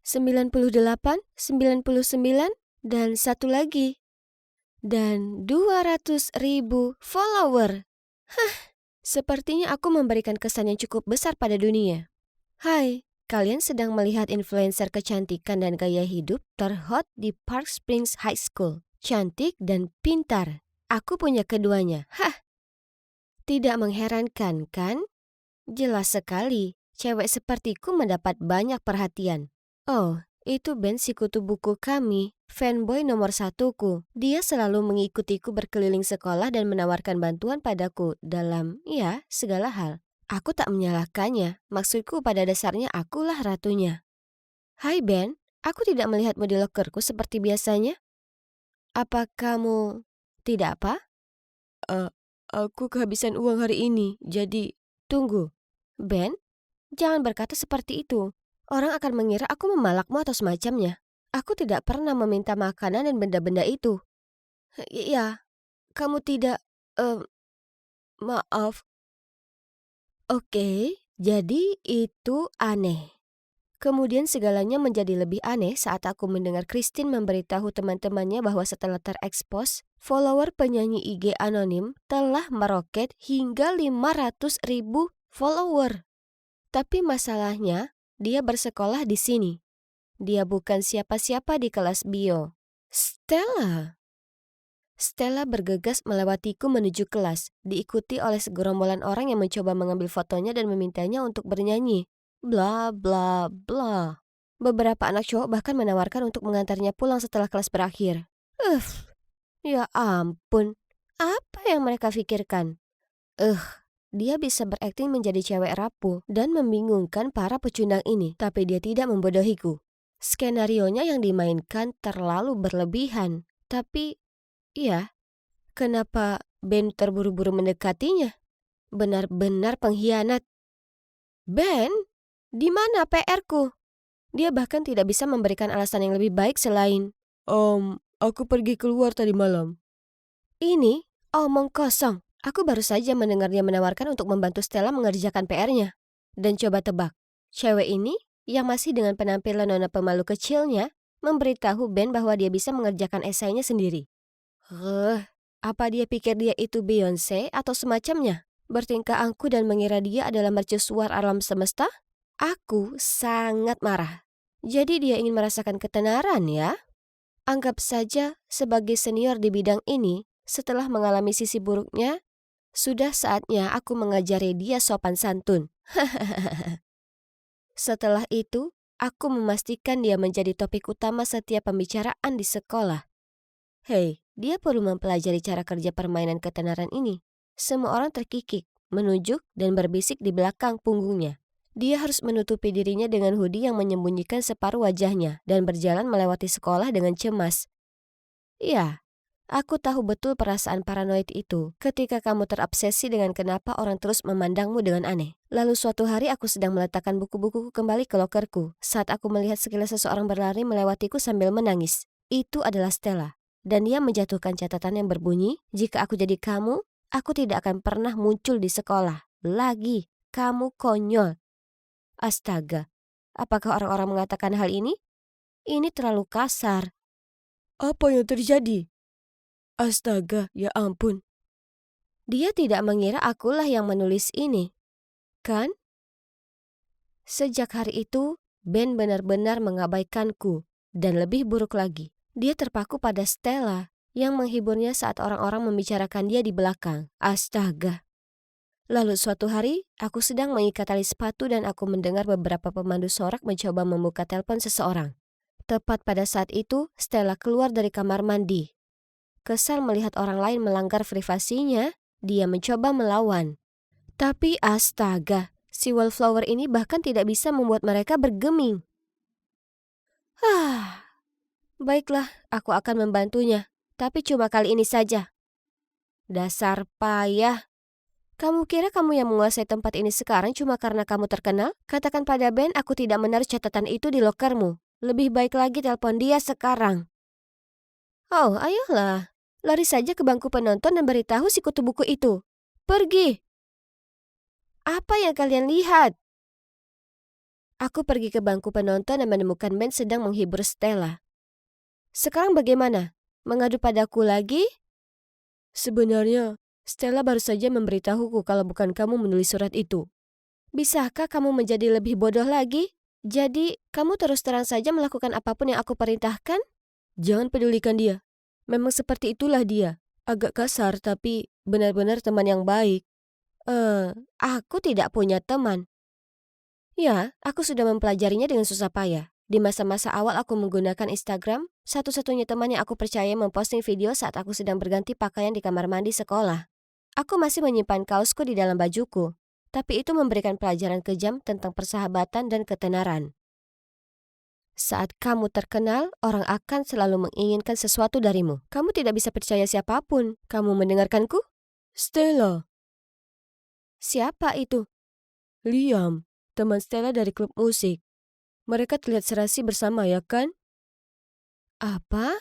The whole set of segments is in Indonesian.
98, 99, dan satu lagi. Dan 200.000 follower. Sepertinya aku memberikan kesan yang cukup besar pada dunia. Hai, kalian sedang melihat influencer kecantikan dan gaya hidup terhot di Park Springs High School. Cantik dan pintar. Aku punya keduanya. Tidak mengherankan, kan? Jelas sekali, cewek sepertiku mendapat banyak perhatian. Oh, itu Ben si kutu buku kami, fanboy nomor satuku. Dia selalu mengikutiku berkeliling sekolah dan menawarkan bantuan padaku dalam, segala hal. Aku tak menyalahkannya, maksudku pada dasarnya akulah ratunya. Hai Ben, aku tidak melihatmu di lokerku seperti biasanya. Apa kamu tidak apa? Aku kehabisan uang hari ini, jadi tunggu. Ben, jangan berkata seperti itu. Orang akan mengira aku memalakmu atau semacamnya. Aku tidak pernah meminta makanan dan benda-benda itu. Ya, kamu tidak... maaf. Oke, jadi itu aneh. Kemudian segalanya menjadi lebih aneh saat aku mendengar Christine memberitahu teman-temannya bahwa setelah terekspos, follower penyanyi IG anonim telah meroket hingga 500.000 follower. Tapi masalahnya, dia bersekolah di sini. Dia bukan siapa-siapa di kelas bio. Stella. Stella bergegas melewatiku menuju kelas, diikuti oleh segerombolan orang yang mencoba mengambil fotonya dan memintanya untuk bernyanyi. Bla bla bla. Beberapa anak cowok bahkan menawarkan untuk mengantarnya pulang setelah kelas berakhir. Ya ampun. Apa yang mereka pikirkan? Dia bisa berakting menjadi cewek rapuh dan membingungkan para pecundang ini, tapi dia tidak membodohiku. Skenarionya yang dimainkan terlalu berlebihan. Tapi, kenapa Ben terburu-buru mendekatinya? Benar-benar pengkhianat. Ben, di mana PR-ku? Dia bahkan tidak bisa memberikan alasan yang lebih baik selain, aku pergi keluar tadi malam. Ini omong kosong. Aku baru saja mendengar dia menawarkan untuk membantu Stella mengerjakan PR-nya. Dan coba tebak, cewek ini yang masih dengan penampilan nona pemalu kecilnya memberitahu Ben bahwa dia bisa mengerjakan esainya sendiri. Apa dia pikir dia itu Beyonce atau semacamnya? Bertingkah angkuh dan mengira dia adalah mercusuar alam semesta? Aku sangat marah. Jadi dia ingin merasakan ketenaran ya? Anggap saja sebagai senior di bidang ini, setelah mengalami sisi buruknya, sudah saatnya aku mengajari dia sopan santun. Setelah itu, aku memastikan dia menjadi topik utama setiap pembicaraan di sekolah. Hei, dia perlu mempelajari cara kerja permainan ketenaran ini. Semua orang terkikik, menunjuk, dan berbisik di belakang punggungnya. Dia harus menutupi dirinya dengan hoodie yang menyembunyikan separuh wajahnya dan berjalan melewati sekolah dengan cemas. Ya, aku tahu betul perasaan paranoid itu ketika kamu terobsesi dengan kenapa orang terus memandangmu dengan aneh. Lalu suatu hari aku sedang meletakkan buku-bukuku kembali ke lokerku saat aku melihat sekilas seseorang berlari melewatiku sambil menangis. Itu adalah Stella. Dan dia menjatuhkan catatan yang berbunyi, jika aku jadi kamu, aku tidak akan pernah muncul di sekolah. Lagi, kamu konyol. Astaga, apakah orang-orang mengatakan hal ini? Ini terlalu kasar. Apa yang terjadi? Astaga, ya ampun. Dia tidak mengira akulah yang menulis ini, kan? Sejak hari itu, Ben benar-benar mengabaikanku. Dan lebih buruk lagi, dia terpaku pada Stella yang menghiburnya saat orang-orang membicarakan dia di belakang. Astaga. Lalu suatu hari, aku sedang mengikat tali sepatu dan aku mendengar beberapa pemandu sorak mencoba membuka telepon seseorang. Tepat pada saat itu, Stella keluar dari kamar mandi. Kesal melihat orang lain melanggar privasinya, dia mencoba melawan. Tapi astaga, si wallflower ini bahkan tidak bisa membuat mereka bergeming. Baiklah, aku akan membantunya. Tapi cuma kali ini saja. Dasar payah. Kamu kira kamu yang menguasai tempat ini sekarang cuma karena kamu terkenal? Katakan pada Ben aku tidak menaruh catatan itu di lokermu. Lebih baik lagi telepon dia sekarang. Oh, ayolah. Lari saja ke bangku penonton dan beritahu si kutu buku itu. Pergi. Apa yang kalian lihat? Aku pergi ke bangku penonton dan menemukan Ben sedang menghibur Stella. Sekarang bagaimana? Mengadu padaku lagi? Sebenarnya, Stella baru saja memberitahuku kalau bukan kamu menulis surat itu. Bisakah kamu menjadi lebih bodoh lagi? Jadi, kamu terus terang saja melakukan apapun yang aku perintahkan? Jangan pedulikan dia. Memang seperti itulah dia. Agak kasar tapi benar-benar teman yang baik. Aku tidak punya teman. Ya, aku sudah mempelajarinya dengan susah payah. Di masa-masa awal aku menggunakan Instagram, satu-satunya teman yang aku percaya memposting video saat aku sedang berganti pakaian di kamar mandi sekolah. Aku masih menyimpan kaosku di dalam bajuku, tapi itu memberikan pelajaran kejam tentang persahabatan dan ketenaran. Saat kamu terkenal, orang akan selalu menginginkan sesuatu darimu. Kamu tidak bisa percaya siapapun. Kamu mendengarkanku? Stella. Siapa itu? Liam, teman Stella dari klub musik. Mereka terlihat serasi bersama, ya kan? Apa?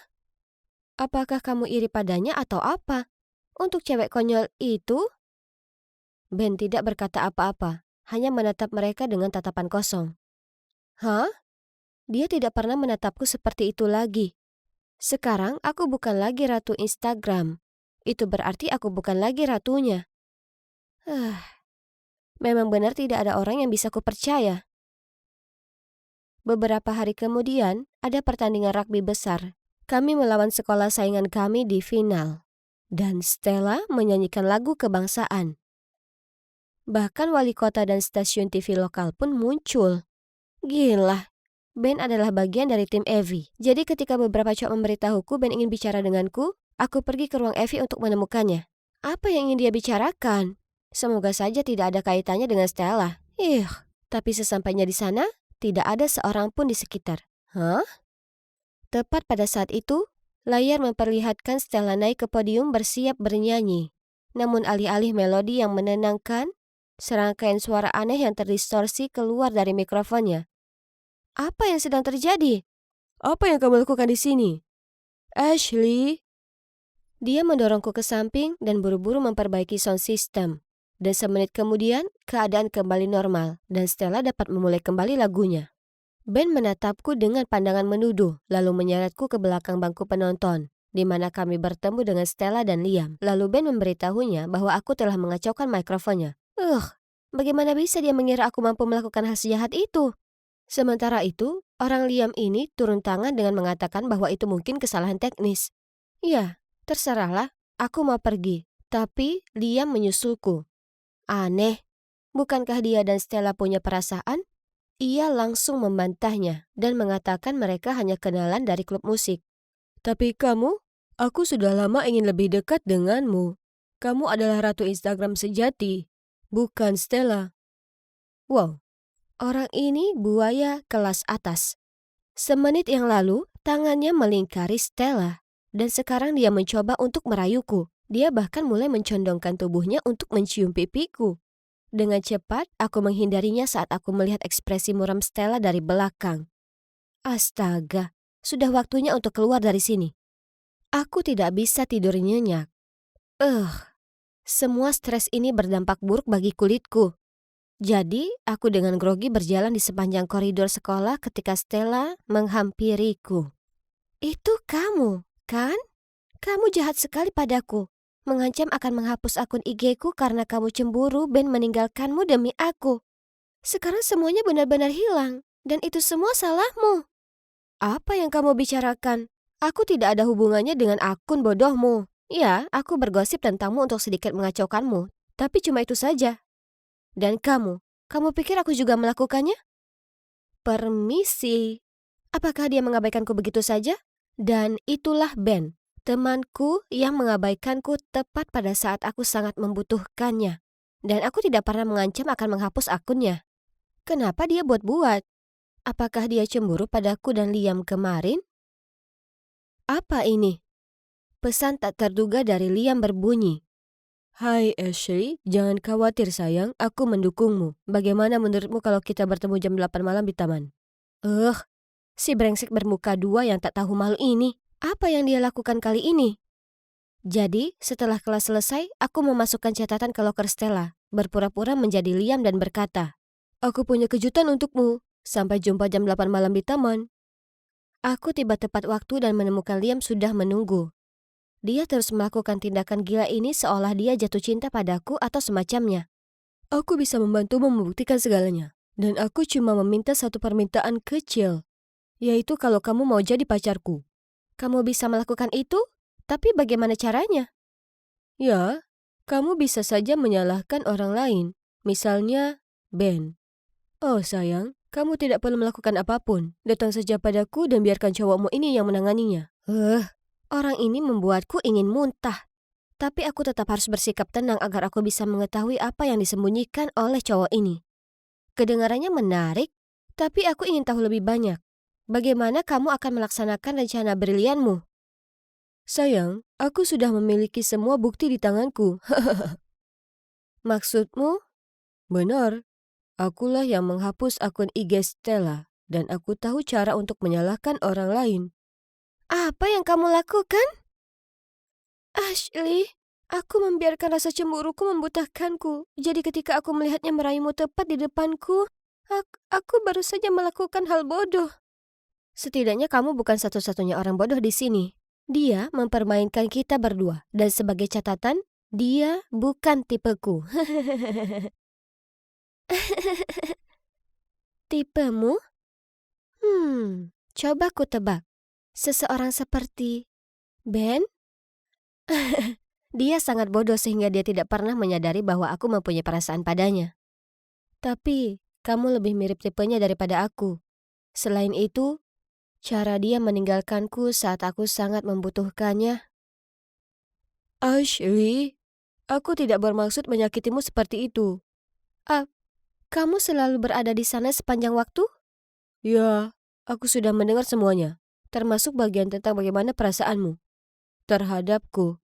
Apakah kamu iri padanya atau apa? Untuk cewek konyol itu? Ben tidak berkata apa-apa, hanya menatap mereka dengan tatapan kosong. Hah? Dia tidak pernah menatapku seperti itu lagi. Sekarang aku bukan lagi ratu Instagram. Itu berarti aku bukan lagi ratunya. Memang benar tidak ada orang yang bisa kupercaya. Beberapa hari kemudian, ada pertandingan rugby besar. Kami melawan sekolah saingan kami di final. Dan Stella menyanyikan lagu kebangsaan. Bahkan wali kota dan stasiun TV lokal pun muncul. Gila, Ben adalah bagian dari tim Evie. Jadi ketika beberapa cowok memberitahuku Ben ingin bicara denganku, aku pergi ke ruang Evie untuk menemukannya. Apa yang ingin dia bicarakan? Semoga saja tidak ada kaitannya dengan Stella. Tapi sesampainya di sana, tidak ada seorang pun di sekitar. Hah? Tepat pada saat itu, layar memperlihatkan Stella naik ke podium bersiap bernyanyi. Namun alih-alih melodi yang menenangkan, serangkaian suara aneh yang terdistorsi keluar dari mikrofonnya. Apa yang sedang terjadi? Apa yang kamu lakukan di sini? Ashley. Dia mendorongku ke samping dan buru-buru memperbaiki sound system. Dan semenit kemudian, keadaan kembali normal dan Stella dapat memulai kembali lagunya. Ben menatapku dengan pandangan menuduh, lalu menyeretku ke belakang bangku penonton, di mana kami bertemu dengan Stella dan Liam. Lalu Ben memberitahunya bahwa aku telah mengacaukan mikrofonnya. Bagaimana bisa dia mengira aku mampu melakukan hal sejahat itu? Sementara itu, orang Liam ini turun tangan dengan mengatakan bahwa itu mungkin kesalahan teknis. Ya, terserahlah, aku mau pergi. Tapi Liam menyusulku. Aneh, bukankah dia dan Stella punya perasaan? Ia langsung membantahnya dan mengatakan mereka hanya kenalan dari klub musik. Tapi kamu, aku sudah lama ingin lebih dekat denganmu. Kamu adalah ratu Instagram sejati, bukan Stella. Wow. Orang ini buaya kelas atas. Semenit yang lalu, tangannya melingkari Stella. Dan sekarang dia mencoba untuk merayuku. Dia bahkan mulai mencondongkan tubuhnya untuk mencium pipiku. Dengan cepat, aku menghindarinya saat aku melihat ekspresi muram Stella dari belakang. Astaga, sudah waktunya untuk keluar dari sini. Aku tidak bisa tidur nyenyak. Semua stres ini berdampak buruk bagi kulitku. Jadi, aku dengan grogi berjalan di sepanjang koridor sekolah ketika Stella menghampiriku. Itu kamu, kan? Kamu jahat sekali padaku. Mengancam akan menghapus akun IG-ku karena kamu cemburu Ben meninggalkanmu demi aku. Sekarang semuanya benar-benar hilang, dan itu semua salahmu. Apa yang kamu bicarakan? Aku tidak ada hubungannya dengan akun bodohmu. Ya, aku bergosip tentangmu untuk sedikit mengacaukanmu, tapi cuma itu saja. Dan kamu pikir aku juga melakukannya? Permisi. Apakah dia mengabaikanku begitu saja? Dan itulah Ben, temanku yang mengabaikanku tepat pada saat aku sangat membutuhkannya. Dan aku tidak pernah mengancam akan menghapus akunnya. Kenapa dia buat-buat? Apakah dia cemburu padaku dan Liam kemarin? Apa ini? Pesan tak terduga dari Liam berbunyi. Hai Ashley, jangan khawatir sayang, aku mendukungmu. Bagaimana menurutmu kalau kita bertemu jam 8 malam di taman? Si brengsek bermuka dua yang tak tahu malu ini. Apa yang dia lakukan kali ini? Jadi, setelah kelas selesai, aku memasukkan catatan ke loker Stella, berpura-pura menjadi Liam dan berkata, Aku punya kejutan untukmu. Sampai jumpa jam 8 malam di taman. Aku tiba tepat waktu dan menemukan Liam sudah menunggu. Dia terus melakukan tindakan gila ini seolah dia jatuh cinta padaku atau semacamnya. Aku bisa membantumu membuktikan segalanya. Dan aku cuma meminta satu permintaan kecil, yaitu kalau kamu mau jadi pacarku. Kamu bisa melakukan itu? Tapi bagaimana caranya? Ya, kamu bisa saja menyalahkan orang lain. Misalnya, Ben. Oh sayang, kamu tidak perlu melakukan apapun. Datang saja padaku dan biarkan cowokmu ini yang menanganinya. Orang ini membuatku ingin muntah. Tapi aku tetap harus bersikap tenang agar aku bisa mengetahui apa yang disembunyikan oleh cowok ini. Kedengarannya menarik, tapi aku ingin tahu lebih banyak. Bagaimana kamu akan melaksanakan rencana brilianmu? Sayang, aku sudah memiliki semua bukti di tanganku. Maksudmu? Benar. Akulah yang menghapus akun IG Stella, dan aku tahu cara untuk menyalahkan orang lain. Apa yang kamu lakukan? Ashley, aku membiarkan rasa cemburuku membutakanku. Jadi ketika aku melihatnya meraihmu tepat di depanku, aku baru saja melakukan hal bodoh. Setidaknya kamu bukan satu-satunya orang bodoh di sini. Dia mempermainkan kita berdua, dan sebagai catatan, dia bukan tipeku. Tipemu? Coba ku tebak. Seseorang seperti Ben? Dia sangat bodoh sehingga dia tidak pernah menyadari bahwa aku mempunyai perasaan padanya. Tapi, kamu lebih mirip tipenya daripada aku. Selain itu, cara dia meninggalkanku saat aku sangat membutuhkannya. Ashley, aku tidak bermaksud menyakitimu seperti itu. Kamu selalu berada di sana sepanjang waktu? Ya, aku sudah mendengar semuanya, termasuk bagian tentang bagaimana perasaanmu terhadapku.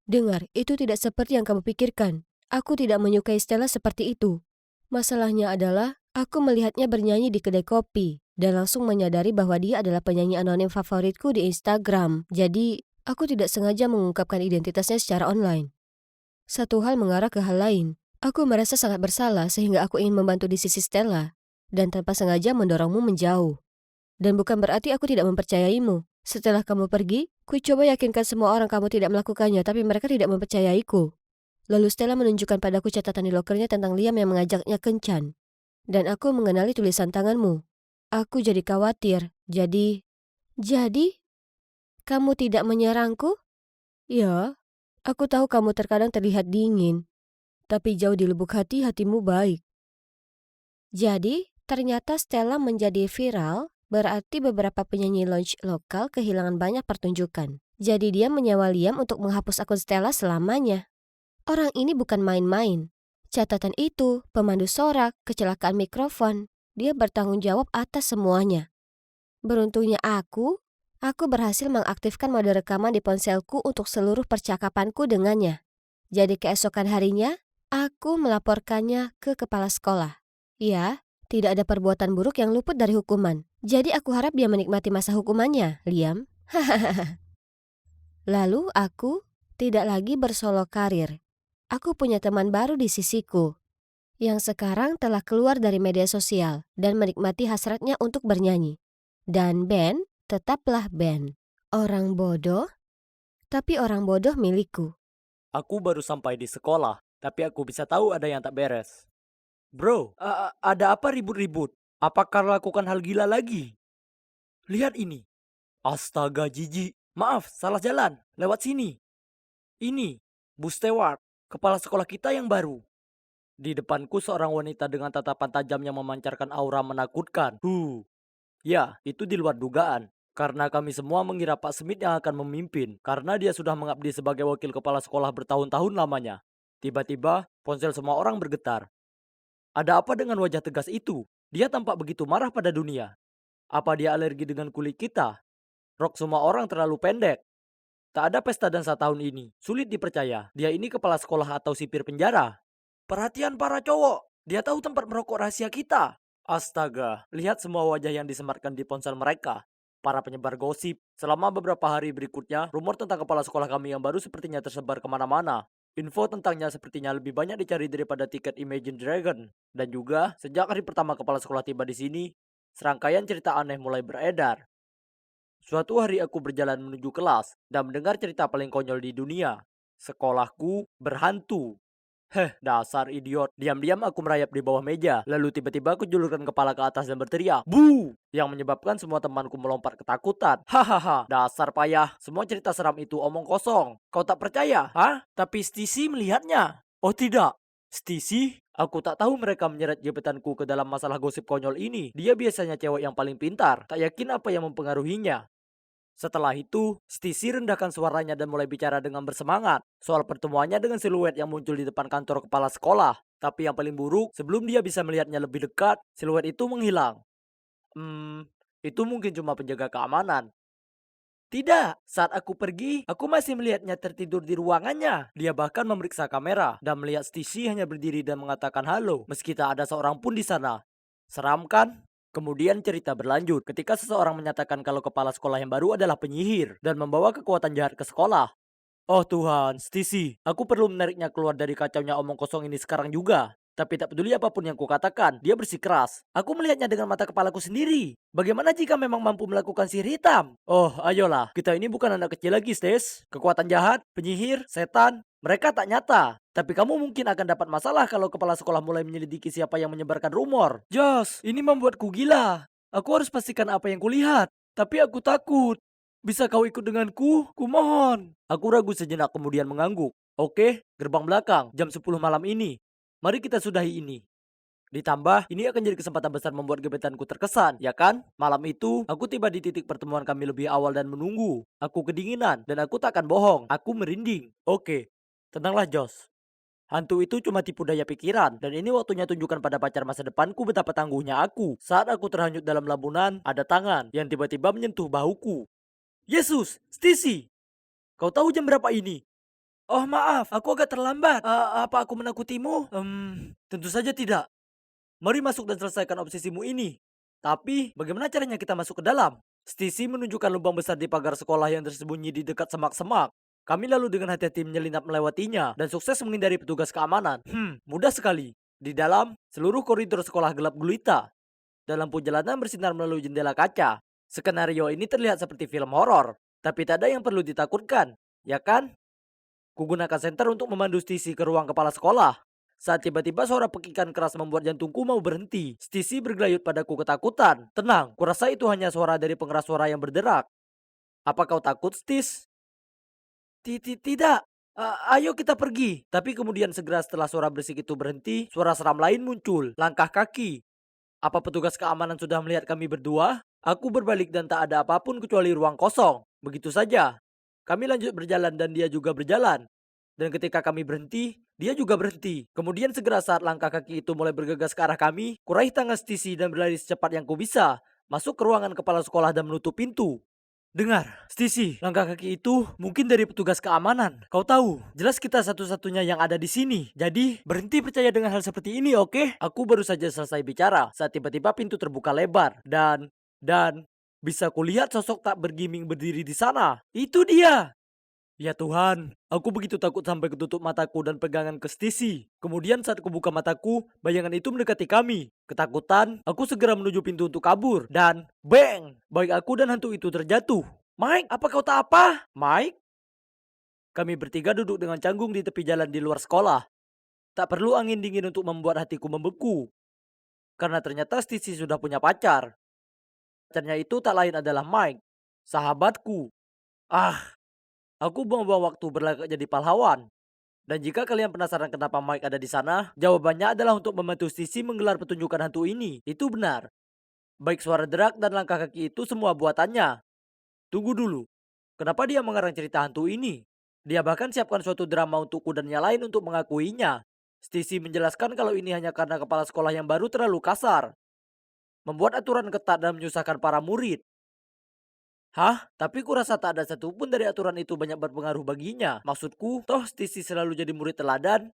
Dengar, itu tidak seperti yang kamu pikirkan. Aku tidak menyukai Stella seperti itu. Masalahnya adalah, aku melihatnya bernyanyi di kedai kopi, dan langsung menyadari bahwa dia adalah penyanyi anonim favoritku di Instagram. Jadi, aku tidak sengaja mengungkapkan identitasnya secara online. Satu hal mengarah ke hal lain. Aku merasa sangat bersalah sehingga aku ingin membantu di sisi Stella, dan tanpa sengaja mendorongmu menjauh. Dan bukan berarti aku tidak mempercayaimu. Setelah kamu pergi, ku coba yakinkan semua orang kamu tidak melakukannya, tapi mereka tidak mempercayaiku. Lalu Stella menunjukkan padaku catatan di lokernya tentang Liam yang mengajaknya kencan. Dan aku mengenali tulisan tanganmu. Aku jadi khawatir. Jadi, kamu tidak menyerangku? Ya, aku tahu kamu terkadang terlihat dingin. Tapi jauh di lubuk hati, hatimu baik. Jadi, ternyata Stella menjadi viral. Berarti beberapa penyanyi lounge lokal kehilangan banyak pertunjukan. Jadi dia menyewa Liam untuk menghapus akun Stella selamanya. Orang ini bukan main-main. Catatan itu, pemandu sorak, kecelakaan mikrofon. Dia bertanggung jawab atas semuanya. Beruntungnya aku berhasil mengaktifkan mode rekaman di ponselku untuk seluruh percakapanku dengannya. Jadi keesokan harinya, aku melaporkannya ke kepala sekolah. Ya, tidak ada perbuatan buruk yang luput dari hukuman. Jadi aku harap dia menikmati masa hukumannya, Liam. Lalu aku tidak lagi bersolo karir. Aku punya teman baru di sisiku, yang sekarang telah keluar dari media sosial dan menikmati hasratnya untuk bernyanyi. Dan Ben tetaplah Ben. Orang bodoh, tapi orang bodoh milikku. Aku baru sampai di sekolah, tapi aku bisa tahu ada yang tak beres. Bro, ada apa ribut-ribut? Apakah lakukan hal gila lagi? Lihat ini. Astaga jijik. Maaf, salah jalan. Lewat sini. Ini, Bu Stewart, kepala sekolah kita yang baru. Di depanku seorang wanita dengan tatapan tajam yang memancarkan aura menakutkan. Ya, itu di luar dugaan. Karena kami semua mengira Pak Smith yang akan memimpin. Karena dia sudah mengabdi sebagai wakil kepala sekolah bertahun-tahun lamanya. Tiba-tiba, ponsel semua orang bergetar. Ada apa dengan wajah tegas itu? Dia tampak begitu marah pada dunia. Apa dia alergi dengan kulit kita? Rok semua orang terlalu pendek. Tak ada pesta dansa tahun ini. Sulit dipercaya. Dia ini kepala sekolah atau sipir penjara. Perhatian para cowok. Dia tahu tempat merokok rahasia kita. Astaga, lihat semua wajah yang disematkan di ponsel mereka. Para penyebar gosip. Selama beberapa hari berikutnya, rumor tentang kepala sekolah kami yang baru sepertinya tersebar kemana-mana. Info tentangnya sepertinya lebih banyak dicari daripada tiket Imagine Dragon. Dan juga, sejak hari pertama kepala sekolah tiba di sini, serangkaian cerita aneh mulai beredar. Suatu hari aku berjalan menuju kelas dan mendengar cerita paling konyol di dunia. Sekolahku berhantu. Dasar idiot. Diam-diam aku merayap di bawah meja. Lalu tiba-tiba aku julurkan kepala ke atas dan berteriak, "Bu!" Yang menyebabkan semua temanku melompat ketakutan. Hahaha, dasar payah. Semua cerita seram itu omong kosong. Kau tak percaya? Hah? Tapi Stacy melihatnya. Oh tidak. Stacy? Aku tak tahu mereka menyeret gebetanku ke dalam masalah gosip konyol ini. Dia biasanya cewek yang paling pintar. Tak yakin apa yang mempengaruhinya. Setelah itu, Stacy rendahkan suaranya dan mulai bicara dengan bersemangat soal pertemuannya dengan siluet yang muncul di depan kantor kepala sekolah. Tapi yang paling buruk, sebelum dia bisa melihatnya lebih dekat, siluet itu menghilang. Itu mungkin cuma penjaga keamanan. Tidak, saat aku pergi, aku masih melihatnya tertidur di ruangannya. Dia bahkan memeriksa kamera dan melihat Stacy hanya berdiri dan mengatakan halo, meski tak ada seorang pun di sana. Seram kan? Kemudian cerita berlanjut ketika seseorang menyatakan kalau kepala sekolah yang baru adalah penyihir dan membawa kekuatan jahat ke sekolah. Oh Tuhan, Stacy, aku perlu menariknya keluar dari kacaunya omong kosong ini sekarang juga. Tapi tak peduli apapun yang kukatakan, dia bersikeras. Aku melihatnya dengan mata kepalaku sendiri. Bagaimana jika memang mampu melakukan sihir hitam? Oh, ayolah. Kita ini bukan anak kecil lagi, Stes. Kekuatan jahat, penyihir, setan, mereka tak nyata. Tapi kamu mungkin akan dapat masalah kalau kepala sekolah mulai menyelidiki siapa yang menyebarkan rumor. Josh, ini membuatku gila. Aku harus pastikan apa yang kulihat. Tapi aku takut. Bisa kau ikut denganku? Kumohon. Aku ragu sejenak kemudian mengangguk. Oke, gerbang belakang, jam 10 malam ini. Mari kita sudahi ini. Ditambah, ini akan jadi kesempatan besar membuat gebetanku terkesan, ya kan? Malam itu, aku tiba di titik pertemuan kami lebih awal dan menunggu. Aku kedinginan, dan aku tak akan bohong. Aku merinding. Oke, tenanglah Josh. Hantu itu cuma tipu daya pikiran, dan ini waktunya tunjukkan pada pacar masa depanku betapa tangguhnya aku. Saat aku terhanyut dalam lamunan, ada tangan yang tiba-tiba menyentuh bahuku. Yesus, Stacy, kau tahu jam berapa ini? Oh maaf, aku agak terlambat. Apa aku menakutimu? Tentu saja tidak. Mari masuk dan selesaikan obsesimu ini. Tapi, bagaimana caranya kita masuk ke dalam? Stacy menunjukkan lubang besar di pagar sekolah yang tersembunyi di dekat semak-semak. Kami lalu dengan hati-hati menyelinap melewatinya dan sukses menghindari petugas keamanan. Mudah sekali. Di dalam, seluruh koridor sekolah gelap gulita dan lampu jalanan bersinar melalui jendela kaca. Skenario ini terlihat seperti film horor, tapi tak ada yang perlu ditakutkan, ya kan? Kugunakan senter untuk memandu Stacy ke ruang kepala sekolah. Saat tiba-tiba suara pekikan keras membuat jantungku mau berhenti. Stacy bergelayut padaku ketakutan. Tenang, kurasa itu hanya suara dari pengeras suara yang berderak. Apa kau takut, Stis? Tidak. Ayo kita pergi. Tapi kemudian segera setelah suara berisik itu berhenti, suara seram lain muncul. Langkah kaki. Apa petugas keamanan sudah melihat kami berdua? Aku berbalik dan tak ada apapun kecuali ruang kosong. Begitu saja. Kami lanjut berjalan dan dia juga berjalan. Dan ketika kami berhenti, dia juga berhenti. Kemudian segera saat langkah kaki itu mulai bergegas ke arah kami, kuraih tangan Stacy dan berlari secepat yang kubisa. Masuk ke ruangan kepala sekolah dan menutup pintu. Dengar, Stacy, langkah kaki itu mungkin dari petugas keamanan. Kau tahu, jelas kita satu-satunya yang ada di sini. Jadi, berhenti percaya dengan hal seperti ini, oke? Aku baru saja selesai bicara saat tiba-tiba pintu terbuka lebar. Dan, bisa kulihat sosok tak bergiming berdiri di sana. Itu dia! Ya Tuhan, aku begitu takut sampai ketutup mataku dan pegangan ke Stacy. Kemudian saat kubuka mataku, bayangan itu mendekati kami. Ketakutan, aku segera menuju pintu untuk kabur. Dan, bang! Baik aku dan hantu itu terjatuh. Mike, apa kau tak apa? Mike? Kami bertiga duduk dengan canggung di tepi jalan di luar sekolah. Tak perlu angin dingin untuk membuat hatiku membeku. Karena ternyata Stacy sudah punya pacar. Pacarnya itu tak lain adalah Mike, sahabatku. Ah, aku buang-buang waktu berlagak jadi pahlawan. Dan jika kalian penasaran kenapa Mike ada di sana, jawabannya adalah untuk membantu Sisi menggelar pertunjukan hantu ini. Itu benar. Baik suara derak dan langkah kaki itu semua buatannya. Tunggu dulu. Kenapa dia mengarang cerita hantu ini? Dia bahkan siapkan suatu drama untukku dan yang lain untuk mengakuinya. Stacy menjelaskan kalau ini hanya karena kepala sekolah yang baru terlalu kasar. Membuat aturan ketat dan menyusahkan para murid. Hah? Tapi kurasa tak ada satupun dari aturan itu banyak berpengaruh baginya. Maksudku, toh Stacy selalu jadi murid teladan.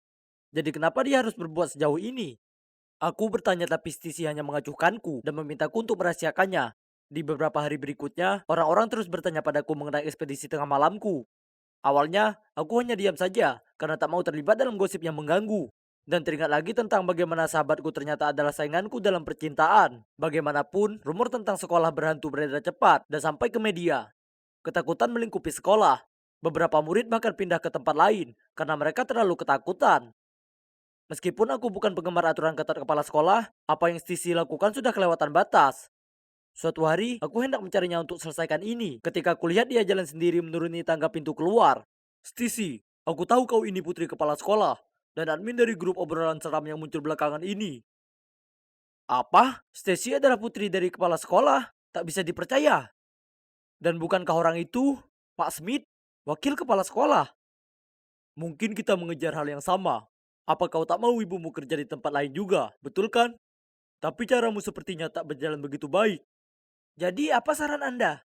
Jadi kenapa dia harus berbuat sejauh ini? Aku bertanya tapi Stacy hanya mengacuhkanku dan memintaku untuk merahasiakannya. Di beberapa hari berikutnya, orang-orang terus bertanya padaku mengenai ekspedisi tengah malamku. Awalnya, aku hanya diam saja karena tak mau terlibat dalam gosip yang mengganggu. Dan teringat lagi tentang bagaimana sahabatku ternyata adalah sainganku dalam percintaan. Bagaimanapun, rumor tentang sekolah berhantu beredar cepat dan sampai ke media. Ketakutan melingkupi sekolah. Beberapa murid bahkan pindah ke tempat lain karena mereka terlalu ketakutan. Meskipun aku bukan penggemar aturan ketat kepala sekolah, apa yang Stisi lakukan sudah kelewatan batas. Suatu hari, aku hendak mencarinya untuk selesaikan ini ketika aku lihat dia jalan sendiri menuruni tangga pintu keluar. Stisi, aku tahu kau ini putri kepala sekolah dan admin dari grup obrolan seram yang muncul belakangan ini. Apa? Stacy adalah putri dari kepala sekolah? Tak bisa dipercaya. Dan bukankah orang itu, Pak Smith, wakil kepala sekolah? Mungkin kita mengejar hal yang sama. Apa kau tak mau ibumu kerja di tempat lain juga, betul kan? Tapi caramu sepertinya tak berjalan begitu baik. Jadi apa saran Anda?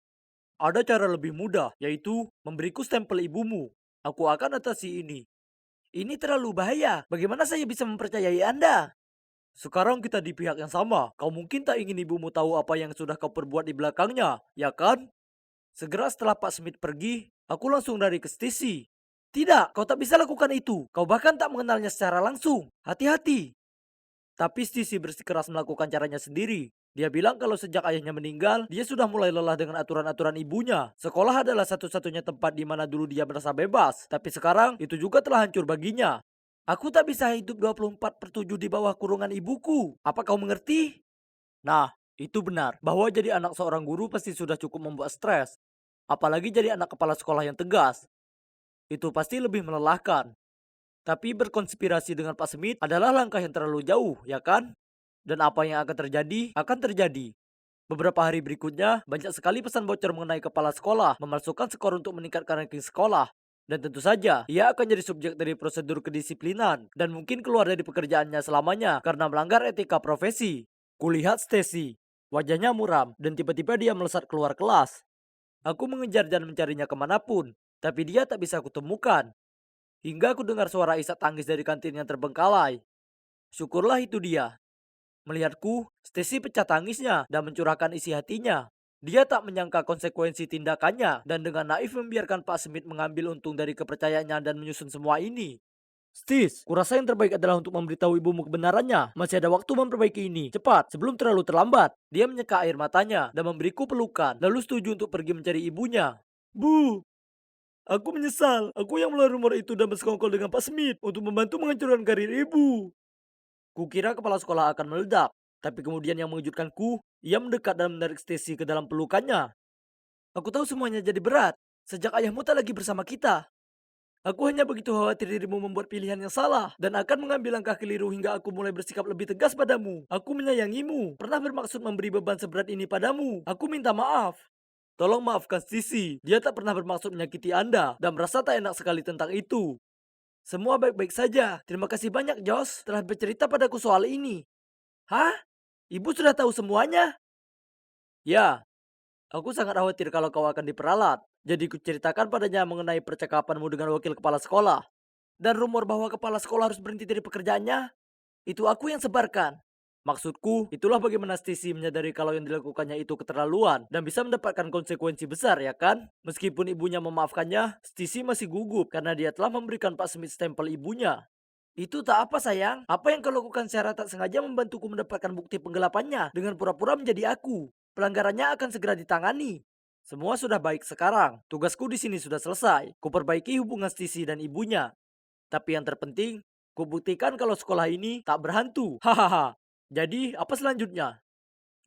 Ada cara lebih mudah, yaitu memberiku stempel ibumu. Aku akan atasi ini. Ini terlalu bahaya. Bagaimana saya bisa mempercayai Anda? Sekarang kita di pihak yang sama. Kau mungkin tak ingin ibumu tahu apa yang sudah kau perbuat di belakangnya, ya kan? Segera setelah Pak Smith pergi, aku langsung lari ke Stacy. Tidak, kau tak bisa lakukan itu. Kau bahkan tak mengenalnya secara langsung. Hati-hati. Tapi Stacy bersikeras melakukan caranya sendiri. Dia bilang kalau sejak ayahnya meninggal, dia sudah mulai lelah dengan aturan-aturan ibunya. Sekolah adalah satu-satunya tempat di mana dulu dia merasa bebas. Tapi sekarang, itu juga telah hancur baginya. Aku tak bisa hidup 24/7 di bawah kurungan ibuku. Apa kau mengerti? Nah, itu benar. Bahwa jadi anak seorang guru pasti sudah cukup membuat stres. Apalagi jadi anak kepala sekolah yang tegas. Itu pasti lebih melelahkan. Tapi berkonspirasi dengan Pak Smith adalah langkah yang terlalu jauh, ya kan? Dan apa yang akan terjadi. Beberapa hari berikutnya, banyak sekali pesan bocor mengenai kepala sekolah memasukkan skor untuk meningkatkan ranking sekolah. Dan tentu saja, ia akan jadi subjek dari prosedur kedisiplinan dan mungkin keluar dari pekerjaannya selamanya karena melanggar etika profesi. Kulihat Stacy. Wajahnya muram dan tiba-tiba dia melesat keluar kelas. Aku mengejar dan mencarinya kemanapun, tapi dia tak bisa kutemukan. Hingga aku dengar suara isak tangis dari kantin yang terbengkalai. Syukurlah itu dia. Melihatku, Stacy pecah tangisnya dan mencurahkan isi hatinya. Dia tak menyangka konsekuensi tindakannya dan dengan naif membiarkan Pak Smith mengambil untung dari kepercayaannya dan menyusun semua ini. Stis, kurasa yang terbaik adalah untuk memberitahu ibumu kebenarannya. Masih ada waktu memperbaiki ini. Cepat, sebelum terlalu terlambat. Dia menyeka air matanya dan memberiku pelukan, lalu setuju untuk pergi mencari ibunya. Bu, aku menyesal. Aku yang mulai rumor itu dan bersekongkol dengan Pak Smith untuk membantu menghancurkan karir ibu. Kukira kepala sekolah akan meledak, tapi kemudian yang mengejutkanku, ia mendekat dan menarik Stacy ke dalam pelukannya. Aku tahu semuanya jadi berat, sejak ayahmu tak lagi bersama kita. Aku hanya begitu khawatir dirimu membuat pilihan yang salah dan akan mengambil langkah keliru hingga aku mulai bersikap lebih tegas padamu. Aku menyayangimu, pernah bermaksud memberi beban seberat ini padamu. Aku minta maaf. Tolong maafkan Sisi, dia tak pernah bermaksud menyakiti Anda dan merasa tak enak sekali tentang itu. Semua baik-baik saja. Terima kasih banyak, Josh, telah bercerita padaku soal ini. Hah? Ibu sudah tahu semuanya? Ya, aku sangat khawatir kalau kau akan diperalat. Jadi kuceritakan padanya mengenai percakapanmu dengan wakil kepala sekolah. Dan rumor bahwa kepala sekolah harus berhenti dari pekerjaannya, itu aku yang sebarkan. Maksudku, itulah bagaimana Stacy menyadari kalau yang dilakukannya itu keterlaluan dan bisa mendapatkan konsekuensi besar, ya kan? Meskipun ibunya memaafkannya, Stacy masih gugup karena dia telah memberikan Pak Smith stempel ibunya. Itu tak apa sayang, apa yang kau lakukan secara tak sengaja membantuku mendapatkan bukti penggelapannya dengan pura-pura menjadi aku. Pelanggarannya akan segera ditangani. Semua sudah baik sekarang, tugasku di sini sudah selesai. Kuperbaiki hubungan Stacy dan ibunya. Tapi yang terpenting, kubuktikan kalau sekolah ini tak berhantu. Hahaha. Jadi, apa selanjutnya?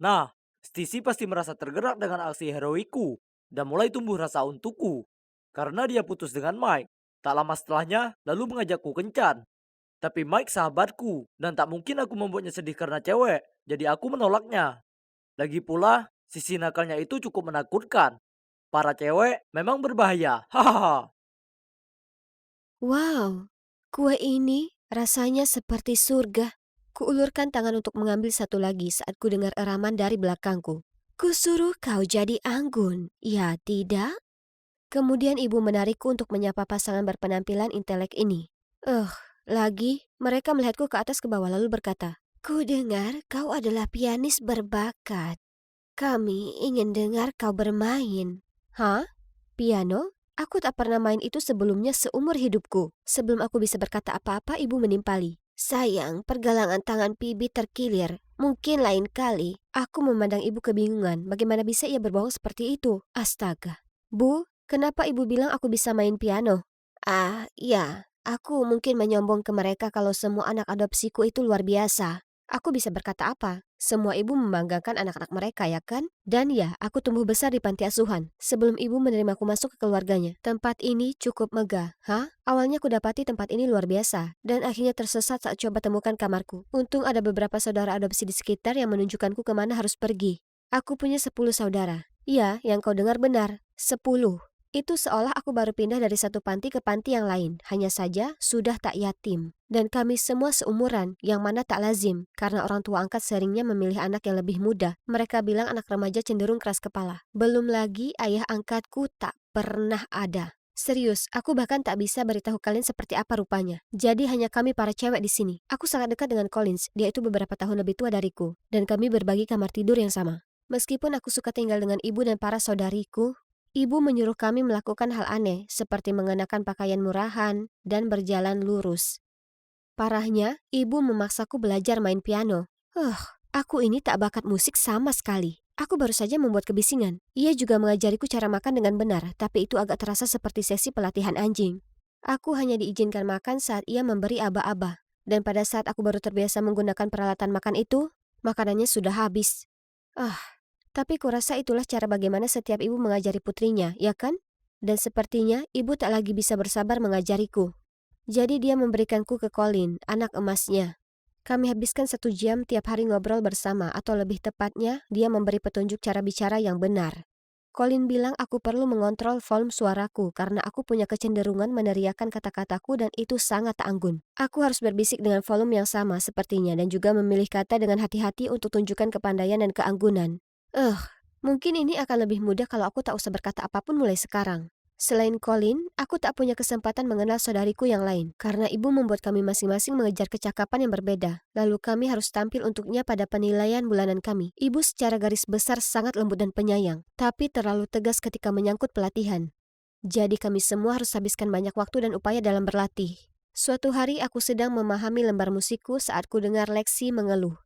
Nah, Stacy pasti merasa tergerak dengan aksi heroiku dan mulai tumbuh rasa untukku. Karena dia putus dengan Mike. Tak lama setelahnya, lalu mengajakku kencan. Tapi Mike sahabatku, dan tak mungkin aku membuatnya sedih karena cewek. Jadi aku menolaknya. Lagi pula, sisi nakalnya itu cukup menakutkan. Para cewek memang berbahaya. Hahaha. Wow, kue ini rasanya seperti surga. Kuulurkan tangan untuk mengambil satu lagi saat ku dengar eraman dari belakangku. Kusuruh kau jadi anggun, ya tidak? Kemudian ibu menarikku untuk menyapa pasangan berpenampilan intelek ini. Lagi mereka melihatku ke atas ke bawah lalu berkata, "Ku dengar kau adalah pianis berbakat. Kami ingin dengar kau bermain." Hah? Piano? Aku tak pernah main itu sebelumnya seumur hidupku. Sebelum aku bisa berkata apa-apa, ibu menimpali. Sayang, pergelangan tangan Pibi terkilir. Mungkin lain kali. Aku memandang ibu kebingungan. Bagaimana bisa ia berbohong seperti itu? Astaga. Bu, kenapa ibu bilang aku bisa main piano? Ya. Aku mungkin menyombong ke mereka kalau semua anak adopsiku itu luar biasa. Aku bisa berkata apa? Semua ibu membanggakan anak-anak mereka, ya kan? Dan ya, aku tumbuh besar di panti asuhan. Sebelum ibu menerimaku masuk ke keluarganya. Tempat ini cukup megah. Hah? Awalnya aku dapati tempat ini luar biasa. Dan akhirnya tersesat saat coba temukan kamarku. Untung ada beberapa saudara adopsi di sekitar yang menunjukkanku kemana harus pergi. Aku punya 10 saudara. Iya, yang kau dengar benar. 10. Itu seolah aku baru pindah dari satu panti ke panti yang lain. Hanya saja sudah tak yatim. Dan kami semua seumuran, yang mana tak lazim. Karena orang tua angkat seringnya memilih anak yang lebih muda. Mereka bilang anak remaja cenderung keras kepala. Belum lagi ayah angkatku tak pernah ada. Serius, aku bahkan tak bisa beritahu kalian seperti apa rupanya. Jadi hanya kami para cewek di sini. Aku sangat dekat dengan Collins. Dia itu beberapa tahun lebih tua dariku. Dan kami berbagi kamar tidur yang sama. Meskipun aku suka tinggal dengan ibu dan para saudariku, ibu menyuruh kami melakukan hal aneh, seperti mengenakan pakaian murahan dan berjalan lurus. Parahnya, ibu memaksaku belajar main piano. Aku ini tak bakat musik sama sekali. Aku baru saja membuat kebisingan. Ia juga mengajariku cara makan dengan benar, tapi itu agak terasa seperti sesi pelatihan anjing. Aku hanya diizinkan makan saat ia memberi aba-aba. Dan pada saat aku baru terbiasa menggunakan peralatan makan itu, makanannya sudah habis. Tapi kurasa itulah cara bagaimana setiap ibu mengajari putrinya, ya kan? Dan sepertinya ibu tak lagi bisa bersabar mengajariku. Jadi dia memberikanku ke Colin, anak emasnya. Kami habiskan 1 jam tiap hari ngobrol bersama, atau lebih tepatnya, dia memberi petunjuk cara bicara yang benar. Colin bilang aku perlu mengontrol volume suaraku karena aku punya kecenderungan meneriakkan kata-kataku dan itu sangat tak anggun. Aku harus berbisik dengan volume yang sama sepertinya dan juga memilih kata dengan hati-hati untuk tunjukkan kepandaian dan keanggunan. Mungkin ini akan lebih mudah kalau aku tak usah berkata apapun mulai sekarang. Selain Colin, aku tak punya kesempatan mengenal saudariku yang lain, karena ibu membuat kami masing-masing mengejar kecakapan yang berbeda. Lalu kami harus tampil untuknya pada penilaian bulanan kami. Ibu secara garis besar sangat lembut dan penyayang, tapi terlalu tegas ketika menyangkut pelatihan. Jadi kami semua harus habiskan banyak waktu dan upaya dalam berlatih. Suatu hari aku sedang memahami lembar musikku saat ku dengar Lexi mengeluh.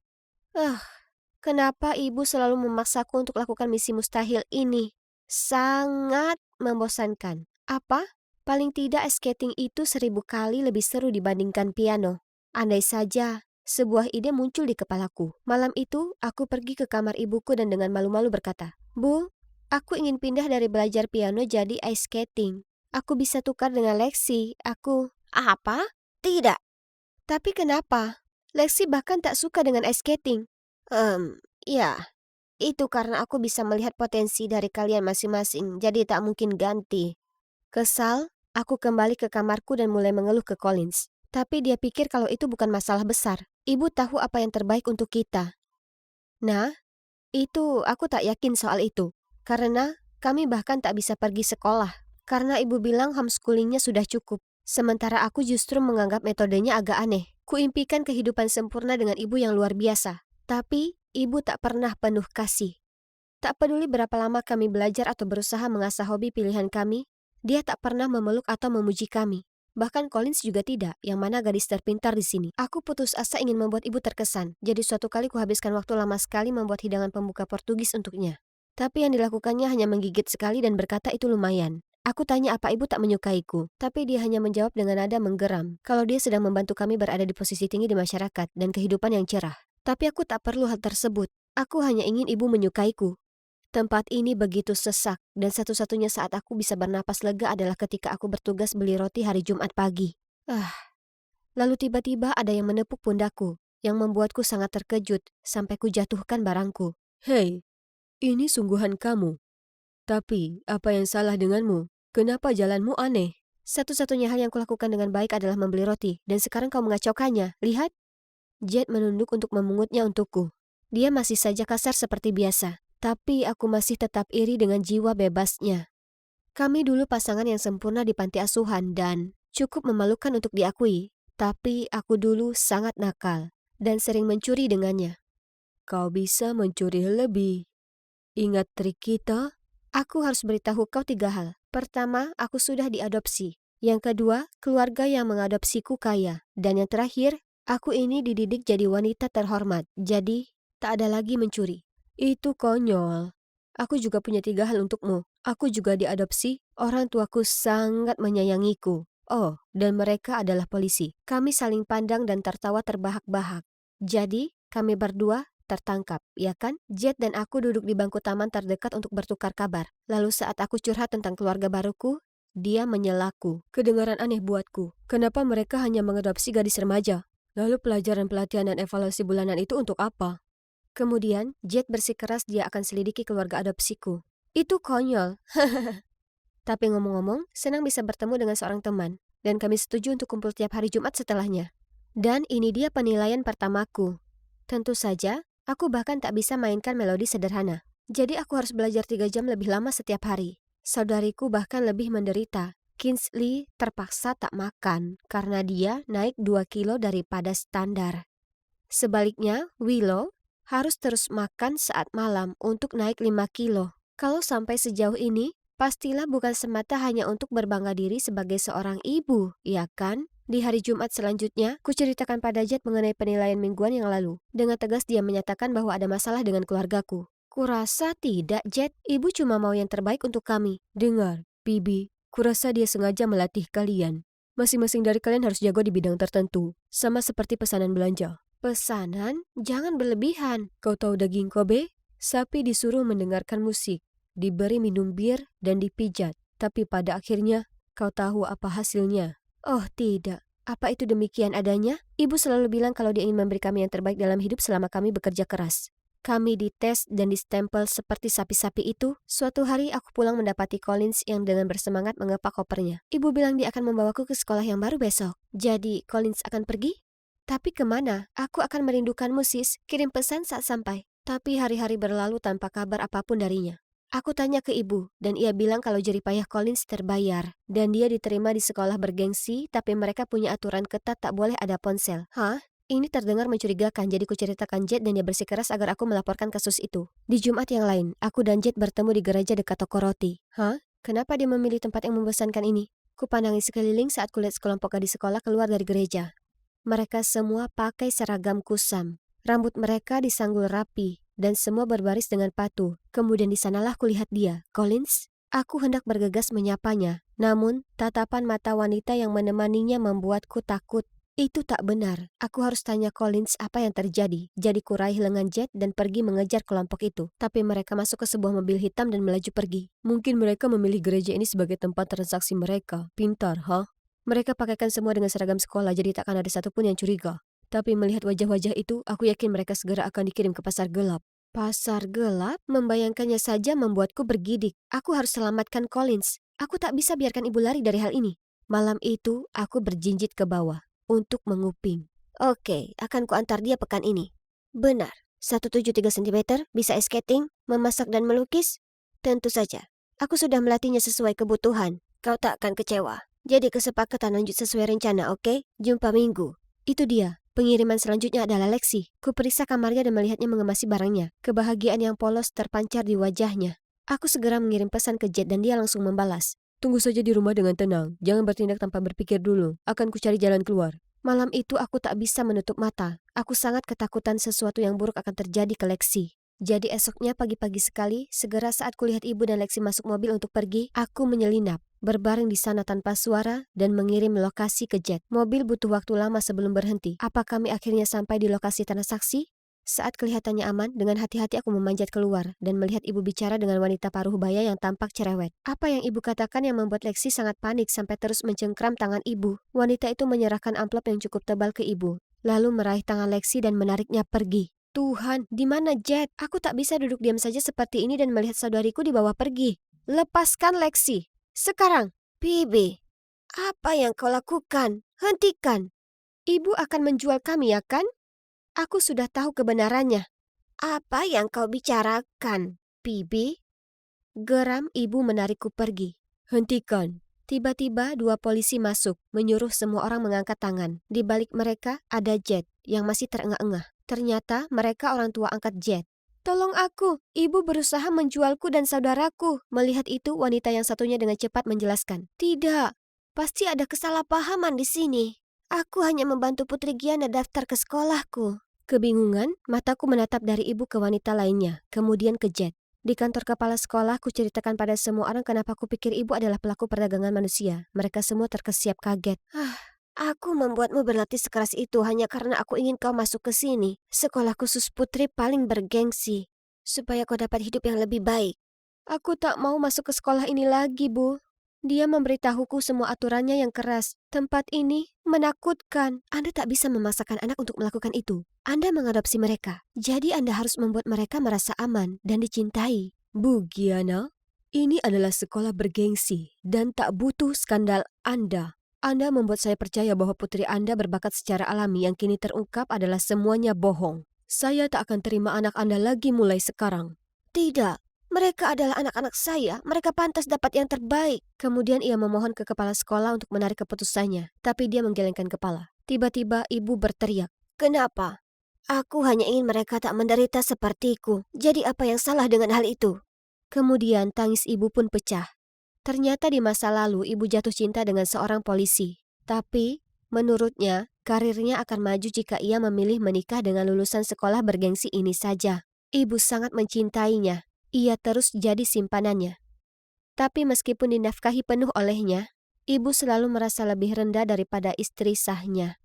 Kenapa ibu selalu memaksaku untuk lakukan misi mustahil ini? Sangat membosankan. Apa? Paling tidak skating itu 1000 kali lebih seru dibandingkan piano. Andai saja sebuah ide muncul di kepalaku. Malam itu, aku pergi ke kamar ibuku dan dengan malu-malu berkata, "Bu, aku ingin pindah dari belajar piano jadi ice skating. Aku bisa tukar dengan Lexi. Apa? Tidak. Tapi kenapa? Lexi bahkan tak suka dengan ice skating. Ya, itu karena aku bisa melihat potensi dari kalian masing-masing, jadi tak mungkin ganti." Kesal, aku kembali ke kamarku dan mulai mengeluh ke Collins. Tapi dia pikir kalau itu bukan masalah besar. Ibu tahu apa yang terbaik untuk kita. Nah, itu aku tak yakin soal itu. Karena kami bahkan tak bisa pergi sekolah. Karena ibu bilang homeschoolingnya sudah cukup. Sementara aku justru menganggap metodenya agak aneh. Kuimpikan kehidupan sempurna dengan ibu yang luar biasa. Tapi ibu tak pernah penuh kasih. Tak peduli berapa lama kami belajar atau berusaha mengasah hobi pilihan kami, dia tak pernah memeluk atau memuji kami. Bahkan Collins juga tidak, yang mana gadis terpintar di sini. Aku putus asa ingin membuat ibu terkesan, jadi suatu kali kuhabiskan waktu lama sekali membuat hidangan pembuka Portugis untuknya. Tapi yang dilakukannya hanya menggigit sekali dan berkata itu lumayan. Aku tanya apa ibu tak menyukaiku, tapi dia hanya menjawab dengan nada menggeram, kalau dia sedang membantu kami berada di posisi tinggi di masyarakat dan kehidupan yang cerah. Tapi aku tak perlu hal tersebut. Aku hanya ingin ibu menyukaiku. Tempat ini begitu sesak, dan satu-satunya saat aku bisa bernapas lega adalah ketika aku bertugas beli roti hari Jumat pagi. Lalu tiba-tiba ada yang menepuk pundakku, yang membuatku sangat terkejut, sampai ku jatuhkan barangku. "Hei, ini sungguhan kamu. Tapi, apa yang salah denganmu? Kenapa jalanmu aneh?" Satu-satunya hal yang kulakukan dengan baik adalah membeli roti, dan sekarang kau mengacaukannya. Lihat? Jet menunduk untuk memungutnya untukku. Dia masih saja kasar seperti biasa. Tapi aku masih tetap iri dengan jiwa bebasnya. Kami dulu pasangan yang sempurna di panti asuhan dan cukup memalukan untuk diakui. Tapi aku dulu sangat nakal dan sering mencuri dengannya. Kau bisa mencuri lebih. Ingat trik kita? Aku harus beritahu kau 3 hal. Pertama, aku sudah diadopsi. Yang kedua, keluarga yang mengadopsiku kaya. Dan yang terakhir, aku ini dididik jadi wanita terhormat. Jadi, tak ada lagi mencuri. Itu konyol. Aku juga punya 3 hal untukmu. Aku juga diadopsi, orang tuaku sangat menyayangiku. Oh, dan mereka adalah polisi. Kami saling pandang dan tertawa terbahak-bahak. Jadi, kami berdua tertangkap, ya kan? Jet dan aku duduk di bangku taman terdekat untuk bertukar kabar. Lalu saat aku curhat tentang keluarga baruku, dia menyelaku. Kedengaran aneh buatku. Kenapa mereka hanya mengadopsi gadis remaja? Lalu pelajaran pelatihan dan evaluasi bulanan itu untuk apa? Kemudian, Jet bersikeras dia akan selidiki keluarga adopsiku. Itu konyol. Tapi ngomong-ngomong, senang bisa bertemu dengan seorang teman. Dan kami setuju untuk kumpul tiap hari Jumat setelahnya. Dan ini dia penilaian pertamaku. Tentu saja, aku bahkan tak bisa mainkan melodi sederhana. Jadi aku harus belajar 3 jam lebih lama setiap hari. Saudariku bahkan lebih menderita. Kingsley terpaksa tak makan karena dia naik 2 kilo daripada standar. Sebaliknya, Willow harus terus makan saat malam untuk naik 5 kilo. Kalau sampai sejauh ini, pastilah bukan semata hanya untuk berbangga diri sebagai seorang ibu, ya kan? Di hari Jumat selanjutnya, kuceritakan pada Jet mengenai penilaian mingguan yang lalu. Dengan tegas dia menyatakan bahwa ada masalah dengan keluargaku. Kurasa tidak, Jet. Ibu cuma mau yang terbaik untuk kami. Dengar, Bibi, kurasa dia sengaja melatih kalian. Masing-masing dari kalian harus jago di bidang tertentu, sama seperti pesanan belanja. Pesanan? Jangan berlebihan. Kau tahu daging Kobe? Sapi disuruh mendengarkan musik, diberi minum bir, dan dipijat. Tapi pada akhirnya, kau tahu apa hasilnya? Oh tidak. Apa itu demikian adanya? Ibu selalu bilang kalau dia ingin memberi kami yang terbaik dalam hidup selama kami bekerja keras. Kami dites dan distempel seperti sapi-sapi itu. Suatu hari aku pulang mendapati Collins yang dengan bersemangat mengepak kopernya. Ibu bilang dia akan membawaku ke sekolah yang baru besok. Jadi Collins akan pergi? Tapi kemana? Aku akan merindukanmu, sis. Kirim pesan saat sampai. Tapi hari-hari berlalu tanpa kabar apapun darinya. Aku tanya ke ibu, dan ia bilang kalau jeripayah Collins terbayar. Dan dia diterima di sekolah bergengsi, tapi mereka punya aturan ketat tak boleh ada ponsel. Hah? Ini terdengar mencurigakan, jadi kuceritakan Jet dan dia bersikeras agar aku melaporkan kasus itu. Di Jumat yang lain, aku dan Jet bertemu di gereja dekat toko roti. Hah? Kenapa dia memilih tempat yang membosankan ini? Kupandangi sekeliling saat kulihat sekelompok gadis sekolah keluar dari gereja. Mereka semua pakai seragam kusam. Rambut mereka disanggul rapi, dan semua berbaris dengan patuh. Kemudian di sanalah kulihat dia, Collins. Aku hendak bergegas menyapanya, namun tatapan mata wanita yang menemaninya membuatku takut. Itu tak benar. Aku harus tanya Collins apa yang terjadi. Jadi kuraih lengan Jet dan pergi mengejar kelompok itu. Tapi mereka masuk ke sebuah mobil hitam dan melaju pergi. Mungkin mereka memilih gereja ini sebagai tempat transaksi mereka. Pintar, ha? Mereka pakaikan semua dengan seragam sekolah, jadi takkan ada satupun yang curiga. Tapi melihat wajah-wajah itu, aku yakin mereka segera akan dikirim ke pasar gelap. Pasar gelap? Membayangkannya saja membuatku bergidik. Aku harus selamatkan Collins. Aku tak bisa biarkan ibu lari dari hal ini. Malam itu, aku berjinjit ke bawah untuk menguping. Oke, akan kuantar dia pekan ini. Benar. 173 cm, bisa ice skating, memasak dan melukis? Tentu saja. Aku sudah melatihnya sesuai kebutuhan. Kau tak akan kecewa. Jadi kesepakatan lanjut sesuai rencana, oke? Jumpa minggu. Itu dia. Pengiriman selanjutnya adalah Lexi. Kuperiksa kamarnya dan melihatnya mengemasi barangnya. Kebahagiaan yang polos terpancar di wajahnya. Aku segera mengirim pesan ke Jet dan dia langsung membalas. Tunggu saja di rumah dengan tenang. Jangan bertindak tanpa berpikir dulu. Akan kucari jalan keluar. Malam itu aku tak bisa menutup mata. Aku sangat ketakutan sesuatu yang buruk akan terjadi ke Lexi. Jadi esoknya pagi-pagi sekali, segera saat kulihat ibu dan Lexi masuk mobil untuk pergi, aku menyelinap. Berbaring di sana tanpa suara dan mengirim lokasi ke Jet. Mobil butuh waktu lama sebelum berhenti. Apa kami akhirnya sampai di lokasi transaksi? Saat kelihatannya aman, dengan hati-hati aku memanjat keluar dan melihat ibu bicara dengan wanita paruh baya yang tampak cerewet. Apa yang ibu katakan yang membuat Lexi sangat panik sampai terus mencengkram tangan ibu. Wanita itu menyerahkan amplop yang cukup tebal ke ibu, lalu meraih tangan Lexi dan menariknya pergi. Tuhan, di mana Jet? Aku tak bisa duduk diam saja seperti ini dan melihat saudariku dibawa pergi. Lepaskan Lexi. Sekarang, Bibi, apa yang kau lakukan? Hentikan. Ibu akan menjual kami, ya kan? Aku sudah tahu kebenarannya. Apa yang kau bicarakan, Bibi? Geram ibu menarikku pergi. Hentikan. Tiba-tiba 2 polisi masuk, menyuruh semua orang mengangkat tangan. Di balik mereka ada Jet yang masih terengah-engah. Ternyata mereka orang tua angkat Jet. Tolong aku, ibu berusaha menjualku dan saudaraku. Melihat itu, wanita yang satunya dengan cepat menjelaskan. Tidak, pasti ada kesalahpahaman di sini. Aku hanya membantu Putri Giana daftar ke sekolahku. Kebingungan, mataku menatap dari ibu ke wanita lainnya, kemudian ke Jet. Di kantor kepala sekolah, ku ceritakan pada semua orang kenapa ku pikir ibu adalah pelaku perdagangan manusia. Mereka semua terkesiap kaget. Aku membuatmu berlatih sekeras itu hanya karena aku ingin kau masuk ke sini. Sekolah khusus putri paling bergengsi. Supaya kau dapat hidup yang lebih baik. Aku tak mau masuk ke sekolah ini lagi, Bu. Dia memberitahuku semua aturannya yang keras. Tempat ini menakutkan. Anda tak bisa memaksakan anak untuk melakukan itu. Anda mengadopsi mereka. Jadi Anda harus membuat mereka merasa aman dan dicintai. Bu Giana, ini adalah sekolah bergengsi dan tak butuh skandal Anda. Anda membuat saya percaya bahwa putri Anda berbakat secara alami yang kini terungkap adalah semuanya bohong. Saya tak akan terima anak Anda lagi mulai sekarang. Tidak, mereka adalah anak-anak saya. Mereka pantas dapat yang terbaik. Kemudian ia memohon ke kepala sekolah untuk menarik keputusannya. Tapi dia menggelengkan kepala. Tiba-tiba ibu berteriak. Kenapa? Aku hanya ingin mereka tak menderita sepertiku. Jadi apa yang salah dengan hal itu? Kemudian tangis ibu pun pecah. Ternyata di masa lalu ibu jatuh cinta dengan seorang polisi. Tapi, menurutnya, karirnya akan maju jika ia memilih menikah dengan lulusan sekolah bergengsi ini saja. Ibu sangat mencintainya. Ia terus jadi simpanannya. Tapi meskipun dinafkahi penuh olehnya, ibu selalu merasa lebih rendah daripada istri sahnya.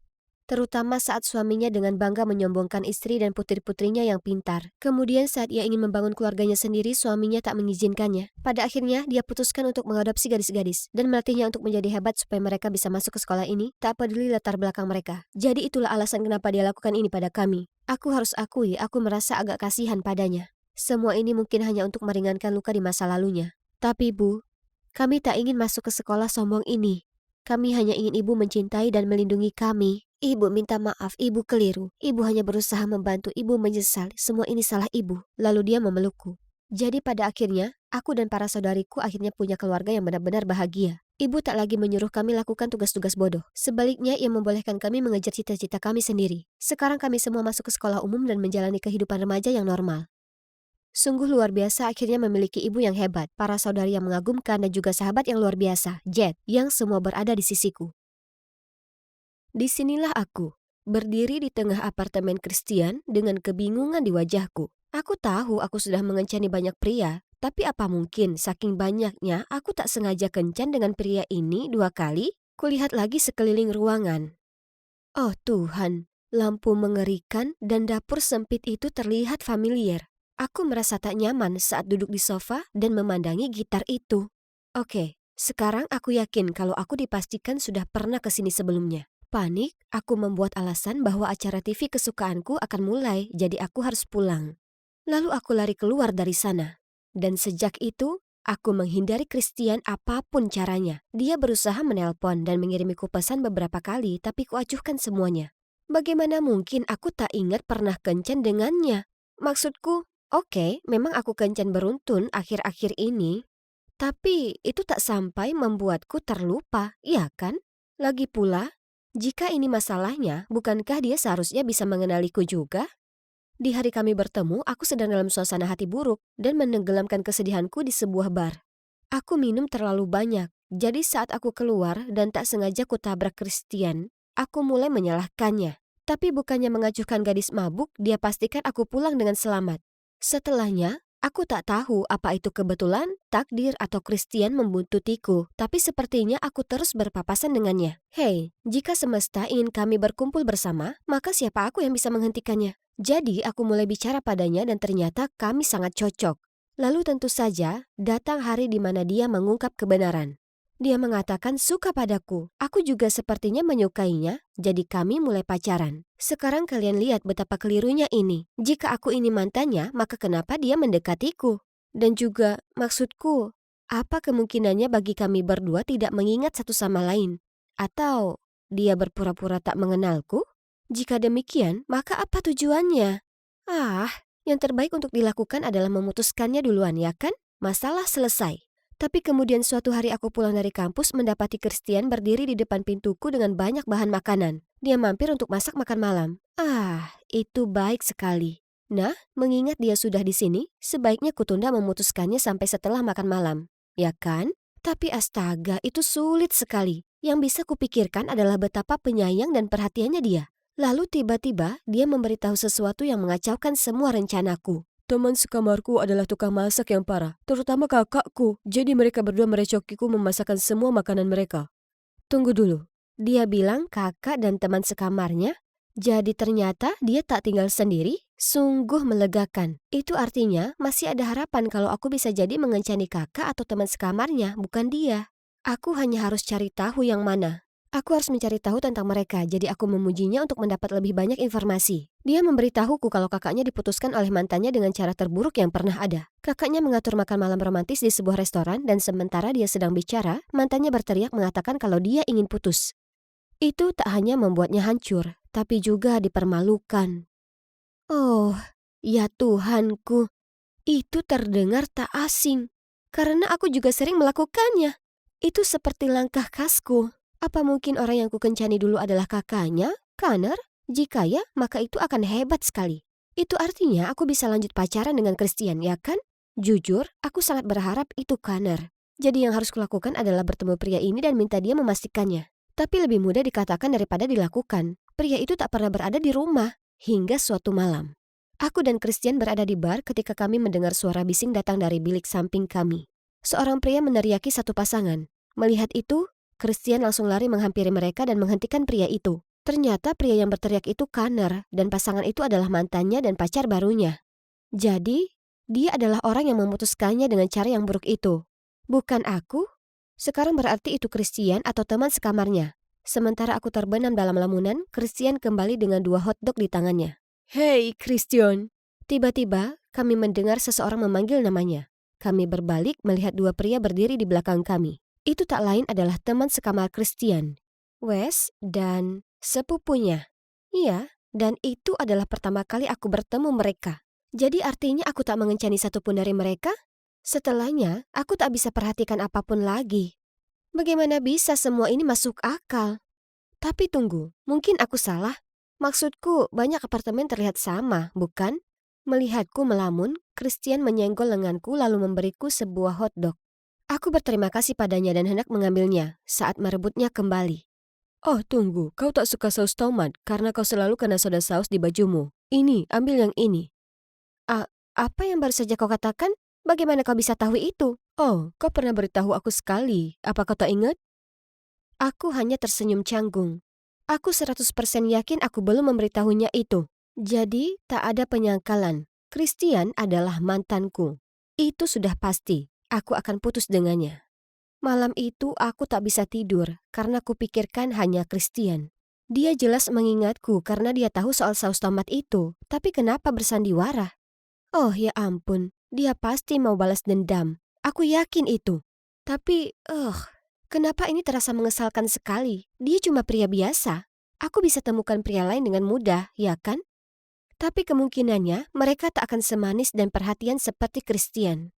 Terutama saat suaminya dengan bangga menyombongkan istri dan putri-putrinya yang pintar. Kemudian saat ia ingin membangun keluarganya sendiri, suaminya tak mengizinkannya. Pada akhirnya, dia putuskan untuk mengadopsi gadis-gadis dan melatihnya untuk menjadi hebat supaya mereka bisa masuk ke sekolah ini, tak peduli latar belakang mereka. Jadi itulah alasan kenapa dia lakukan ini pada kami. Aku harus akui, aku merasa agak kasihan padanya. Semua ini mungkin hanya untuk meringankan luka di masa lalunya. Tapi Bu, kami tak ingin masuk ke sekolah sombong ini. Kami hanya ingin ibu mencintai dan melindungi kami. Ibu minta maaf, ibu keliru. Ibu hanya berusaha membantu, ibu menyesal. Semua ini salah ibu. Lalu dia memelukku. Jadi pada akhirnya, aku dan para saudariku akhirnya punya keluarga yang benar-benar bahagia. Ibu tak lagi menyuruh kami lakukan tugas-tugas bodoh. Sebaliknya, ia membolehkan kami mengejar cita-cita kami sendiri. Sekarang kami semua masuk ke sekolah umum dan menjalani kehidupan remaja yang normal. Sungguh luar biasa akhirnya memiliki ibu yang hebat, para saudari yang mengagumkan dan juga sahabat yang luar biasa, Jet, yang semua berada di sisiku. Disinilah aku, berdiri di tengah apartemen Christian dengan kebingungan di wajahku. Aku tahu aku sudah mengencani banyak pria, tapi apa mungkin saking banyaknya aku tak sengaja kencan dengan pria ini 2 kali? Kulihat lagi sekeliling ruangan. Oh Tuhan, lampu mengerikan dan dapur sempit itu terlihat familiar. Aku merasa tak nyaman saat duduk di sofa dan memandangi gitar itu. Oke, sekarang aku yakin kalau aku dipastikan sudah pernah ke sini sebelumnya. Panik, aku membuat alasan bahwa acara TV kesukaanku akan mulai, jadi aku harus pulang. Lalu aku lari keluar dari sana. Dan sejak itu, aku menghindari Christian apapun caranya. Dia berusaha menelpon dan mengirimiku pesan beberapa kali, tapi kuacuhkan semuanya. Bagaimana mungkin aku tak ingat pernah kencan dengannya? Maksudku, oke, memang aku kencan beruntun akhir-akhir ini. Tapi itu tak sampai membuatku terlupa, iya kan? Lagi pula, jika ini masalahnya, bukankah dia seharusnya bisa mengenaliku juga? Di hari kami bertemu, aku sedang dalam suasana hati buruk dan menenggelamkan kesedihanku di sebuah bar. Aku minum terlalu banyak, jadi saat aku keluar dan tak sengaja kutabrak Christian, aku mulai menyalahkannya. Tapi bukannya mengacuhkan gadis mabuk, dia pastikan aku pulang dengan selamat. Setelahnya, aku tak tahu apa itu kebetulan, takdir atau Christian membuntutiku, tapi sepertinya aku terus berpapasan dengannya. Hei, jika semesta ingin kami berkumpul bersama, maka siapa aku yang bisa menghentikannya? Jadi aku mulai bicara padanya dan ternyata kami sangat cocok. Lalu tentu saja, datang hari di mana dia mengungkap kebenaran. Dia mengatakan suka padaku. Aku juga sepertinya menyukainya, jadi kami mulai pacaran. Sekarang kalian lihat betapa kelirunya ini. Jika aku ini mantannya, maka kenapa dia mendekatiku? Dan juga, maksudku, apa kemungkinannya bagi kami berdua tidak mengingat satu sama lain? Atau dia berpura-pura tak mengenalku? Jika demikian, maka apa tujuannya? Yang terbaik untuk dilakukan adalah memutuskannya duluan, ya kan? Masalah selesai. Tapi kemudian suatu hari aku pulang dari kampus mendapati Christian berdiri di depan pintuku dengan banyak bahan makanan. Dia mampir untuk masak makan malam. Itu baik sekali. Nah, mengingat dia sudah di sini, sebaiknya kutunda memutuskannya sampai setelah makan malam. Ya kan? Tapi astaga, itu sulit sekali. Yang bisa kupikirkan adalah betapa penyayang dan perhatiannya dia. Lalu tiba-tiba dia memberitahu sesuatu yang mengacaukan semua rencanaku. Teman sekamarku adalah tukang masak yang parah, terutama kakakku. Jadi mereka berdua merecokiku memasakkan semua makanan mereka. Tunggu dulu. Dia bilang kakak dan teman sekamarnya? Jadi ternyata dia tak tinggal sendiri? Sungguh melegakan. Itu artinya masih ada harapan kalau aku bisa jadi mengencani kakak atau teman sekamarnya, bukan dia. Aku hanya harus cari tahu yang mana. Aku harus mencari tahu tentang mereka, jadi aku memujinya untuk mendapat lebih banyak informasi. Dia memberitahuku kalau kakaknya diputuskan oleh mantannya dengan cara terburuk yang pernah ada. Kakaknya mengatur makan malam romantis di sebuah restoran dan sementara dia sedang bicara, mantannya berteriak mengatakan kalau dia ingin putus. Itu tak hanya membuatnya hancur, tapi juga dipermalukan. Oh, ya Tuhanku, itu terdengar tak asing. Karena aku juga sering melakukannya. Itu seperti langkah khasku. Apa mungkin orang yang kukencani dulu adalah kakaknya, Connor? Jika ya, maka itu akan hebat sekali. Itu artinya aku bisa lanjut pacaran dengan Christian, ya kan? Jujur, aku sangat berharap itu Connor. Jadi yang harus kulakukan adalah bertemu pria ini dan minta dia memastikannya. Tapi lebih mudah dikatakan daripada dilakukan. Pria itu tak pernah berada di rumah hingga suatu malam. Aku dan Christian berada di bar ketika kami mendengar suara bising datang dari bilik samping kami. Seorang pria meneriaki satu pasangan. Melihat itu, Christian langsung lari menghampiri mereka dan menghentikan pria itu. Ternyata pria yang berteriak itu Connor dan pasangan itu adalah mantannya dan pacar barunya. Jadi, dia adalah orang yang memutuskannya dengan cara yang buruk itu. Bukan aku? Sekarang berarti itu Christian atau teman sekamarnya. Sementara aku terbenam dalam lamunan, Christian kembali dengan 2 hotdog di tangannya. Hei, Christian. Tiba-tiba, kami mendengar seseorang memanggil namanya. Kami berbalik melihat 2 pria berdiri di belakang kami. Itu tak lain adalah teman sekamar Christian, Wes, dan sepupunya. Iya, dan itu adalah pertama kali aku bertemu mereka. Jadi artinya aku tak mengencani satupun dari mereka? Setelahnya, aku tak bisa perhatikan apapun lagi. Bagaimana bisa semua ini masuk akal? Tapi tunggu, mungkin aku salah. Maksudku, banyak apartemen terlihat sama, bukan? Melihatku melamun, Christian menyenggol lenganku lalu memberiku sebuah hotdog. Aku berterima kasih padanya dan hendak mengambilnya saat merebutnya kembali. Oh tunggu, kau tak suka saus tomat karena kau selalu kena soda saus di bajumu. Ini, ambil yang ini. Apa yang baru saja kau katakan? Bagaimana kau bisa tahu itu? Oh, kau pernah beritahu aku sekali. Apa kau tak ingat? Aku hanya tersenyum canggung. Aku 100% yakin aku belum memberitahunya itu. Jadi, tak ada penyangkalan. Christian adalah mantanku. Itu sudah pasti. Aku akan putus dengannya. Malam itu aku tak bisa tidur karena kupikirkan hanya Christian. Dia jelas mengingatku karena dia tahu soal saus tomat itu. Tapi kenapa bersandiwara? Oh ya ampun, dia pasti mau balas dendam. Aku yakin itu. Tapi, kenapa ini terasa mengesalkan sekali? Dia cuma pria biasa. Aku bisa temukan pria lain dengan mudah, ya kan? Tapi kemungkinannya mereka tak akan semanis dan perhatian seperti Christian.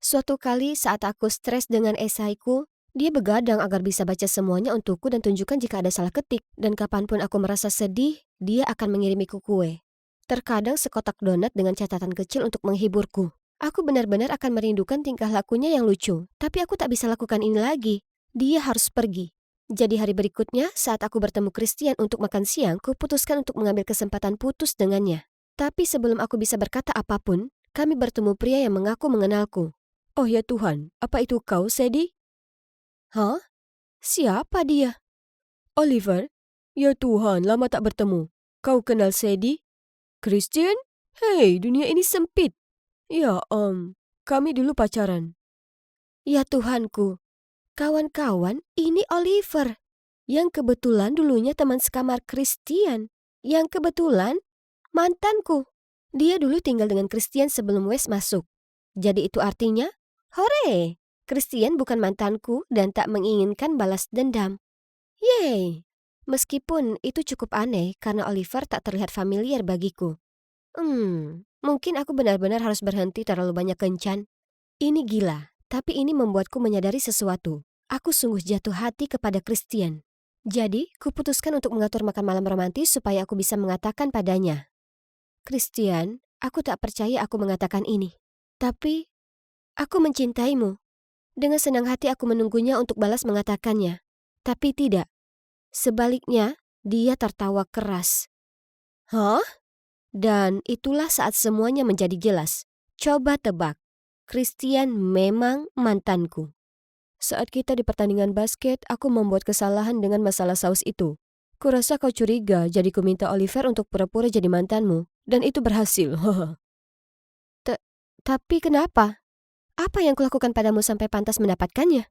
Suatu kali saat aku stres dengan esaiku, dia begadang agar bisa baca semuanya untukku dan tunjukkan jika ada salah ketik. Dan kapanpun aku merasa sedih, dia akan mengirimiku kue. Terkadang sekotak donat dengan catatan kecil untuk menghiburku. Aku benar-benar akan merindukan tingkah lakunya yang lucu, tapi aku tak bisa lakukan ini lagi. Dia harus pergi. Jadi hari berikutnya, saat aku bertemu Christian untuk makan siang, kuputuskan untuk mengambil kesempatan putus dengannya. Tapi sebelum aku bisa berkata apapun, kami bertemu pria yang mengaku mengenalku. Oh ya Tuhan, apa itu kau, Sadie? Hah? Siapa dia? Oliver? Ya Tuhan, lama tak bertemu. Kau kenal Sadie? Christian? Hei, dunia ini sempit. Ya, kami dulu pacaran. Ya Tuhanku, kawan-kawan, ini Oliver. Yang kebetulan dulunya teman sekamar Christian. Yang kebetulan mantanku. Dia dulu tinggal dengan Christian sebelum Wes masuk. Jadi itu artinya, hore! Christian bukan mantanku dan tak menginginkan balas dendam. Yeay! Meskipun itu cukup aneh karena Oliver tak terlihat familiar bagiku. Mungkin aku benar-benar harus berhenti terlalu banyak kencan. Ini gila, tapi ini membuatku menyadari sesuatu. Aku sungguh jatuh hati kepada Christian. Jadi, kuputuskan untuk mengatur makan malam romantis supaya aku bisa mengatakan padanya. Christian, aku tak percaya aku mengatakan ini. Tapi, aku mencintaimu. Dengan senang hati aku menunggunya untuk balas mengatakannya. Tapi tidak. Sebaliknya, dia tertawa keras. Hah? Dan itulah saat semuanya menjadi jelas. Coba tebak. Christian memang mantanku. Saat kita di pertandingan basket, aku membuat kesalahan dengan masalah saus itu. Kurasa kau curiga, jadi ku minta Oliver untuk pura-pura jadi mantanmu. Dan itu berhasil. Tapi kenapa? Apa yang kulakukan padamu sampai pantas mendapatkannya?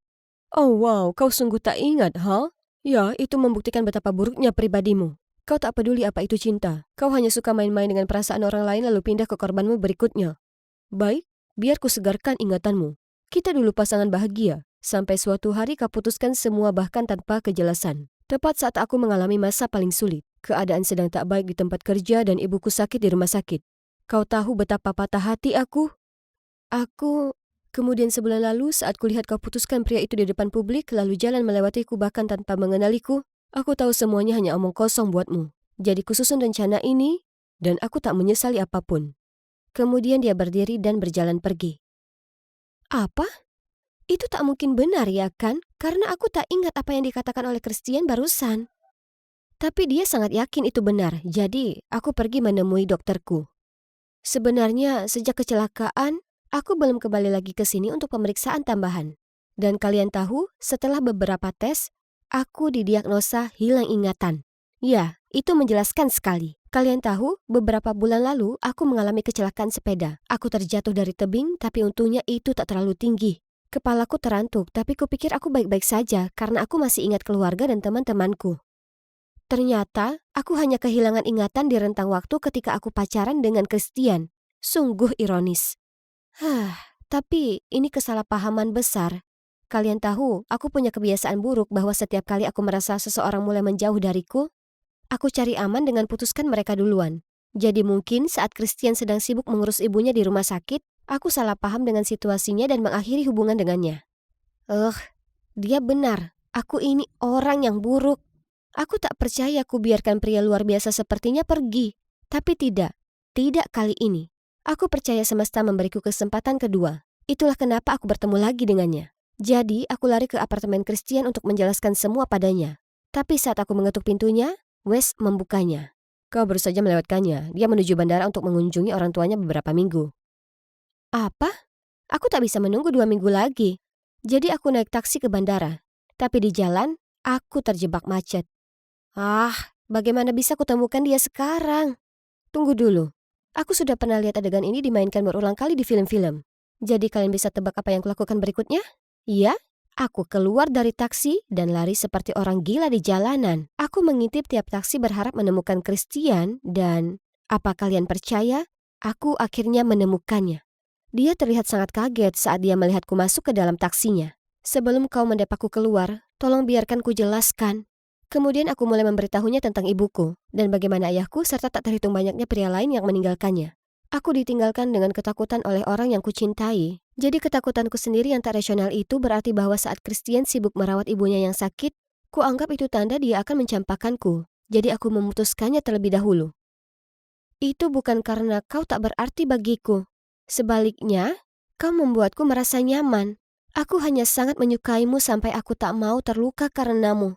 Oh wow, kau sungguh tak ingat, ha? Ya, itu membuktikan betapa buruknya pribadimu. Kau tak peduli apa itu cinta. Kau hanya suka main-main dengan perasaan orang lain lalu pindah ke korbanmu berikutnya. Baik, biar ku segarkan ingatanmu. Kita dulu pasangan bahagia. Sampai suatu hari kau putuskan semua bahkan tanpa kejelasan. Tepat saat aku mengalami masa paling sulit. Keadaan sedang tak baik di tempat kerja dan ibuku sakit di rumah sakit. Kau tahu betapa patah hati aku? Kemudian sebulan lalu saat kulihat kau putuskan pria itu di depan publik lalu jalan melewatiku bahkan tanpa mengenaliku, aku tahu semuanya hanya omong kosong buatmu. Jadi kususun rencana ini dan aku tak menyesali apapun. Kemudian dia berdiri dan berjalan pergi. Apa? Itu tak mungkin benar ya kan? Karena aku tak ingat apa yang dikatakan oleh Christian barusan. Tapi dia sangat yakin itu benar, jadi aku pergi menemui dokterku. Sebenarnya sejak kecelakaan, aku belum kembali lagi ke sini untuk pemeriksaan tambahan. Dan kalian tahu, setelah beberapa tes, aku didiagnosa hilang ingatan. Ya, itu menjelaskan sekali. Kalian tahu, beberapa bulan lalu aku mengalami kecelakaan sepeda. Aku terjatuh dari tebing, tapi untungnya itu tak terlalu tinggi. Kepalaku terantuk, tapi kupikir aku baik-baik saja karena aku masih ingat keluarga dan teman-temanku. Ternyata, aku hanya kehilangan ingatan di rentang waktu ketika aku pacaran dengan Christian. Sungguh ironis. Tapi ini kesalahpahaman besar. Kalian tahu, aku punya kebiasaan buruk bahwa setiap kali aku merasa seseorang mulai menjauh dariku, aku cari aman dengan putuskan mereka duluan. Jadi mungkin saat Christian sedang sibuk mengurus ibunya di rumah sakit, aku salah paham dengan situasinya dan mengakhiri hubungan dengannya. Dia benar. Aku ini orang yang buruk. Aku tak percaya aku biarkan pria luar biasa sepertinya pergi. Tapi tidak. Tidak kali ini. Aku percaya semesta memberiku kesempatan kedua. Itulah kenapa aku bertemu lagi dengannya. Jadi, aku lari ke apartemen Christian untuk menjelaskan semua padanya. Tapi saat aku mengetuk pintunya, Wes membukanya. Kau baru saja melewatkannya. Dia menuju bandara untuk mengunjungi orang tuanya beberapa minggu. Apa? Aku tak bisa menunggu 2 minggu lagi. Jadi aku naik taksi ke bandara. Tapi di jalan, aku terjebak macet. Bagaimana bisa kutemukan dia sekarang? Tunggu dulu. Aku sudah pernah lihat adegan ini dimainkan berulang kali di film-film. Jadi kalian bisa tebak apa yang kulakukan berikutnya? Iya, aku keluar dari taksi dan lari seperti orang gila di jalanan. Aku mengintip tiap taksi berharap menemukan Christian dan, apa kalian percaya? Aku akhirnya menemukannya. Dia terlihat sangat kaget saat dia melihatku masuk ke dalam taksinya. Sebelum kau mendapatku keluar, tolong biarkan ku jelaskan. Kemudian aku mulai memberitahunya tentang ibuku dan bagaimana ayahku serta tak terhitung banyaknya pria lain yang meninggalkannya. Aku ditinggalkan dengan ketakutan oleh orang yang kucintai. Jadi ketakutanku sendiri yang tak rasional itu berarti bahwa saat Christian sibuk merawat ibunya yang sakit, kuanggap itu tanda dia akan mencampakkanku. Jadi aku memutuskannya terlebih dahulu. Itu bukan karena kau tak berarti bagiku. Sebaliknya, kau membuatku merasa nyaman. Aku hanya sangat menyukaimu sampai aku tak mau terluka karenamu.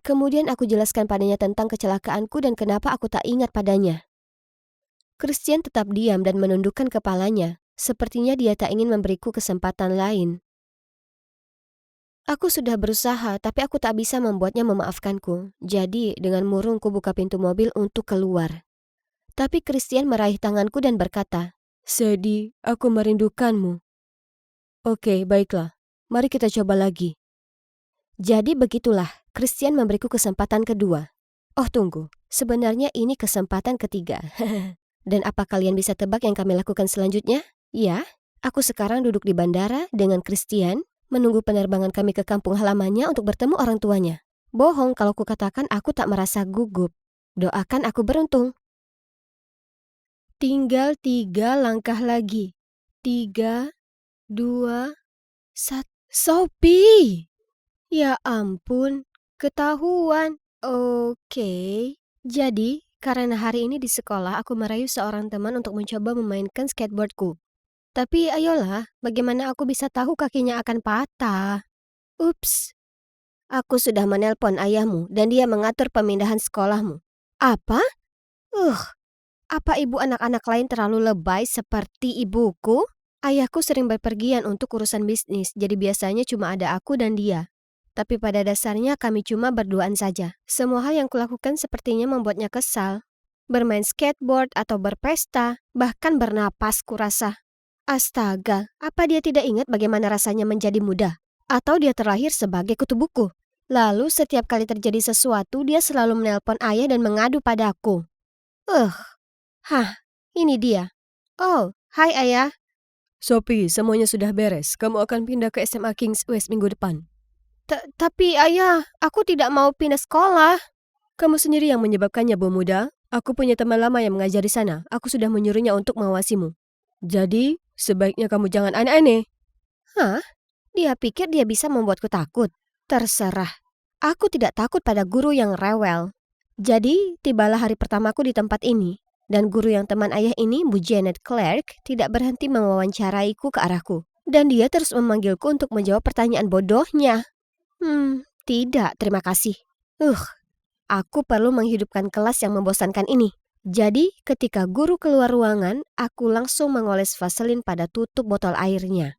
Kemudian aku jelaskan padanya tentang kecelakaanku dan kenapa aku tak ingat padanya. Christian tetap diam dan menundukkan kepalanya. Sepertinya dia tak ingin memberiku kesempatan lain. Aku sudah berusaha, tapi aku tak bisa membuatnya memaafkanku. Jadi, dengan murung ku buka pintu mobil untuk keluar. Tapi Christian meraih tanganku dan berkata, "Sadie, aku merindukanmu." Oke, baiklah. Mari kita coba lagi. Jadi begitulah, Christian memberiku kesempatan kedua. Oh tunggu, sebenarnya ini kesempatan ketiga. Dan apa kalian bisa tebak yang kami lakukan selanjutnya? Ya, aku sekarang duduk di bandara dengan Christian, menunggu penerbangan kami ke kampung halamannya untuk bertemu orang tuanya. Bohong kalau kukatakan aku tak merasa gugup. Doakan aku beruntung. Tinggal 3 langkah lagi. 3, 2, 1. Sophie! Ya ampun, ketahuan. Oke, jadi Karena hari ini di sekolah aku merayu seorang teman untuk mencoba memainkan skateboardku. Tapi ayolah, bagaimana aku bisa tahu kakinya akan patah? Ups, aku sudah menelpon ayahmu dan dia mengatur pemindahan sekolahmu. Apa? Uh, apa ibu anak-anak lain terlalu lebay seperti ibuku? Ayahku sering berpergian untuk urusan bisnis, jadi biasanya cuma ada aku dan dia. Tapi pada dasarnya kami cuma berduaan saja. Semua hal yang kulakukan sepertinya membuatnya kesal. Bermain skateboard atau berpesta, bahkan bernapas kurasa. Astaga, apa dia tidak ingat bagaimana rasanya menjadi muda? Atau dia terlahir sebagai kutu buku? Lalu setiap kali terjadi sesuatu, dia selalu menelpon ayah dan mengadu padaku. Ini dia. Oh, hai ayah. Sophie, semuanya sudah beres. Kamu akan pindah ke SMA Kings West minggu depan. Tapi ayah, aku tidak mau pindah sekolah. Kamu sendiri yang menyebabkannya, Bu Muda. Aku punya teman lama yang mengajar di sana. Aku sudah menyuruhnya untuk mengawasimu. Jadi, sebaiknya kamu jangan aneh-aneh. Dia pikir dia bisa membuatku takut. Terserah. Aku tidak takut pada guru yang rewel. Jadi, tibalah hari pertamaku di tempat ini. Dan guru yang teman ayah ini, Bu Janet Clark, tidak berhenti mewawancaraiku ke arahku. Dan dia terus memanggilku untuk menjawab pertanyaan bodohnya. Tidak, terima kasih. Aku perlu menghidupkan kelas yang membosankan ini. Jadi, ketika guru keluar ruangan, aku langsung mengoles vaselin pada tutup botol airnya.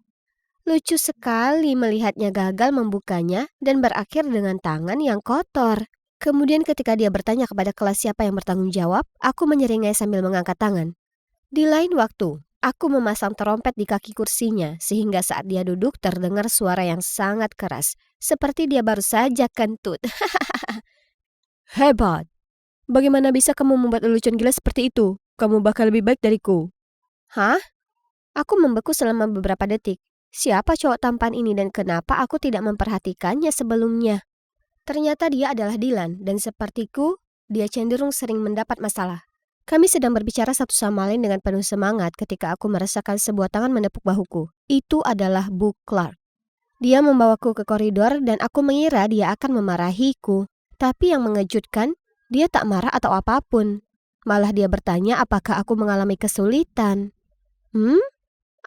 Lucu sekali melihatnya gagal membukanya dan berakhir dengan tangan yang kotor. Kemudian ketika dia bertanya kepada kelas siapa yang bertanggung jawab, aku menyeringai sambil mengangkat tangan. Di lain waktu, aku memasang trompet di kaki kursinya sehingga saat dia duduk terdengar suara yang sangat keras, seperti dia baru saja kentut. Hebat! Bagaimana bisa kamu membuat lelucon gila seperti itu? Kamu bakal lebih baik dariku. Aku membeku selama beberapa detik. Siapa cowok tampan ini dan kenapa aku tidak memperhatikannya sebelumnya? Ternyata dia adalah Dylan, dan sepertiku, dia cenderung sering mendapat masalah. Kami sedang berbicara satu sama lain dengan penuh semangat ketika aku merasakan sebuah tangan menepuk bahuku. Itu adalah Bu Clark. Dia membawaku ke koridor dan aku mengira dia akan memarahiku. Tapi yang mengejutkan, dia tak marah atau apapun. Malah dia bertanya apakah aku mengalami kesulitan.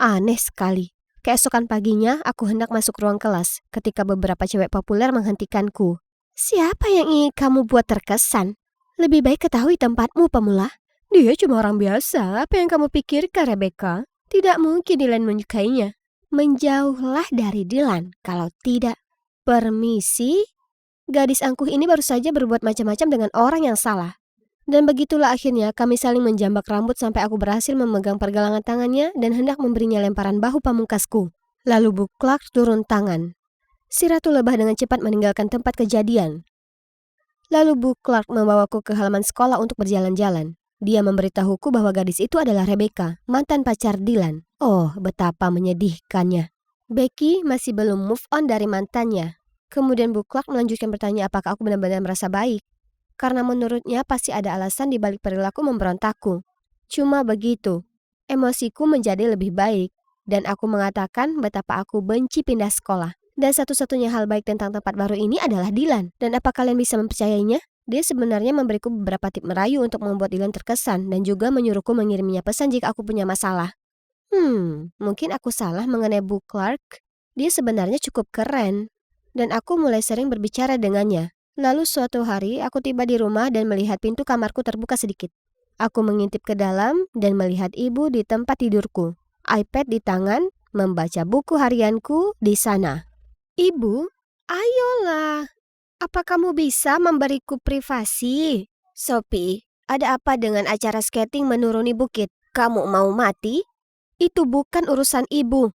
Aneh sekali. Keesokan paginya, aku hendak masuk ruang kelas ketika beberapa cewek populer menghentikanku. Siapa yang ingin kamu buat terkesan? Lebih baik ketahui tempatmu, pemula. Dia cuma orang biasa. Apa yang kamu pikirkan, Rebecca? Tidak mungkin Dylan menyukainya. Menjauhlah dari Dylan, kalau tidak. Permisi? Gadis angkuh ini baru saja berbuat macam-macam dengan orang yang salah. Dan begitulah akhirnya kami saling menjambak rambut sampai aku berhasil memegang pergelangan tangannya dan hendak memberinya lemparan bahu pamungkasku. Lalu Bu Clark turun tangan. Si Ratu Lebah dengan cepat meninggalkan tempat kejadian. Lalu Bu Clark membawaku ke halaman sekolah untuk berjalan-jalan. Dia memberitahuku bahwa gadis itu adalah Rebecca, mantan pacar Dylan. Oh, betapa menyedihkannya. Becky masih belum move on dari mantannya. Kemudian Bu Clark melanjutkan bertanya apakah aku benar-benar merasa baik. Karena menurutnya pasti ada alasan di balik perilaku memberontakku. Cuma begitu, emosiku menjadi lebih baik. Dan aku mengatakan betapa aku benci pindah sekolah. Dan satu-satunya hal baik tentang tempat baru ini adalah Dylan. Dan apa kalian bisa mempercayainya? Dia sebenarnya memberiku beberapa tip merayu untuk membuat Dylan terkesan dan juga menyuruhku mengirimnya pesan jika aku punya masalah. Mungkin aku salah mengenai Bu Clark. Dia sebenarnya cukup keren. Dan aku mulai sering berbicara dengannya. Lalu suatu hari aku tiba di rumah dan melihat pintu kamarku terbuka sedikit. Aku mengintip ke dalam dan melihat ibu di tempat tidurku. iPad di tangan, membaca buku harianku di sana. Ibu, ayolah. Apa kamu bisa memberiku privasi? Sophie, ada apa dengan acara skating menuruni bukit? Kamu mau mati? Itu bukan urusan ibu.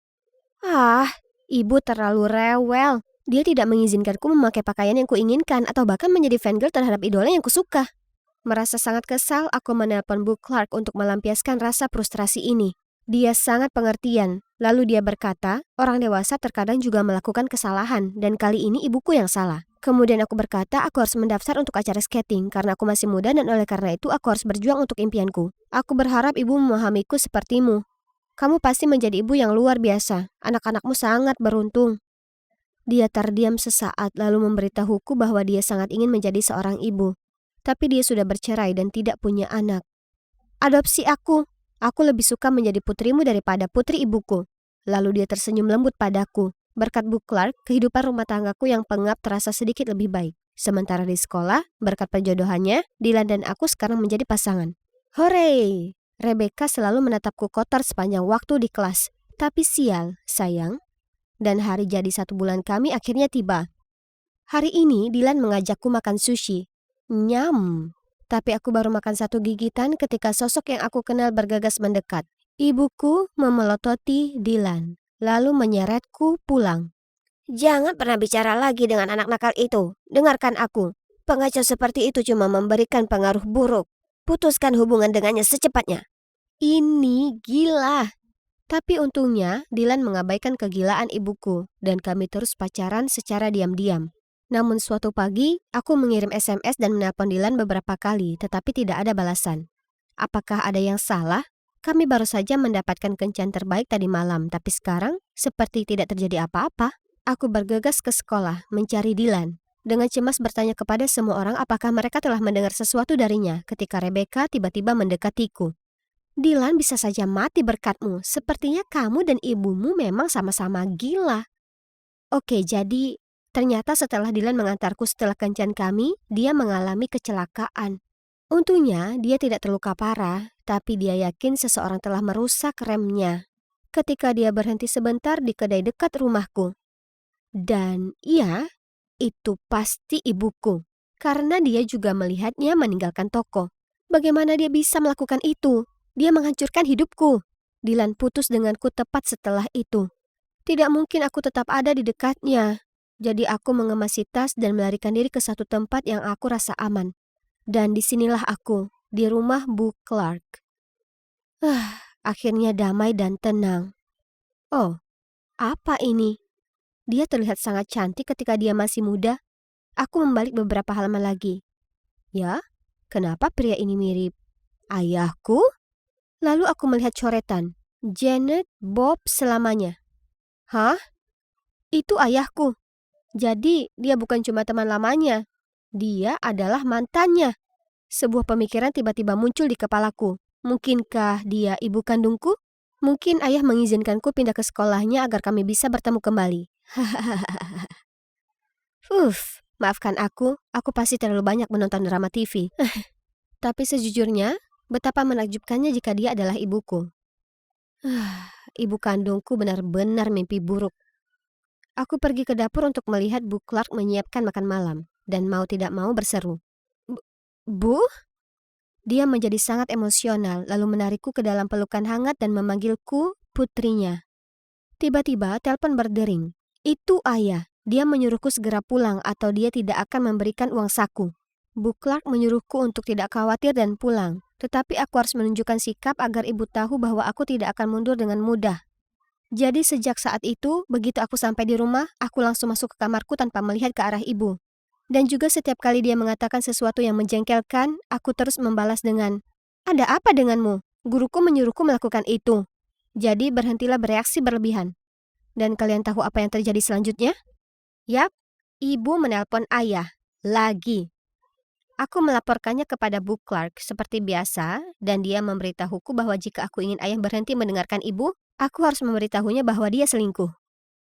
Ibu terlalu rewel. Dia tidak mengizinkanku memakai pakaian yang kuinginkan atau bahkan menjadi fangirl terhadap idola yang kusuka. Merasa sangat kesal, aku menelpon Bu Clark untuk melampiaskan rasa frustrasi ini. Dia sangat pengertian. Lalu dia berkata, orang dewasa terkadang juga melakukan kesalahan dan kali ini ibuku yang salah. Kemudian aku berkata aku harus mendaftar untuk acara skating karena aku masih muda dan oleh karena itu aku harus berjuang untuk impianku. Aku berharap ibu memahamiku sepertimu. Kamu pasti menjadi ibu yang luar biasa. Anak-anakmu sangat beruntung. Dia terdiam sesaat lalu memberitahuku bahwa dia sangat ingin menjadi seorang ibu. Tapi dia sudah bercerai dan tidak punya anak. Adopsi aku. Aku lebih suka menjadi putrimu daripada putri ibuku. Lalu dia tersenyum lembut padaku. Berkat Bu Clark, kehidupan rumah tanggaku yang pengap terasa sedikit lebih baik. Sementara di sekolah, berkat perjodohannya, Dylan dan aku sekarang menjadi pasangan. Hore! Rebecca selalu menatapku kotor sepanjang waktu di kelas. Tapi sial, sayang. Dan hari jadi 1 bulan kami akhirnya tiba. Hari ini Dylan mengajakku makan sushi. Nyam! Tapi aku baru makan 1 gigitan ketika sosok yang aku kenal bergegas mendekat. Ibuku memelototi Dylan, lalu menyeretku pulang. Jangan pernah bicara lagi dengan anak nakal itu. Dengarkan aku. Pengacau seperti itu cuma memberikan pengaruh buruk. Putuskan hubungan dengannya secepatnya. Ini gila. Tapi untungnya Dylan mengabaikan kegilaan ibuku dan kami terus pacaran secara diam-diam. Namun suatu pagi, aku mengirim SMS dan menelpon Dylan beberapa kali, tetapi tidak ada balasan. Apakah ada yang salah? Kami baru saja mendapatkan kencan terbaik tadi malam, tapi sekarang seperti tidak terjadi apa-apa. Aku bergegas ke sekolah mencari Dylan. Dengan cemas bertanya kepada semua orang apakah mereka telah mendengar sesuatu darinya ketika Rebecca tiba-tiba mendekatiku. Dylan bisa saja mati berkatmu. Sepertinya kamu dan ibumu memang sama-sama gila. Oke, jadi ternyata setelah Dylan mengantarku setelah kencan kami, dia mengalami kecelakaan. Untungnya dia tidak terluka parah, tapi dia yakin seseorang telah merusak remnya ketika dia berhenti sebentar di kedai dekat rumahku. Dan iya, itu pasti ibuku, karena dia juga melihatnya meninggalkan toko. Bagaimana dia bisa melakukan itu? Dia menghancurkan hidupku. Dylan putus denganku tepat setelah itu. Tidak mungkin aku tetap ada di dekatnya. Jadi aku mengemasi tas dan melarikan diri ke satu tempat yang aku rasa aman. Dan disinilah aku, di rumah Bu Clark. Akhirnya damai dan tenang. Oh, apa ini? Dia terlihat sangat cantik ketika dia masih muda. Aku membalik beberapa halaman lagi. Ya, kenapa pria ini mirip ayahku? Lalu aku melihat coretan. Janet Bob selamanya. Hah? Itu ayahku. Jadi dia bukan cuma teman lamanya. Dia adalah mantannya. Sebuah pemikiran tiba-tiba muncul di kepalaku. Mungkinkah dia ibu kandungku? Mungkin ayah mengizinkanku pindah ke sekolahnya agar kami bisa bertemu kembali. Maafkan aku pasti terlalu banyak menonton drama TV. Tapi sejujurnya, betapa menakjubkannya jika dia adalah ibuku. Ibu kandungku benar-benar mimpi buruk. Aku pergi ke dapur untuk melihat Bu Clark menyiapkan makan malam, dan mau tidak mau berseru. Bu? Dia menjadi sangat emosional, lalu menarikku ke dalam pelukan hangat dan memanggilku putrinya. Tiba-tiba telepon berdering. Itu ayah. Dia menyuruhku segera pulang atau dia tidak akan memberikan uang saku. Bu Clark menyuruhku untuk tidak khawatir dan pulang. Tetapi aku harus menunjukkan sikap agar ibu tahu bahwa aku tidak akan mundur dengan mudah. Jadi sejak saat itu, begitu aku sampai di rumah, aku langsung masuk ke kamarku tanpa melihat ke arah ibu. Dan juga setiap kali dia mengatakan sesuatu yang menjengkelkan, aku terus membalas dengan, "Ada apa denganmu? Guruku menyuruhku melakukan itu." Jadi berhentilah bereaksi berlebihan. Dan kalian tahu apa yang terjadi selanjutnya? Yap, ibu menelpon ayah. Lagi. Aku melaporkannya kepada Bu Clark seperti biasa, dan dia memberitahuku bahwa jika aku ingin ayah berhenti mendengarkan ibu, aku harus memberitahunya bahwa dia selingkuh.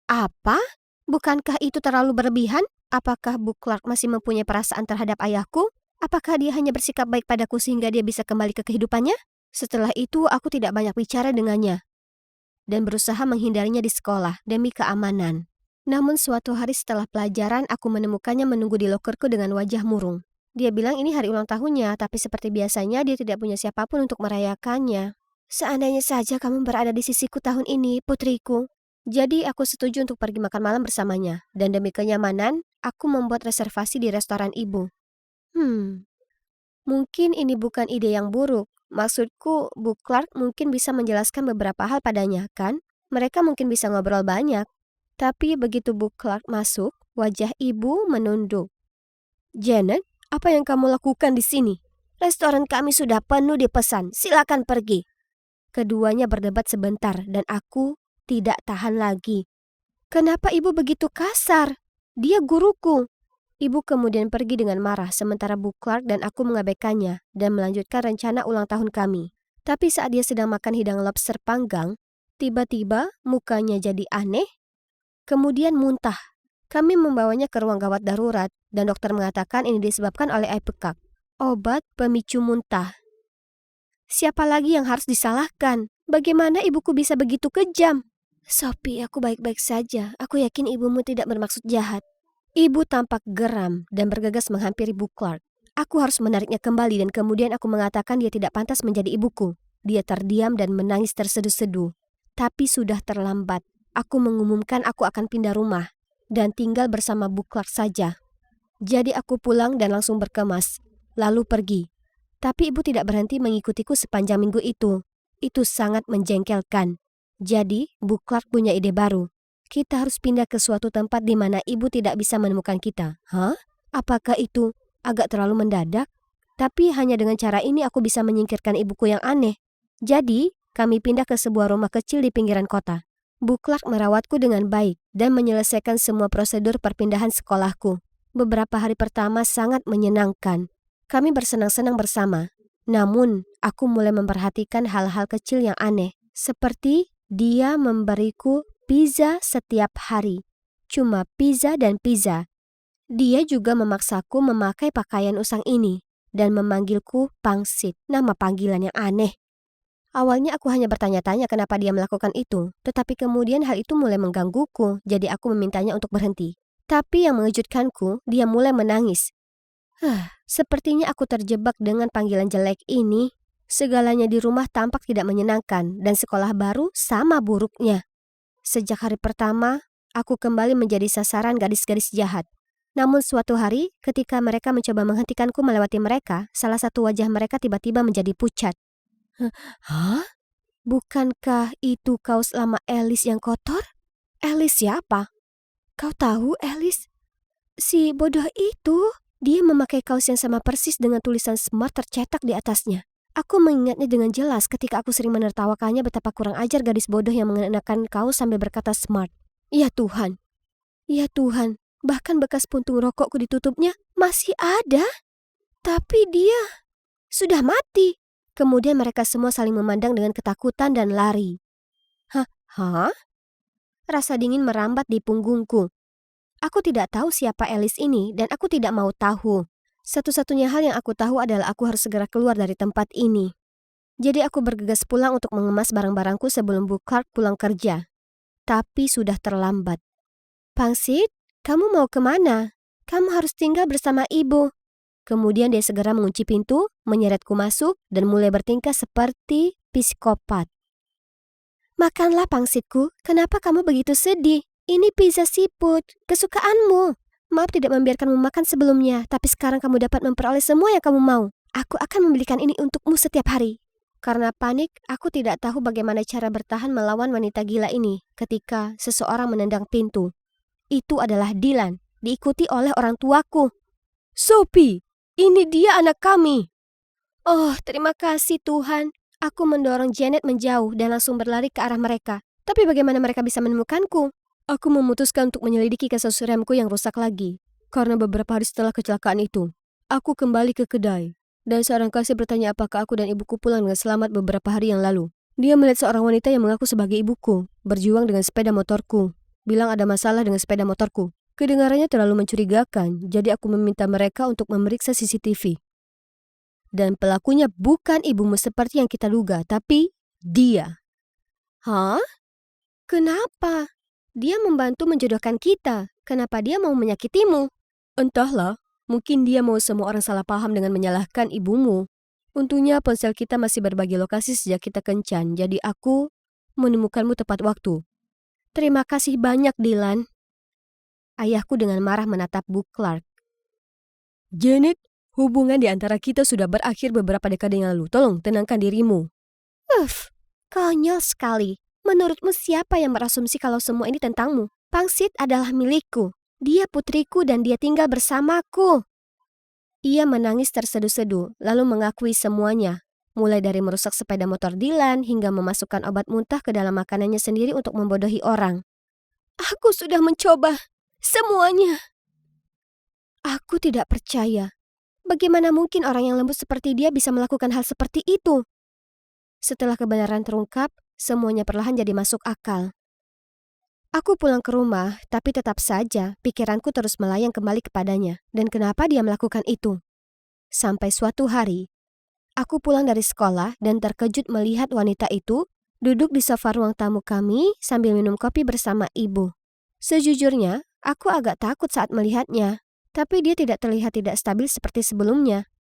Apa? Bukankah itu terlalu berlebihan? Apakah Bu Clark masih mempunyai perasaan terhadap ayahku? Apakah dia hanya bersikap baik padaku sehingga dia bisa kembali ke kehidupannya? Setelah itu, aku tidak banyak bicara dengannya dan berusaha menghindarinya di sekolah demi keamanan. Namun suatu hari setelah pelajaran, aku menemukannya menunggu di lokerku dengan wajah murung. Dia bilang ini hari ulang tahunnya, tapi seperti biasanya dia tidak punya siapapun untuk merayakannya. Seandainya saja kamu berada di sisiku tahun ini, putriku. Jadi aku setuju untuk pergi makan malam bersamanya, dan demi kenyamanan, aku membuat reservasi di restoran ibu. Mungkin ini bukan ide yang buruk. Maksudku, Bu Clark mungkin bisa menjelaskan beberapa hal padanya, kan? Mereka mungkin bisa ngobrol banyak. Tapi begitu Bu Clark masuk, wajah ibu menunduk. Janet, apa yang kamu lakukan di sini? Restoran kami sudah penuh dipesan, silakan pergi. Keduanya berdebat sebentar dan aku tidak tahan lagi. Kenapa ibu begitu kasar? Dia guruku. Ibu kemudian pergi dengan marah sementara Bu Clark dan aku mengabaikannya dan melanjutkan rencana ulang tahun kami. Tapi saat dia sedang makan hidang lobster panggang, tiba-tiba mukanya jadi aneh, kemudian muntah. Kami membawanya ke ruang gawat darurat dan dokter mengatakan ini disebabkan oleh air pekak, obat pemicu muntah. Siapa lagi yang harus disalahkan? Bagaimana ibuku bisa begitu kejam? Sophie, aku baik-baik saja. Aku yakin ibumu tidak bermaksud jahat. Ibu tampak geram dan bergegas menghampiri Bu Clark. Aku harus menariknya kembali dan kemudian aku mengatakan dia tidak pantas menjadi ibuku. Dia terdiam dan menangis terseduh-seduh. Tapi sudah terlambat. Aku mengumumkan aku akan pindah rumah dan tinggal bersama Bu Clark saja. Jadi aku pulang dan langsung berkemas, lalu pergi. Tapi ibu tidak berhenti mengikutiku sepanjang minggu itu. Itu sangat menjengkelkan. Jadi Bu Clark punya ide baru. Kita harus pindah ke suatu tempat di mana ibu tidak bisa menemukan kita. Hah? Apakah itu agak terlalu mendadak? Tapi hanya dengan cara ini aku bisa menyingkirkan ibuku yang aneh. Jadi, kami pindah ke sebuah rumah kecil di pinggiran kota. Bu Clark merawatku dengan baik dan menyelesaikan semua prosedur perpindahan sekolahku. Beberapa hari pertama sangat menyenangkan. Kami bersenang-senang bersama. Namun, aku mulai memperhatikan hal-hal kecil yang aneh. Seperti dia memberiku pizza setiap hari. Cuma pizza dan pizza. Dia juga memaksaku memakai pakaian usang ini dan memanggilku pangsit, nama panggilan yang aneh. Awalnya aku hanya bertanya-tanya kenapa dia melakukan itu, tetapi kemudian hal itu mulai menggangguku, jadi aku memintanya untuk berhenti. Tapi yang mengejutkanku, dia mulai menangis. Sepertinya aku terjebak dengan panggilan jelek ini. Segalanya di rumah tampak tidak menyenangkan dan sekolah baru sama buruknya. Sejak hari pertama, aku kembali menjadi sasaran gadis-gadis jahat. Namun suatu hari, ketika mereka mencoba menghentikanku melewati mereka, salah satu wajah mereka tiba-tiba menjadi pucat. Hah? Bukankah itu kaos lama Alice yang kotor? Alice siapa? Kau tahu Alice? Si bodoh itu, dia memakai kaos yang sama persis dengan tulisan smart tercetak di atasnya. Aku mengingatnya dengan jelas ketika aku sering menertawakannya betapa kurang ajar gadis bodoh yang mengenakan kaos sambil berkata smart. Ya Tuhan. Ya Tuhan, bahkan bekas puntung rokokku ditutupnya masih ada. Tapi dia sudah mati. Kemudian mereka semua saling memandang dengan ketakutan dan lari. Hah? Rasa dingin merambat di punggungku. Aku tidak tahu siapa Alice ini dan aku tidak mau tahu. Satu-satunya hal yang aku tahu adalah aku harus segera keluar dari tempat ini. Jadi aku bergegas pulang untuk mengemas barang-barangku sebelum Bu Clark pulang kerja. Tapi sudah terlambat. Pangsit, kamu mau kemana? Kamu harus tinggal bersama ibu. Kemudian dia segera mengunci pintu, menyeretku masuk, dan mulai bertingkah seperti psikopat. Makanlah pangsitku, kenapa kamu begitu sedih? Ini pizza siput, kesukaanmu. Maaf tidak membiarkanmu makan sebelumnya, tapi sekarang kamu dapat memperoleh semua yang kamu mau. Aku akan membelikan ini untukmu setiap hari. Karena panik, aku tidak tahu bagaimana cara bertahan melawan wanita gila ini ketika seseorang menendang pintu. Itu adalah Dylan, diikuti oleh orang tuaku. Sophie, ini dia anak kami. Oh, terima kasih Tuhan. Aku mendorong Janet menjauh dan langsung berlari ke arah mereka. Tapi bagaimana mereka bisa menemukanku? Aku memutuskan untuk menyelidiki kasus remku yang rusak lagi. Karena beberapa hari setelah kecelakaan itu, aku kembali ke kedai. Dan seorang kasir bertanya apakah aku dan ibuku pulang dengan selamat beberapa hari yang lalu. Dia melihat seorang wanita yang mengaku sebagai ibuku, berjuang dengan sepeda motorku. Bilang ada masalah dengan sepeda motorku. Kedengarannya terlalu mencurigakan, jadi aku meminta mereka untuk memeriksa CCTV. Dan pelakunya bukan ibumu seperti yang kita duga, tapi dia. Hah? Kenapa? Dia membantu menjodohkan kita. Kenapa dia mau menyakitimu? Entahlah, mungkin dia mau semua orang salah paham dengan menyalahkan ibumu. Untungnya ponsel kita masih berbagi lokasi sejak kita kencan, jadi aku menemukanmu tepat waktu. Terima kasih banyak, Dylan. Ayahku dengan marah menatap Bu Clark. Janet, hubungan di antara kita sudah berakhir beberapa dekade yang lalu. Tolong tenangkan dirimu. Konyol sekali. Menurutmu siapa yang berasumsi kalau semua ini tentangmu? Pangsit adalah milikku. Dia putriku dan dia tinggal bersamaku. Ia menangis terseduh-seduh, lalu mengakui semuanya. Mulai dari merusak sepeda motor Dylan hingga memasukkan obat muntah ke dalam makanannya sendiri untuk membodohi orang. Aku sudah mencoba semuanya. Aku tidak percaya. Bagaimana mungkin orang yang lembut seperti dia bisa melakukan hal seperti itu? Setelah kebenaran terungkap, semuanya perlahan jadi masuk akal. Aku pulang ke rumah, tapi tetap saja pikiranku terus melayang kembali kepadanya. Dan kenapa dia melakukan itu? Sampai suatu hari, aku pulang dari sekolah dan terkejut melihat wanita itu duduk di sofa ruang tamu kami sambil minum kopi bersama ibu. Sejujurnya, aku agak takut saat melihatnya, tapi dia tidak terlihat tidak stabil seperti sebelumnya.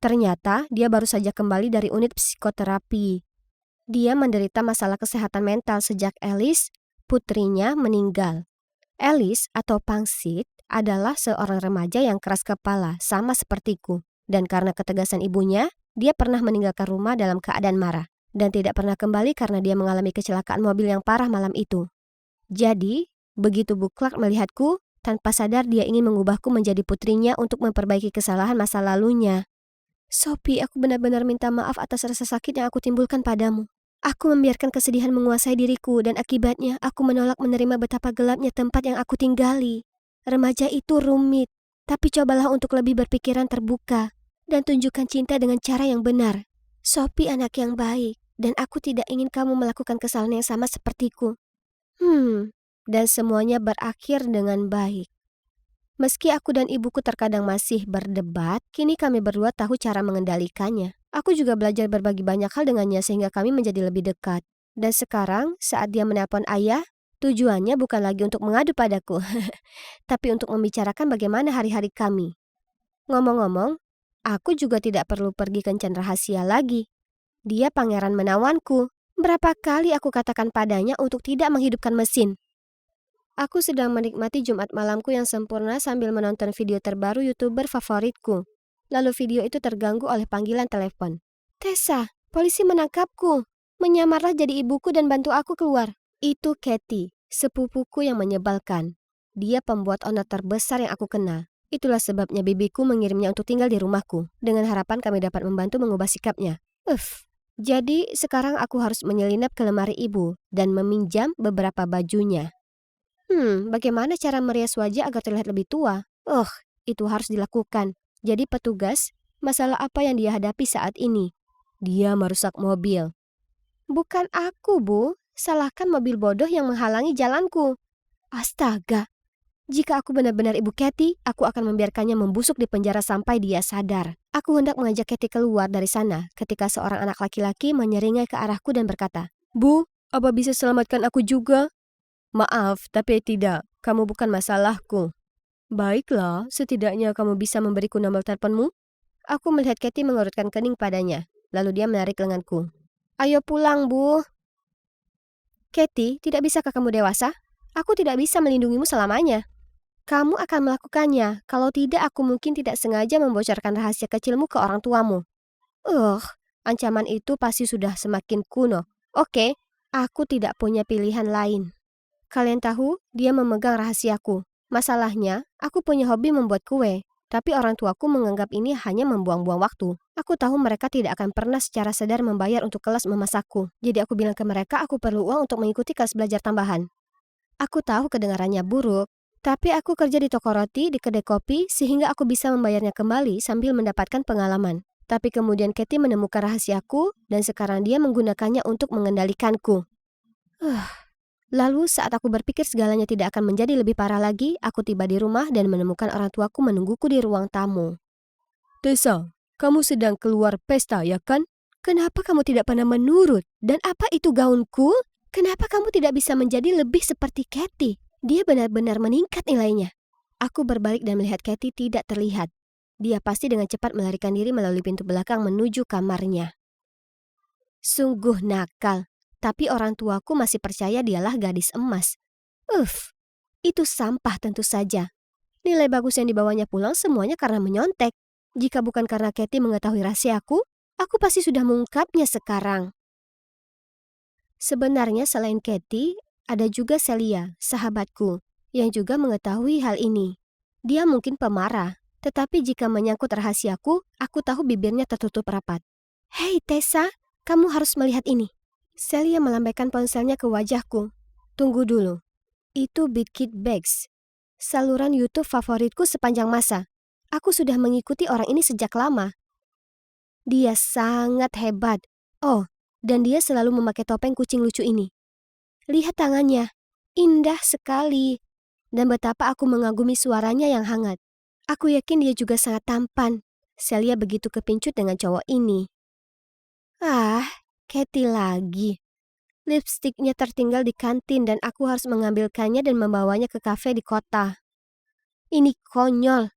Ternyata dia baru saja kembali dari unit psikoterapi. Dia menderita masalah kesehatan mental sejak Alice, putrinya, meninggal. Alice atau Pangsit adalah seorang remaja yang keras kepala, sama sepertiku. Dan karena ketegasan ibunya, dia pernah meninggalkan rumah dalam keadaan marah. Dan tidak pernah kembali karena dia mengalami kecelakaan mobil yang parah malam itu. Jadi, begitu Bu Clark melihatku, tanpa sadar dia ingin mengubahku menjadi putrinya untuk memperbaiki kesalahan masa lalunya. Sophie, aku benar-benar minta maaf atas rasa sakit yang aku timbulkan padamu. Aku membiarkan kesedihan menguasai diriku dan akibatnya aku menolak menerima betapa gelapnya tempat yang aku tinggali. Remaja itu rumit, tapi cobalah untuk lebih berpikiran terbuka dan tunjukkan cinta dengan cara yang benar. Sophie anak yang baik dan aku tidak ingin kamu melakukan kesalahan yang sama sepertiku. Dan semuanya berakhir dengan baik. Meski aku dan ibuku terkadang masih berdebat, kini kami berdua tahu cara mengendalikannya. Aku juga belajar berbagi banyak hal dengannya sehingga kami menjadi lebih dekat. Dan sekarang, saat dia menelpon ayah, tujuannya bukan lagi untuk mengadu padaku, tapi untuk membicarakan bagaimana hari-hari kami. Ngomong-ngomong, aku juga tidak perlu pergi kencan rahasia lagi. Dia pangeran menawanku. Berapa kali aku katakan padanya untuk tidak menghidupkan mesin. Aku sedang menikmati Jumat malamku yang sempurna sambil menonton video terbaru YouTuber favoritku. Lalu video itu terganggu oleh panggilan telepon. Tessa, polisi menangkapku. Menyamarlah jadi ibuku dan bantu aku keluar. Itu Katie, sepupuku yang menyebalkan. Dia pembuat onar terbesar yang aku kenal. Itulah sebabnya bibiku mengirimnya untuk tinggal di rumahku, dengan harapan kami dapat membantu mengubah sikapnya. Jadi sekarang aku harus menyelinap ke lemari ibu dan meminjam beberapa bajunya. Bagaimana cara merias wajah agar terlihat lebih tua? Itu harus dilakukan. Jadi petugas, masalah apa yang dia hadapi saat ini? Dia merusak mobil. Bukan aku, Bu. Salahkan mobil bodoh yang menghalangi jalanku. Astaga. Jika aku benar-benar Ibu Katie, aku akan membiarkannya membusuk di penjara sampai dia sadar. Aku hendak mengajak Katie keluar dari sana ketika seorang anak laki-laki menyeringai ke arahku dan berkata, Bu, apa bisa selamatkan aku juga? Maaf, tapi tidak. Kamu bukan masalahku. Baiklah, setidaknya kamu bisa memberiku nomor teleponmu? Aku melihat Katie mengerutkan kening padanya. Lalu dia menarik lenganku. Ayo pulang, Bu. Katie, tidak bisakah kamu dewasa? Aku tidak bisa melindungimu selamanya. Kamu akan melakukannya. Kalau tidak, aku mungkin tidak sengaja membocorkan rahasia kecilmu ke orang tuamu. Ancaman itu pasti sudah semakin kuno. Oke, aku tidak punya pilihan lain. Kalian tahu, dia memegang rahasiaku. Masalahnya, aku punya hobi membuat kue. Tapi orang tuaku menganggap ini hanya membuang-buang waktu. Aku tahu mereka tidak akan pernah secara sadar membayar untuk kelas memasakku. Jadi aku bilang ke mereka aku perlu uang untuk mengikuti kelas belajar tambahan. Aku tahu kedengarannya buruk, tapi aku kerja di toko roti, di kedai kopi, sehingga aku bisa membayarnya kembali sambil mendapatkan pengalaman. Tapi kemudian Katie menemukan rahasiaku, dan sekarang dia menggunakannya untuk mengendalikanku. Lalu saat aku berpikir segalanya tidak akan menjadi lebih parah lagi, aku tiba di rumah dan menemukan orang tuaku menungguku di ruang tamu. Tessa, kamu sedang keluar pesta, ya kan? Kenapa kamu tidak pernah menurut? Dan apa itu gaunku? Kenapa kamu tidak bisa menjadi lebih seperti Katie? Dia benar-benar meningkat nilainya. Aku berbalik dan melihat Katie tidak terlihat. Dia pasti dengan cepat melarikan diri melalui pintu belakang menuju kamarnya. Sungguh nakal. Tapi orang tuaku masih percaya dialah gadis emas. Itu sampah tentu saja. Nilai bagus yang dibawanya pulang semuanya karena menyontek. Jika bukan karena Katie mengetahui rahasiaku, aku pasti sudah mengungkapnya sekarang. Sebenarnya selain Katie, ada juga Celia, sahabatku, yang juga mengetahui hal ini. Dia mungkin pemarah, tetapi jika menyangkut rahasiaku, aku tahu bibirnya tertutup rapat. Hei Tessa, kamu harus melihat ini. Celia melambaikan ponselnya ke wajahku. Tunggu dulu. Itu Beat Kid Bags, saluran YouTube favoritku sepanjang masa. Aku sudah mengikuti orang ini sejak lama. Dia sangat hebat. Oh, dan dia selalu memakai topeng kucing lucu ini. Lihat tangannya, indah sekali. Dan betapa aku mengagumi suaranya yang hangat. Aku yakin dia juga sangat tampan. Celia begitu kepincut dengan cowok ini. Ah, Katie lagi. Lipstiknya tertinggal di kantin dan aku harus mengambilkannya dan membawanya ke kafe di kota. Ini konyol.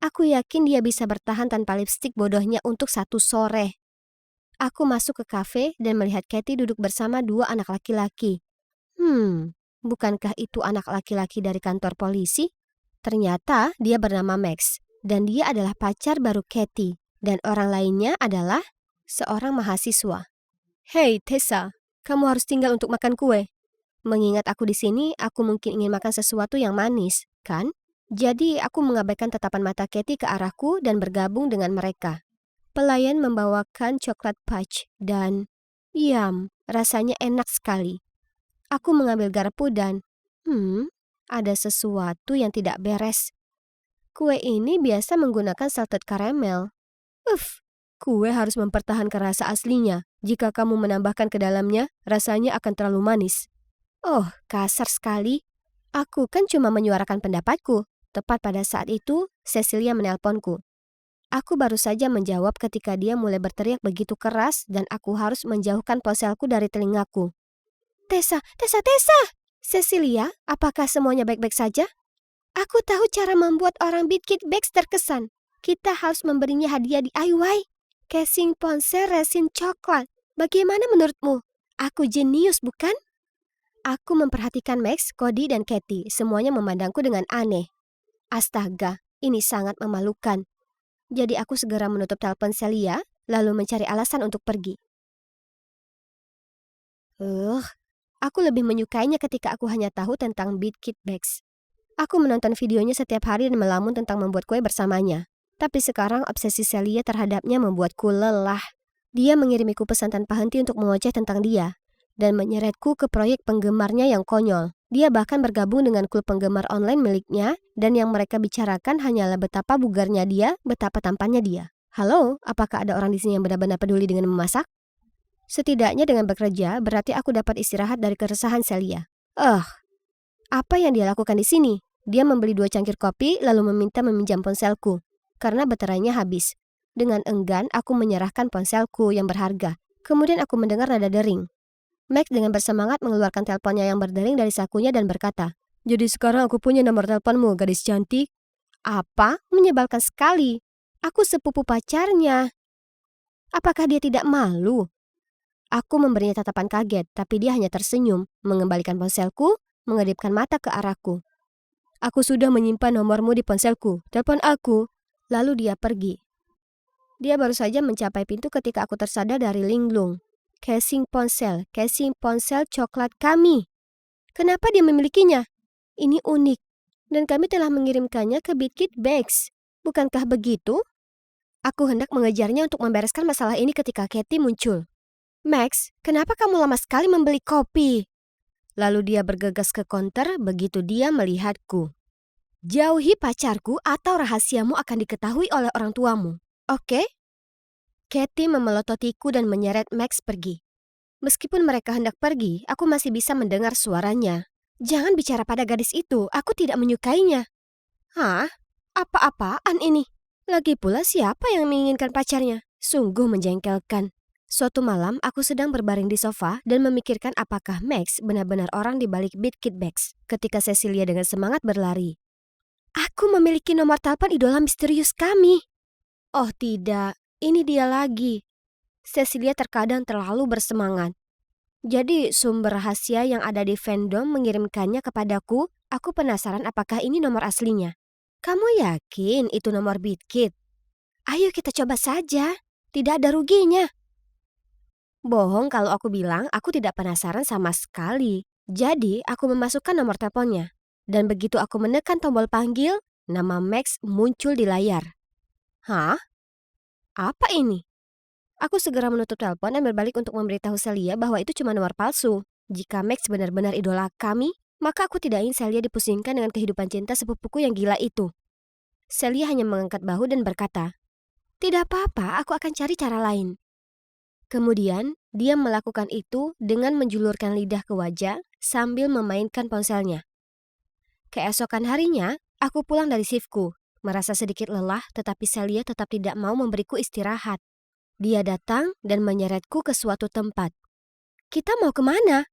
Aku yakin dia bisa bertahan tanpa lipstik bodohnya untuk satu sore. Aku masuk ke kafe dan melihat Katie duduk bersama dua anak laki-laki. Bukankah itu anak laki-laki dari kantor polisi? Ternyata dia bernama Max, dan dia adalah pacar baru Katie, dan orang lainnya adalah seorang mahasiswa. Hei Tessa, kamu harus tinggal untuk makan kue. Mengingat aku di sini, aku mungkin ingin makan sesuatu yang manis, kan? Jadi aku mengabaikan tatapan mata Katie ke arahku dan bergabung dengan mereka. Pelayan membawakan coklat fudge dan rasanya enak sekali. Aku mengambil garpu dan ada sesuatu yang tidak beres. Kue ini biasa menggunakan salted caramel. Kue harus mempertahankan rasa aslinya. Jika kamu menambahkan ke dalamnya, rasanya akan terlalu manis. Oh, kasar sekali. Aku kan cuma menyuarakan pendapatku. Tepat pada saat itu, Cecilia menelponku. Aku baru saja menjawab ketika dia mulai berteriak begitu keras dan aku harus menjauhkan ponselku dari telingaku. Tessa! Cecilia, apakah semuanya baik-baik saja? Aku tahu cara membuat orang Bitkit Bags terkesan. Kita harus memberinya hadiah DIY. Casing ponsel resin coklat. Bagaimana menurutmu? Aku jenius, bukan? Aku memperhatikan Max, Cody, dan Katie. Semuanya memandangku dengan aneh. Astaga, ini sangat memalukan. Jadi aku segera menutup telepon Celia, lalu mencari alasan untuk pergi. Aku lebih menyukainya ketika aku hanya tahu tentang Bitkit Bags. Aku menonton videonya setiap hari dan melamun tentang membuat kue bersamanya. Tapi sekarang obsesi Celia terhadapnya membuatku lelah. Dia mengirimiku pesan tanpa henti untuk mengoceh tentang dia, dan menyeretku ke proyek penggemarnya yang konyol. Dia bahkan bergabung dengan klub penggemar online miliknya, dan yang mereka bicarakan hanyalah betapa bugarnya dia, betapa tampannya dia. Halo, apakah ada orang di sini yang benar-benar peduli dengan memasak? Setidaknya dengan bekerja, berarti aku dapat istirahat dari keresahan Celia. Apa yang dia lakukan di sini? Dia membeli 2 cangkir kopi, lalu meminta meminjam ponselku. Karena baterainya habis. Dengan enggan, aku menyerahkan ponselku yang berharga. Kemudian aku mendengar nada dering. Max dengan bersemangat mengeluarkan teleponnya yang berdering dari sakunya dan berkata, "Jadi sekarang aku punya nomor teleponmu, gadis cantik." Apa? Menyebalkan sekali. Aku sepupu pacarnya. Apakah dia tidak malu? Aku memberinya tatapan kaget, tapi dia hanya tersenyum, mengembalikan ponselku, mengedipkan mata ke arahku. "Aku sudah menyimpan nomormu di ponselku. Telepon aku." Lalu dia pergi. Dia baru saja mencapai pintu ketika aku tersadar dari linglung. Casing ponsel coklat kami. Kenapa dia memilikinya? Ini unik, dan kami telah mengirimkannya ke Bitkit Bags. Bukankah begitu? Aku hendak mengejarnya untuk membereskan masalah ini ketika Katie muncul. Max, kenapa kamu lama sekali membeli kopi? Lalu dia bergegas ke konter begitu dia melihatku. Jauhi pacarku atau rahasiamu akan diketahui oleh orang tuamu, oke? Katie memelototiku dan menyeret Max pergi. Meskipun mereka hendak pergi, aku masih bisa mendengar suaranya. Jangan bicara pada gadis itu, aku tidak menyukainya. Hah? Apa-apaan ini? Lagi pula siapa yang menginginkan pacarnya? Sungguh menjengkelkan. Suatu malam, aku sedang berbaring di sofa dan memikirkan apakah Max benar-benar orang di balik Bitkit Bags ketika Cecilia dengan semangat berlari. Aku memiliki nomor telepon idola misterius kami. Oh tidak. Ini dia lagi. Cecilia terkadang terlalu bersemangat. Jadi sumber rahasia yang ada di fandom mengirimkannya kepadaku. Aku penasaran apakah ini nomor aslinya. Kamu yakin itu nomor Bitkit? Ayo kita coba saja. Tidak ada ruginya. Bohong kalau aku bilang aku tidak penasaran sama sekali. Jadi aku memasukkan nomor teleponnya. Dan begitu aku menekan tombol panggil, nama Max muncul di layar. Hah? Apa ini? Aku segera menutup telepon dan berbalik untuk memberitahu Celia bahwa itu cuma nomor palsu. Jika Max benar-benar idola kami, maka aku tidak ingin Celia dipusingkan dengan kehidupan cinta sepupuku yang gila itu. Celia hanya mengangkat bahu dan berkata, "Tidak apa-apa, aku akan cari cara lain." Kemudian, dia melakukan itu dengan menjulurkan lidah ke wajah sambil memainkan ponselnya. Keesokan harinya, aku pulang dari shiftku, merasa sedikit lelah tetapi Celia tetap tidak mau memberiku istirahat. Dia datang dan menyeretku ke suatu tempat. "Kita mau kemana?"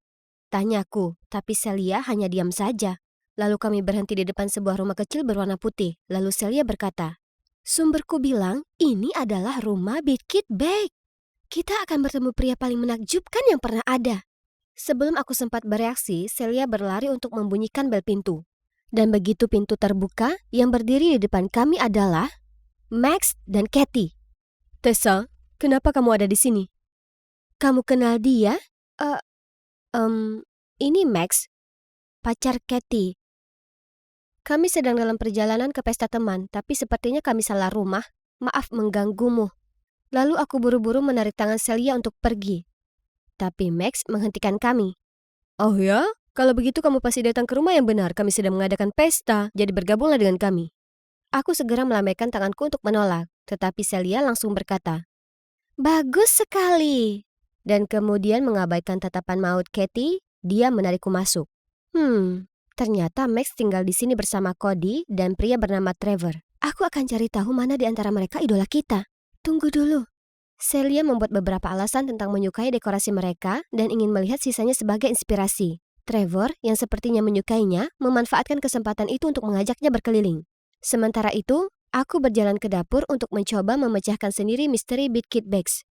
tanyaku, tapi Celia hanya diam saja. Lalu kami berhenti di depan sebuah rumah kecil berwarna putih. Lalu Celia berkata, "Sumberku bilang ini adalah rumah Bidkit Bag. Kita akan bertemu pria paling menakjubkan yang pernah ada." Sebelum aku sempat bereaksi, Celia berlari untuk membunyikan bel pintu. Dan begitu pintu terbuka, yang berdiri di depan kami adalah Max dan Katie. "Tessa, kenapa kamu ada di sini?" "Kamu kenal dia?" Ini Max, pacar Katie. Kami sedang dalam perjalanan ke pesta teman, tapi sepertinya kami salah rumah. Maaf mengganggumu." Lalu aku buru-buru menarik tangan Celia untuk pergi. Tapi Max menghentikan kami. "Oh ya? Kalau begitu kamu pasti datang ke rumah yang benar. Kami sedang mengadakan pesta, jadi bergabunglah dengan kami." Aku segera melambaikan tanganku untuk menolak, tetapi Celia langsung berkata, "Bagus sekali." Dan kemudian mengabaikan tatapan maut Katie, dia menarikku masuk. Ternyata Max tinggal di sini bersama Cody dan pria bernama Trevor. Aku akan cari tahu mana di antara mereka idola kita. Tunggu dulu. Celia membuat beberapa alasan tentang menyukai dekorasi mereka dan ingin melihat sisanya sebagai inspirasi. Trevor, yang sepertinya menyukainya, memanfaatkan kesempatan itu untuk mengajaknya berkeliling. Sementara itu, aku berjalan ke dapur untuk mencoba memecahkan sendiri misteri Bidkit Bags.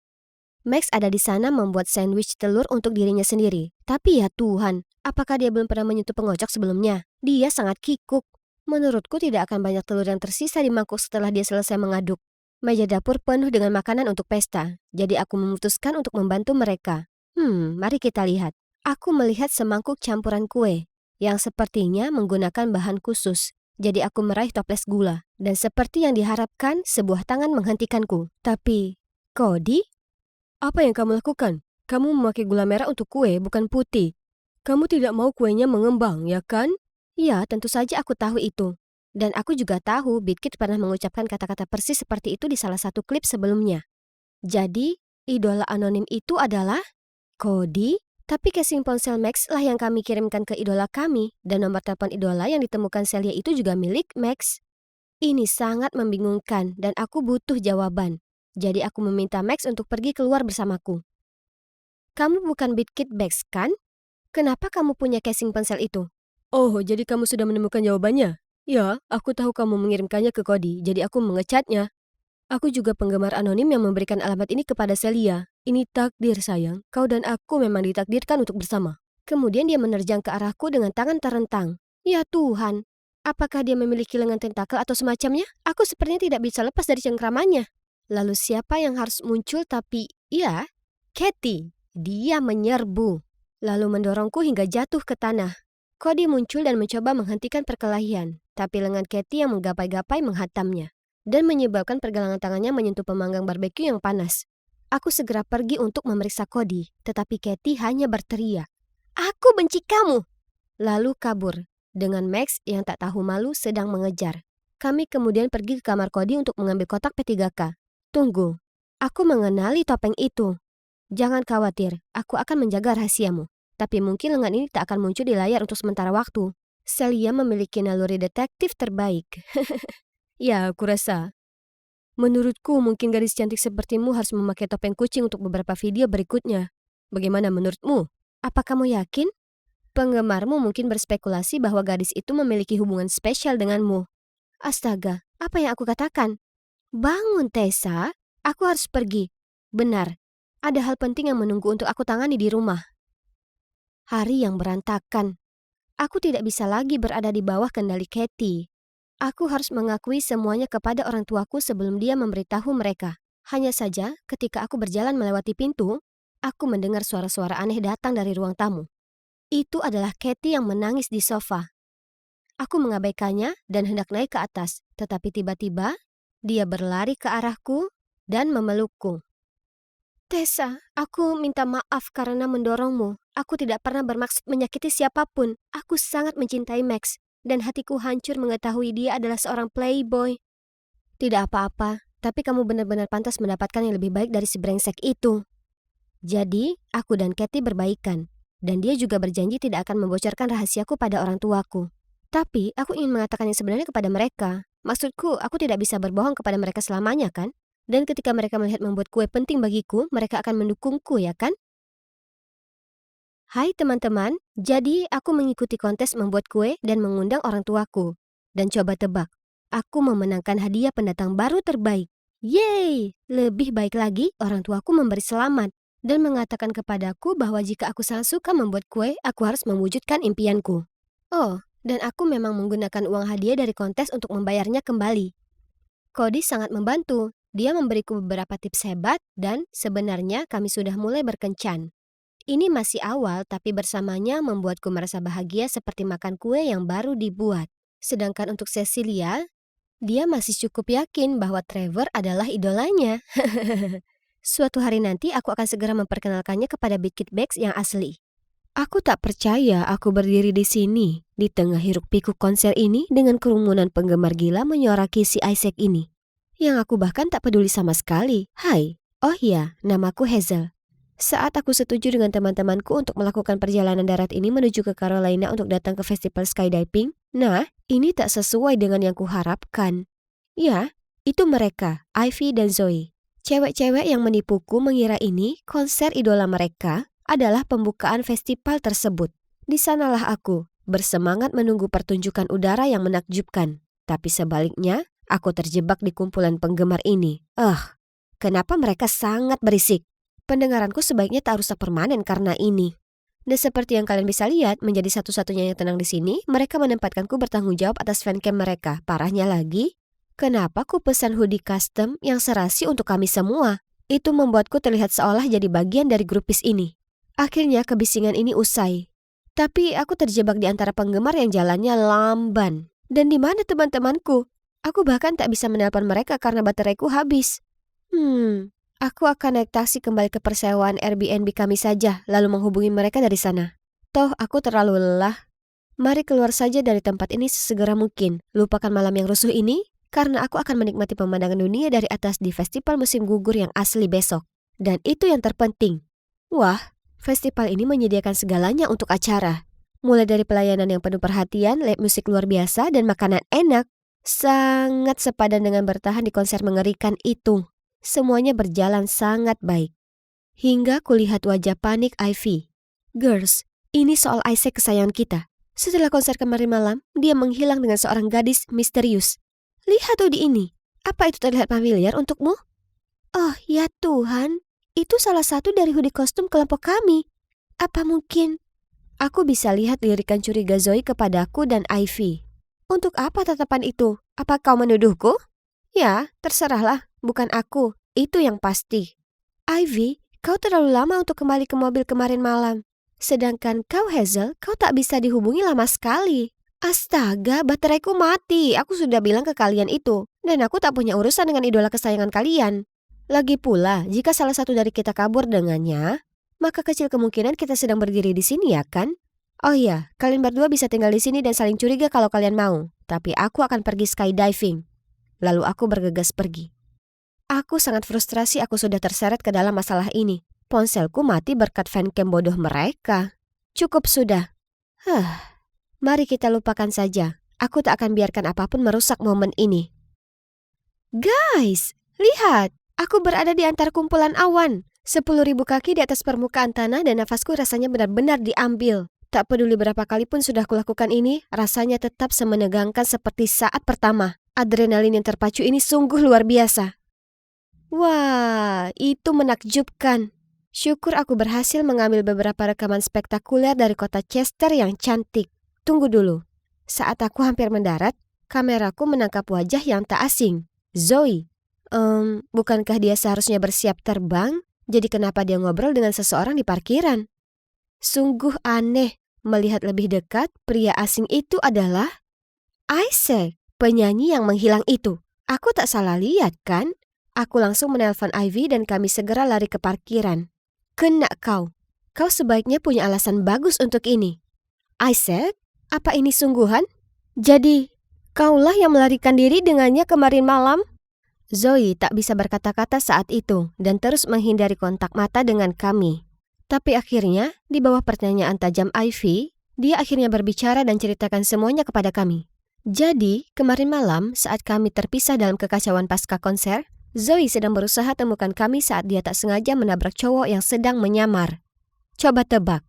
Max ada di sana membuat sandwich telur untuk dirinya sendiri. Tapi ya Tuhan, apakah dia belum pernah menyentuh pengocok sebelumnya? Dia sangat kikuk. Menurutku tidak akan banyak telur yang tersisa di mangkuk setelah dia selesai mengaduk. Meja dapur penuh dengan makanan untuk pesta, jadi aku memutuskan untuk membantu mereka. Mari kita lihat. Aku melihat semangkuk campuran kue, yang sepertinya menggunakan bahan khusus. Jadi aku meraih toples gula, dan seperti yang diharapkan, sebuah tangan menghentikanku. Tapi, Cody? Apa yang kamu lakukan? Kamu memakai gula merah untuk kue, bukan putih. Kamu tidak mau kuenya mengembang, ya kan? Ya, tentu saja aku tahu itu. Dan aku juga tahu Bidkit pernah mengucapkan kata-kata persis seperti itu di salah satu klip sebelumnya. Jadi, idola anonim itu adalah Cody? Tapi casing ponsel Max lah yang kami kirimkan ke idola kami, dan nomor telepon idola yang ditemukan Celia itu juga milik Max. Ini sangat membingungkan dan aku butuh jawaban. Jadi aku meminta Max untuk pergi keluar bersamaku. "Kamu bukan Bidkit Bags, kan? Kenapa kamu punya casing ponsel itu?" "Oh, jadi kamu sudah menemukan jawabannya?" "Ya, aku tahu kamu mengirimkannya ke Cody, jadi aku mengecatnya. Aku juga penggemar anonim yang memberikan alamat ini kepada Celia. Ini takdir sayang, kau dan aku memang ditakdirkan untuk bersama." Kemudian dia menerjang ke arahku dengan tangan terentang. Ya Tuhan, apakah dia memiliki lengan tentakel atau semacamnya? Aku sepertinya tidak bisa lepas dari cengkramannya. Lalu siapa yang harus muncul tapi, ya, Katie. Dia menyerbu, lalu mendorongku hingga jatuh ke tanah. Cody muncul dan mencoba menghentikan perkelahian, tapi lengan Katie yang menggapai-gapai menghantamnya dan menyebabkan pergelangan tangannya menyentuh pemanggang barbeque yang panas. Aku segera pergi untuk memeriksa Cody, tetapi Katie hanya berteriak, "Aku benci kamu!" Lalu kabur, dengan Max yang tak tahu malu sedang mengejar. Kami kemudian pergi ke kamar Cody untuk mengambil kotak P3K. Tunggu, aku mengenali topeng itu. Jangan khawatir, aku akan menjaga rahasiamu. Tapi mungkin lengan ini tak akan muncul di layar untuk sementara waktu. Celia memiliki naluri detektif terbaik. Ya, aku rasa. Menurutku, mungkin gadis cantik sepertimu harus memakai topeng kucing untuk beberapa video berikutnya. Bagaimana menurutmu? Apa kamu yakin? Penggemarmu mungkin berspekulasi bahwa gadis itu memiliki hubungan spesial denganmu. Astaga, apa yang aku katakan? Bangun, Tessa. Aku harus pergi. Benar, ada hal penting yang menunggu untuk aku tangani di rumah. Hari yang berantakan. Aku tidak bisa lagi berada di bawah kendali Katie. Aku harus mengakui semuanya kepada orang tuaku sebelum dia memberitahu mereka. Hanya saja, ketika aku berjalan melewati pintu, aku mendengar suara-suara aneh datang dari ruang tamu. Itu adalah Katie yang menangis di sofa. Aku mengabaikannya dan hendak naik ke atas, tetapi tiba-tiba dia berlari ke arahku dan memelukku. Tessa, aku minta maaf karena mendorongmu. Aku tidak pernah bermaksud menyakiti siapapun. Aku sangat mencintai Max. Dan hatiku hancur mengetahui dia adalah seorang playboy. Tidak apa-apa, tapi kamu benar-benar pantas mendapatkan yang lebih baik dari si brengsek itu. Jadi, aku dan Kathy berbaikan. Dan dia juga berjanji tidak akan membocorkan rahasiaku pada orang tuaku. Tapi, aku ingin mengatakan yang sebenarnya kepada mereka. Maksudku, aku tidak bisa berbohong kepada mereka selamanya, kan? Dan ketika mereka melihat membuat kue penting bagiku, mereka akan mendukungku, ya kan? Hai teman-teman, jadi aku mengikuti kontes membuat kue dan mengundang orang tuaku. Dan coba tebak, aku memenangkan hadiah pendatang baru terbaik. Yeay! Lebih baik lagi, orang tuaku memberi selamat dan mengatakan kepadaku bahwa jika aku sangat suka membuat kue, aku harus mewujudkan impianku. Oh, dan aku memang menggunakan uang hadiah dari kontes untuk membayarnya kembali. Cody sangat membantu. Dia memberiku beberapa tips hebat dan sebenarnya kami sudah mulai berkencan. Ini masih awal, tapi bersamanya membuatku merasa bahagia seperti makan kue yang baru dibuat. Sedangkan untuk Cecilia, dia masih cukup yakin bahwa Trevor adalah idolanya. Suatu hari nanti aku akan segera memperkenalkannya kepada Big Kid Bags yang asli. Aku tak percaya aku berdiri di sini, di tengah hiruk-pikuk konser ini dengan kerumunan penggemar gila menyoraki si Isaac ini. Yang aku bahkan tak peduli sama sekali. Hai, oh iya, namaku Hazel. Saat aku setuju dengan teman-temanku untuk melakukan perjalanan darat ini menuju ke Carolina untuk datang ke festival skydiving, nah, ini tak sesuai dengan yang kuharapkan. Ya, itu mereka, Ivy dan Zoe. Cewek-cewek yang menipuku mengira ini konser idola mereka adalah pembukaan festival tersebut. Di sanalah aku, bersemangat menunggu pertunjukan udara yang menakjubkan. Tapi sebaliknya, aku terjebak di kumpulan penggemar ini. Kenapa mereka sangat berisik? Pendengaranku sebaiknya tak rusak permanen karena ini. Dan seperti yang kalian bisa lihat, menjadi satu-satunya yang tenang di sini, mereka menempatkanku bertanggung jawab atas fancam mereka. Parahnya lagi, kenapa ku pesan hoodie custom yang serasi untuk kami semua? Itu membuatku terlihat seolah jadi bagian dari grupis ini. Akhirnya kebisingan ini usai. Tapi aku terjebak di antara penggemar yang jalannya lamban. Dan di mana teman-temanku? Aku bahkan tak bisa menelpon mereka karena bateraiku habis. Aku akan naik taksi kembali ke persewaan Airbnb kami saja, lalu menghubungi mereka dari sana. Toh aku terlalu lelah. Mari keluar saja dari tempat ini sesegera mungkin. Lupakan malam yang rusuh ini, karena aku akan menikmati pemandangan dunia dari atas di festival musim gugur yang asli besok. Dan itu yang terpenting. Wah, festival ini menyediakan segalanya untuk acara. Mulai dari pelayanan yang penuh perhatian, live musik luar biasa, dan makanan enak. Sangat sepadan dengan bertahan di konser mengerikan itu. Semuanya berjalan sangat baik. Hingga kulihat wajah panik Ivy. Girls, ini soal Isaac kesayangan kita. Setelah konser kemarin malam, dia menghilang dengan seorang gadis misterius. Lihat hoodie ini. Apa itu terlihat familiar untukmu? Oh ya Tuhan, itu salah satu dari hoodie kostum kelompok kami. Apa mungkin? Aku bisa lihat lirikan curiga Zoe kepadaku dan Ivy. Untuk apa tatapan itu? Apa kau menuduhku? Ya, terserahlah. Bukan aku, itu yang pasti. Ivy, kau terlalu lama untuk kembali ke mobil kemarin malam. Sedangkan kau Hazel, kau tak bisa dihubungi lama sekali. Astaga, bateraiku mati. Aku sudah bilang ke kalian itu. Dan aku tak punya urusan dengan idola kesayangan kalian. Lagi pula, jika salah satu dari kita kabur dengannya, maka kecil kemungkinan kita sedang berdiri di sini ya kan? Oh iya, kalian berdua bisa tinggal di sini dan saling curiga kalau kalian mau. Tapi aku akan pergi skydiving. Lalu aku bergegas pergi. Aku sangat frustrasi aku sudah terseret ke dalam masalah ini. Ponselku mati berkat fancam bodoh mereka. Cukup sudah. Mari kita lupakan saja. Aku tak akan biarkan apapun merusak momen ini. Guys, lihat. Aku berada di antara kumpulan awan. 10.000 kaki di atas permukaan tanah dan nafasku rasanya benar-benar diambil. Tak peduli berapa kali pun sudah kulakukan ini, rasanya tetap semenegangkan seperti saat pertama. Adrenalin yang terpacu ini sungguh luar biasa. Wah, itu menakjubkan. Syukur aku berhasil mengambil beberapa rekaman spektakuler dari kota Chester yang cantik. Tunggu dulu. Saat aku hampir mendarat, kameraku menangkap wajah yang tak asing. Zoe. Bukankah dia seharusnya bersiap terbang? Jadi kenapa dia ngobrol dengan seseorang di parkiran? Sungguh aneh. Melihat lebih dekat, pria asing itu adalah Isaac, penyanyi yang menghilang itu. Aku tak salah lihat kan? Aku langsung menelpon Ivy dan kami segera lari ke parkiran. Kena kau. Kau sebaiknya punya alasan bagus untuk ini. Isaac, apa ini sungguhan? Jadi, kaulah yang melarikan diri dengannya kemarin malam? Zoe tak bisa berkata-kata saat itu dan terus menghindari kontak mata dengan kami. Tapi akhirnya, di bawah pertanyaan tajam Ivy, dia akhirnya berbicara dan ceritakan semuanya kepada kami. Jadi, kemarin malam saat kami terpisah dalam kekacauan pasca konser, Zoe sedang berusaha temukan kami saat dia tak sengaja menabrak cowok yang sedang menyamar. Coba tebak.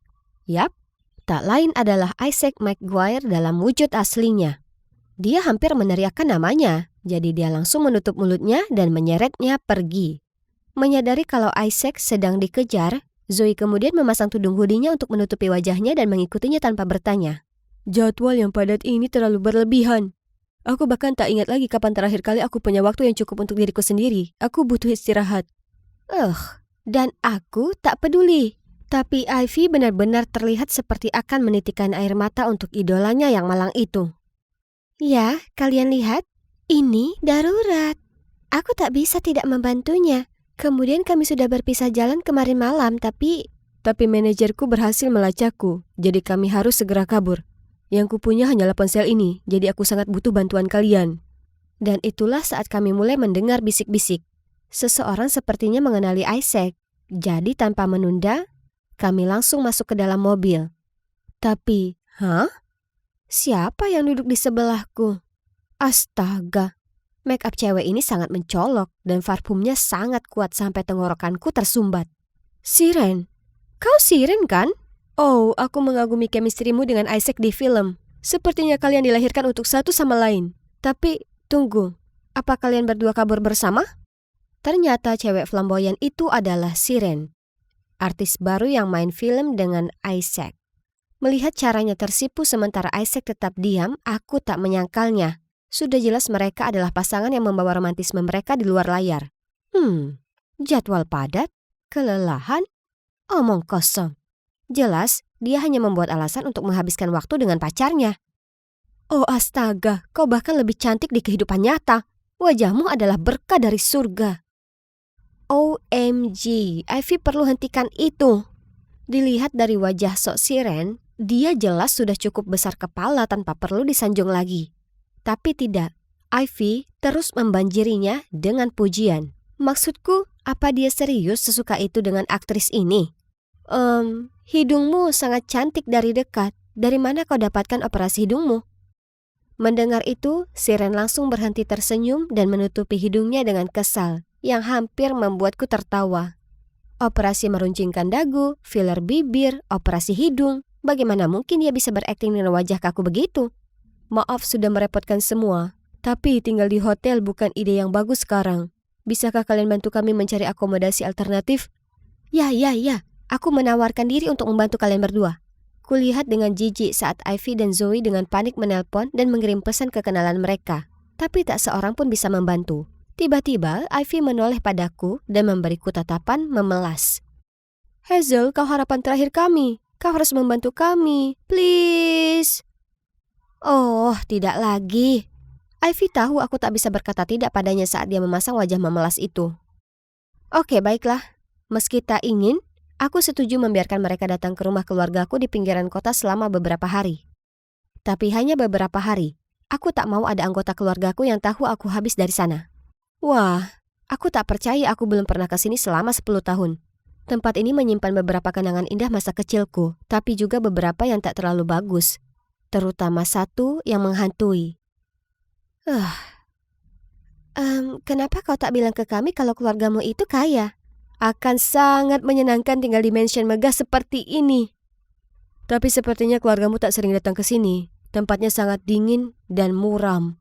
Yap, tak lain adalah Isaac McGuire dalam wujud aslinya. Dia hampir meneriakkan namanya, jadi dia langsung menutup mulutnya dan menyeretnya pergi. Menyadari kalau Isaac sedang dikejar, Zoe kemudian memasang tudung hoodie-nya untuk menutupi wajahnya dan mengikutinya tanpa bertanya. Jadwal yang padat ini terlalu berlebihan. Aku bahkan tak ingat lagi kapan terakhir kali aku punya waktu yang cukup untuk diriku sendiri. Aku butuh istirahat. Dan aku tak peduli. Tapi Ivy benar-benar terlihat seperti akan menitikan air mata untuk idolanya yang malang itu. Ya, kalian lihat, ini darurat. Aku tak bisa tidak membantunya. Kemudian kami sudah berpisah jalan kemarin malam, tapi manajerku berhasil melacakku, jadi kami harus segera kabur. Yang kupunya hanyalah ponsel ini, jadi aku sangat butuh bantuan kalian. Dan itulah saat kami mulai mendengar bisik-bisik. Seseorang sepertinya mengenali Isaac, jadi tanpa menunda, kami langsung masuk ke dalam mobil. Tapi, siapa yang duduk di sebelahku? Astaga, make up cewek ini sangat mencolok dan parfumnya sangat kuat sampai tenggorokanku tersumbat. Siren, kau Siren kan? Oh, aku mengagumi chemistry-mu dengan Isaac di film. Sepertinya kalian dilahirkan untuk satu sama lain. Tapi, tunggu, apa kalian berdua kabur bersama? Ternyata cewek flamboyan itu adalah Siren, artis baru yang main film dengan Isaac. Melihat caranya tersipu sementara Isaac tetap diam, aku tak menyangkalnya. Sudah jelas mereka adalah pasangan yang membawa romantisme mereka di luar layar. Jadwal padat, kelelahan, omong kosong. Jelas, dia hanya membuat alasan untuk menghabiskan waktu dengan pacarnya. Oh astaga, kau bahkan lebih cantik di kehidupan nyata. Wajahmu adalah berkah dari surga. OMG, Ivy perlu hentikan itu. Dilihat dari wajah sok Siren, dia jelas sudah cukup besar kepala tanpa perlu disanjung lagi. Tapi tidak, Ivy terus membanjirinya dengan pujian. Maksudku, apa dia serius sesuka itu dengan aktris ini? Hidungmu sangat cantik dari dekat. Dari mana kau dapatkan operasi hidungmu? Mendengar itu, Siren langsung berhenti tersenyum dan menutupi hidungnya dengan kesal, yang hampir membuatku tertawa. Operasi meruncingkan dagu, filler bibir, operasi hidung. Bagaimana mungkin dia bisa berakting dengan wajah kaku begitu? Maaf sudah merepotkan semua, tapi tinggal di hotel bukan ide yang bagus sekarang. Bisakah kalian bantu kami mencari akomodasi alternatif? Ya, aku menawarkan diri untuk membantu kalian berdua. Kulihat dengan jijik saat Ivy dan Zoe dengan panik menelpon dan mengirim pesan ke kenalan mereka. Tapi tak seorang pun bisa membantu. Tiba-tiba Ivy menoleh padaku dan memberiku tatapan memelas. Hazel, kau harapan terakhir kami. Kau harus membantu kami, please. Oh, tidak lagi. Ivy tahu aku tak bisa berkata tidak padanya saat dia memasang wajah memelas itu. Oke, baiklah. Meski tak ingin, aku setuju membiarkan mereka datang ke rumah keluargaku di pinggiran kota selama beberapa hari. Tapi hanya beberapa hari. Aku tak mau ada anggota keluargaku yang tahu aku habis dari sana. Wah, aku tak percaya aku belum pernah ke sini selama 10 tahun. Tempat ini menyimpan beberapa kenangan indah masa kecilku, tapi juga beberapa yang tak terlalu bagus. Terutama satu yang menghantui. Kenapa kau tak bilang ke kami kalau keluargamu itu kaya? Akan sangat menyenangkan tinggal di mansion megah seperti ini. Tapi sepertinya keluargamu tak sering datang ke sini. Tempatnya sangat dingin dan muram.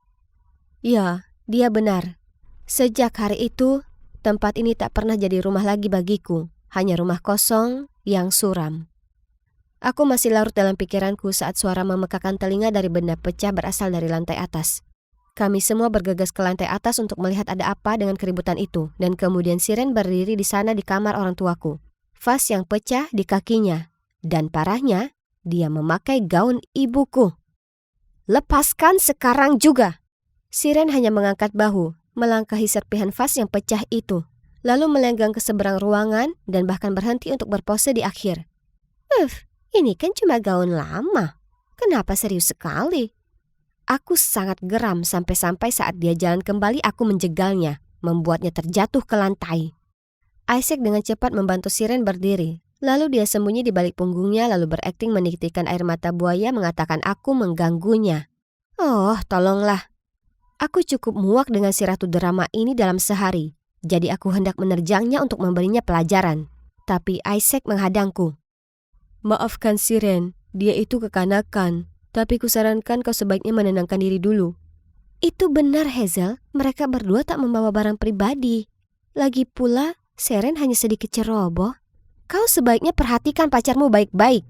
Ya, dia benar. Sejak hari itu, tempat ini tak pernah jadi rumah lagi bagiku. Hanya rumah kosong yang suram. Aku masih larut dalam pikiranku saat suara memekakan telinga dari benda pecah berasal dari lantai atas. Kami semua bergegas ke lantai atas untuk melihat ada apa dengan keributan itu, dan kemudian Siren berdiri di sana di kamar orang tuaku. Vas yang pecah di kakinya, dan parahnya, dia memakai gaun ibuku. Lepaskan sekarang juga! Siren hanya mengangkat bahu, melangkahi serpihan vas yang pecah itu, lalu melenggang ke seberang ruangan dan bahkan berhenti untuk berpose di akhir. Ini kan cuma gaun lama. Kenapa serius sekali? Aku sangat geram sampai-sampai saat dia jalan kembali aku menjegalnya. membuatnya terjatuh ke lantai. Isaac dengan cepat membantu Siren berdiri. Lalu dia sembunyi di balik punggungnya lalu berakting menitikkan air mata buaya mengatakan aku mengganggunya. Oh, tolonglah. Aku cukup muak dengan si ratu drama ini dalam sehari. Jadi aku hendak menerjangnya untuk memberinya pelajaran. Tapi Isaac menghadangku. Maafkan Siren, dia itu kekanakan. Tapi kusarankan kau sebaiknya menenangkan diri dulu. Itu benar Hazel, mereka berdua tak membawa barang pribadi. Lagi pula, Siren hanya sedikit ceroboh. Kau sebaiknya perhatikan pacarmu baik-baik.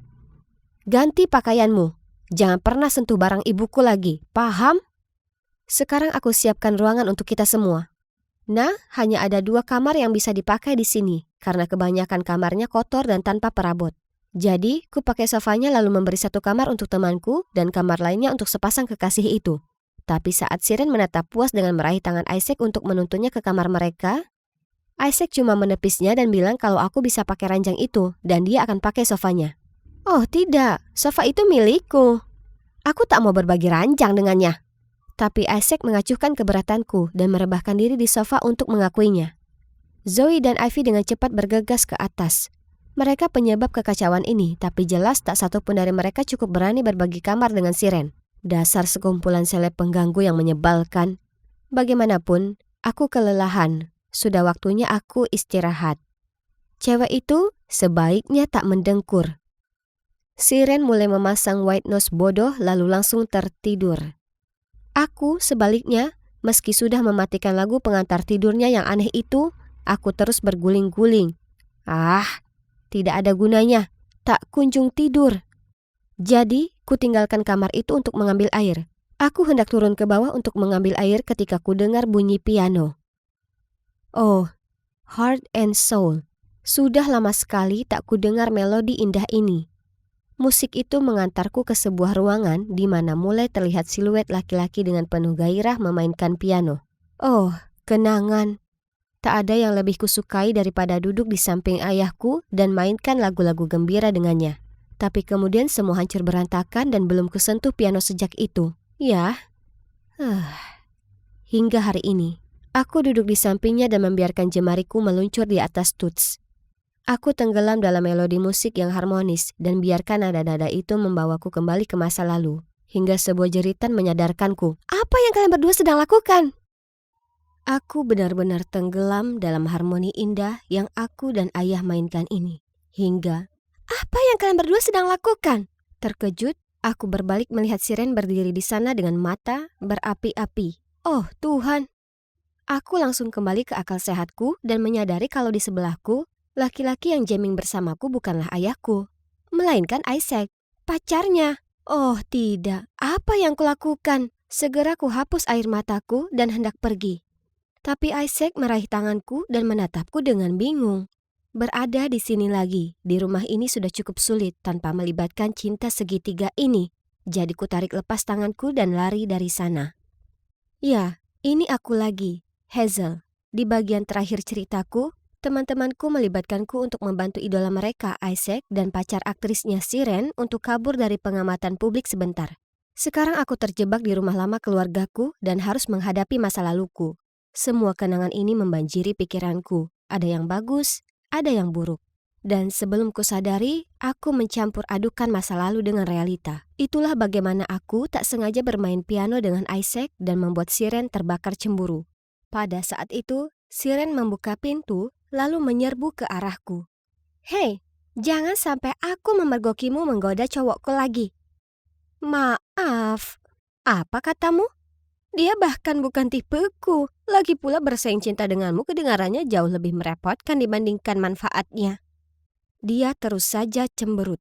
Ganti pakaianmu. Jangan pernah sentuh barang ibuku lagi, paham? Sekarang aku siapkan ruangan untuk kita semua. Nah, hanya ada 2 kamar yang bisa dipakai di sini, karena kebanyakan kamarnya kotor dan tanpa perabot. Jadi, ku pakai sofanya lalu memberi 1 kamar untuk temanku dan kamar lainnya untuk sepasang kekasih itu. Tapi saat Siren menatap puas dengan meraih tangan Isaac untuk menuntunnya ke kamar mereka, Isaac cuma menepisnya dan bilang kalau aku bisa pakai ranjang itu dan dia akan pakai sofanya. Oh tidak, sofa itu milikku. Aku tak mau berbagi ranjang dengannya. Tapi Isaac mengacuhkan keberatanku dan merebahkan diri di sofa untuk mengakuinya. Zoe dan Ivy dengan cepat bergegas ke atas. Mereka penyebab kekacauan ini, tapi jelas tak satu pun dari mereka cukup berani berbagi kamar dengan Siren. Dasar sekumpulan seleb pengganggu yang menyebalkan. Bagaimanapun, aku kelelahan. Sudah waktunya aku istirahat. Cewek itu sebaiknya tak mendengkur. Siren mulai memasang white nose bodoh lalu langsung tertidur. Aku sebaliknya, meski sudah mematikan lagu pengantar tidurnya yang aneh itu, aku terus berguling-guling. Tidak ada gunanya, tak kunjung tidur. Jadi, ku tinggalkan kamar itu untuk mengambil air. Aku hendak turun ke bawah untuk mengambil air ketika ku dengar bunyi piano. Oh, Heart and Soul. Sudah lama sekali tak ku dengar melodi indah ini. Musik itu mengantarku ke sebuah ruangan di mana mulai terlihat siluet laki-laki dengan penuh gairah memainkan piano. Oh, kenangan. Tak ada yang lebih kusukai daripada duduk di samping ayahku dan mainkan lagu-lagu gembira dengannya. Tapi kemudian semua hancur berantakan dan belum kusentuh piano sejak itu. Ya, hingga hari ini. Aku duduk di sampingnya dan membiarkan jemariku meluncur di atas tuts. Aku tenggelam dalam melodi musik yang harmonis dan biarkan nada-nada itu membawaku kembali ke masa lalu. Hingga sebuah jeritan menyadarkanku, apa yang kalian berdua sedang lakukan? Aku benar-benar tenggelam dalam harmoni indah yang aku dan ayah mainkan ini. Hingga, apa yang kalian berdua sedang lakukan? Terkejut, aku berbalik melihat Siren berdiri di sana dengan mata berapi-api. Oh Tuhan! Aku langsung kembali ke akal sehatku dan menyadari kalau di sebelahku, laki-laki yang jamming bersamaku bukanlah ayahku, melainkan Isaac, pacarnya. Oh tidak, apa yang kulakukan? Segera ku hapus air mataku dan hendak pergi. Tapi Isaac meraih tanganku dan menatapku dengan bingung. Berada di sini lagi, di rumah ini sudah cukup sulit tanpa melibatkan cinta segitiga ini. Jadi ku tarik lepas tanganku dan lari dari sana. Ya, ini aku lagi. Hazel, di bagian terakhir ceritaku, teman-temanku melibatkanku untuk membantu idola mereka, Isaac, dan pacar aktrisnya Siren untuk kabur dari pengamatan publik sebentar. Sekarang aku terjebak di rumah lama keluargaku dan harus menghadapi masa laluku. Semua kenangan ini membanjiri pikiranku. Ada yang bagus, ada yang buruk. Dan sebelum kusadari, aku mencampur adukan masa lalu dengan realita. Itulah bagaimana aku tak sengaja bermain piano dengan Isaac dan membuat Siren terbakar cemburu. Pada saat itu, Siren membuka pintu lalu menyerbu ke arahku. Hei, jangan sampai aku memergokimu menggoda cowokku lagi. Maaf, apa katamu? Dia bahkan bukan tipeku. Lagi pula bersaing cinta denganmu kedengarannya jauh lebih merepotkan dibandingkan manfaatnya. Dia terus saja cemberut.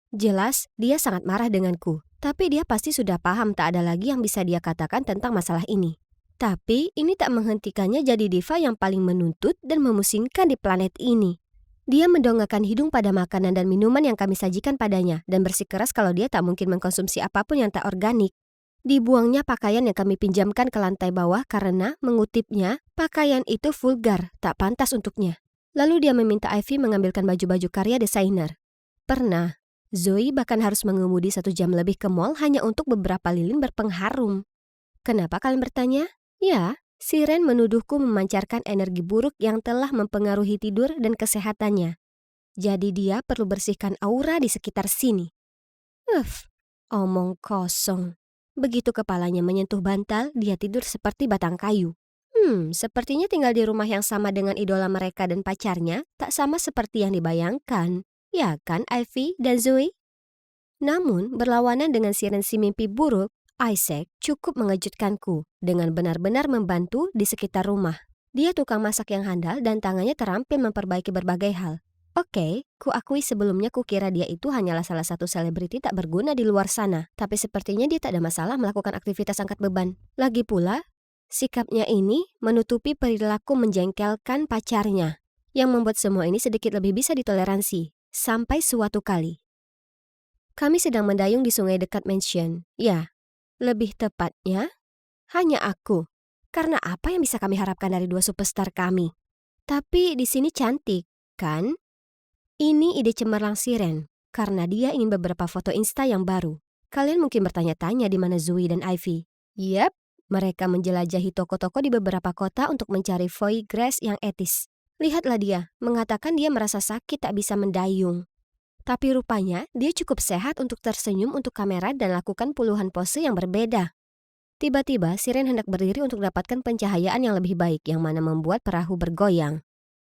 Jelas, dia sangat marah denganku. Tapi dia pasti sudah paham tak ada lagi yang bisa dia katakan tentang masalah ini. Tapi ini tak menghentikannya jadi diva yang paling menuntut dan memusingkan di planet ini. Dia mendongakkan hidung pada makanan dan minuman yang kami sajikan padanya dan bersikeras kalau dia tak mungkin mengkonsumsi apapun yang tak organik. Dibuangnya pakaian yang kami pinjamkan ke lantai bawah karena, mengutipnya, pakaian itu vulgar, tak pantas untuknya. Lalu dia meminta Ivy mengambilkan baju-baju karya desainer. Pernah, Zoe bahkan harus mengemudi 1 jam lebih ke mall hanya untuk beberapa lilin berpengharum. Kenapa kalian bertanya? Ya, Siren menuduhku memancarkan energi buruk yang telah mempengaruhi tidur dan kesehatannya. Jadi dia perlu bersihkan aura di sekitar sini. Omong kosong. Begitu kepalanya menyentuh bantal, dia tidur seperti batang kayu. Sepertinya tinggal di rumah yang sama dengan idola mereka dan pacarnya, tak sama seperti yang dibayangkan. Ya kan, Ivy dan Zoe? Namun, berlawanan dengan siren si mimpi buruk, Isaac cukup mengejutkanku dengan benar-benar membantu di sekitar rumah. Dia tukang masak yang handal dan tangannya terampil memperbaiki berbagai hal. Oke, kuakui sebelumnya kukira dia itu hanyalah salah satu selebriti tak berguna di luar sana. Tapi sepertinya dia tak ada masalah melakukan aktivitas angkat beban. Lagi pula, sikapnya ini menutupi perilaku menjengkelkan pacarnya, yang membuat semua ini sedikit lebih bisa ditoleransi. Sampai suatu kali, kami sedang mendayung di sungai dekat mansion. Ya, lebih tepatnya, hanya aku. Karena apa yang bisa kami harapkan dari dua superstar kami? Tapi di sini cantik, kan? Ini ide cemerlang Siren, karena dia ingin beberapa foto Insta yang baru. Kalian mungkin bertanya-tanya di mana Zoe dan Ivy. Yap, mereka menjelajahi toko-toko di beberapa kota untuk mencari foie gras yang etis. Lihatlah dia, mengatakan dia merasa sakit tak bisa mendayung. Tapi rupanya dia cukup sehat untuk tersenyum untuk kamera dan lakukan puluhan pose yang berbeda. Tiba-tiba Siren hendak berdiri untuk dapatkan pencahayaan yang lebih baik yang mana membuat perahu bergoyang.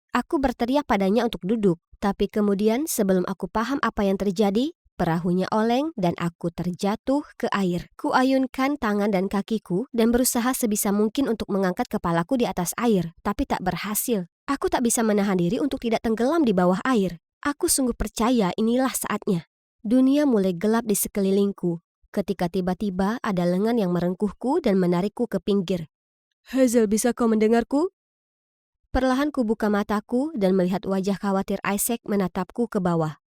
Aku berteriak padanya untuk duduk, tapi kemudian sebelum aku paham apa yang terjadi, perahunya oleng dan aku terjatuh ke air. Kuayunkan tangan dan kakiku dan berusaha sebisa mungkin untuk mengangkat kepalaku di atas air, tapi tak berhasil. Aku tak bisa menahan diri untuk tidak tenggelam di bawah air. Aku sungguh percaya inilah saatnya. Dunia mulai gelap di sekelilingku, ketika tiba-tiba ada lengan yang merengkuhku dan menarikku ke pinggir. Hazel, bisa kau mendengarku? Perlahan ku buka mataku dan melihat wajah khawatir Isaac menatapku ke bawah.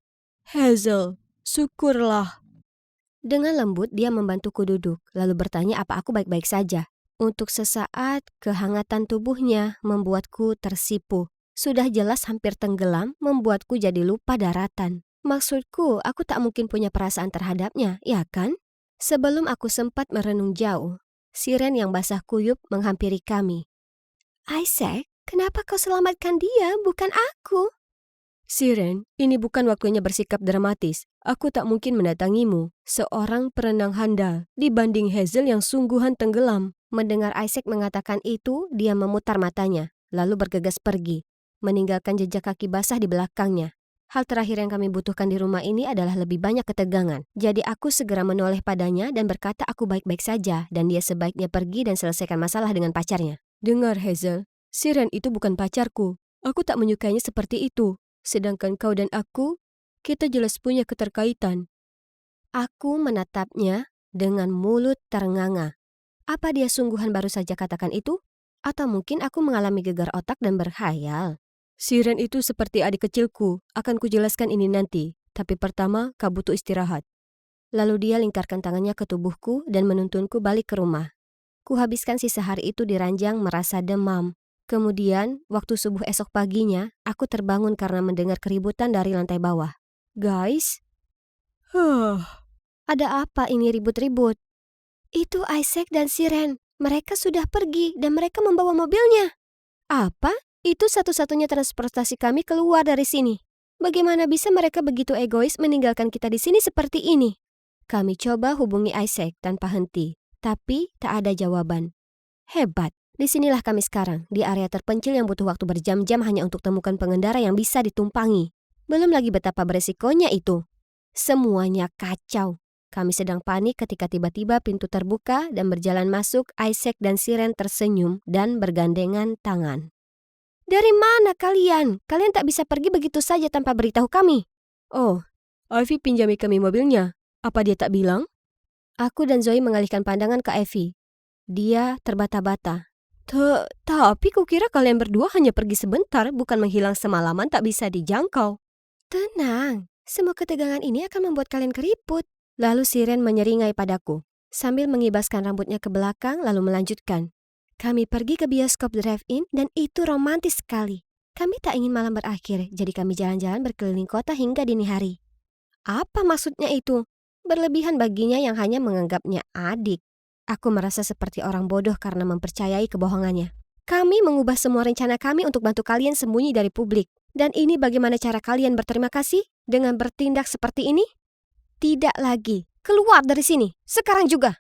Hazel, syukurlah. Dengan lembut dia membantuku duduk, lalu bertanya apa aku baik-baik saja. Untuk sesaat, kehangatan tubuhnya membuatku tersipu. Sudah jelas hampir tenggelam, membuatku jadi lupa daratan. Maksudku, aku tak mungkin punya perasaan terhadapnya, ya kan? Sebelum aku sempat merenung jauh, Siren yang basah kuyup menghampiri kami. Isaac, kenapa kau selamatkan dia, bukan aku? Siren, ini bukan waktunya bersikap dramatis. Aku tak mungkin mendatangimu, seorang perenang handal, dibanding Hazel yang sungguhan tenggelam. Mendengar Isaac mengatakan itu, dia memutar matanya, lalu bergegas pergi, meninggalkan jejak kaki basah di belakangnya. Hal terakhir yang kami butuhkan di rumah ini adalah lebih banyak ketegangan. Jadi aku segera menoleh padanya dan berkata aku baik-baik saja dan dia sebaiknya pergi dan selesaikan masalah dengan pacarnya. Dengar Hazel, Siren itu bukan pacarku. Aku tak menyukainya seperti itu. Sedangkan kau dan aku, kita jelas punya keterkaitan. Aku menatapnya dengan mulut ternganga. Apa dia sungguhan baru saja katakan itu? Atau mungkin aku mengalami gegar otak dan berkhayal? Siren itu seperti adik kecilku, akan kujelaskan ini nanti. Tapi pertama, kau butuh istirahat. Lalu dia lingkarkan tangannya ke tubuhku dan menuntunku balik ke rumah. Kuhabiskan sisa hari itu di ranjang merasa demam. Kemudian, waktu subuh esok paginya, aku terbangun karena mendengar keributan dari lantai bawah. Guys? Ada apa ini ribut-ribut? Itu Isaac dan Siren. Mereka sudah pergi dan mereka membawa mobilnya. Apa? Itu satu-satunya transportasi kami keluar dari sini. Bagaimana bisa mereka begitu egois meninggalkan kita di sini seperti ini? Kami coba hubungi Isaac tanpa henti, tapi tak ada jawaban. Hebat, disinilah kami sekarang, di area terpencil yang butuh waktu berjam-jam hanya untuk temukan pengendara yang bisa ditumpangi. Belum lagi betapa beresikonya itu. Semuanya kacau. Kami sedang panik ketika tiba-tiba pintu terbuka dan berjalan masuk Isaac dan Siren tersenyum dan bergandengan tangan. Dari mana kalian? Kalian tak bisa pergi begitu saja tanpa beritahu kami. Oh, Ivy pinjami kami mobilnya. Apa dia tak bilang? Aku dan Zoe mengalihkan pandangan ke Ivy. Dia terbata-bata. Tapi kukira kalian berdua hanya pergi sebentar, bukan menghilang semalaman tak bisa dijangkau. Tenang, semua ketegangan ini akan membuat kalian keriput. Lalu Siren menyeringai padaku, sambil mengibaskan rambutnya ke belakang lalu melanjutkan. Kami pergi ke bioskop drive-in dan itu romantis sekali. Kami tak ingin malam berakhir, jadi kami jalan-jalan berkeliling kota hingga dini hari. Apa maksudnya itu? Berlebihan baginya yang hanya menganggapnya adik. Aku merasa seperti orang bodoh karena mempercayai kebohongannya. Kami mengubah semua rencana kami untuk bantu kalian sembunyi dari publik. Dan ini bagaimana cara kalian berterima kasih dengan bertindak seperti ini? Tidak lagi. Keluar dari sini. Sekarang juga.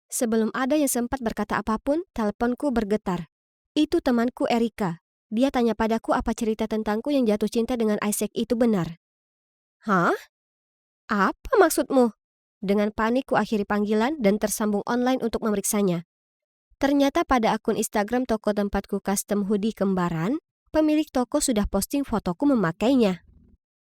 Sebelum ada yang sempat berkata apapun, teleponku bergetar. Itu temanku Erika. Dia tanya padaku apa cerita tentangku yang jatuh cinta dengan Isaac itu benar. Hah? Apa maksudmu? Dengan panik ku akhiri panggilan dan tersambung online untuk memeriksanya. Ternyata pada akun Instagram toko tempatku custom hoodie kembaran, pemilik toko sudah posting fotoku memakainya.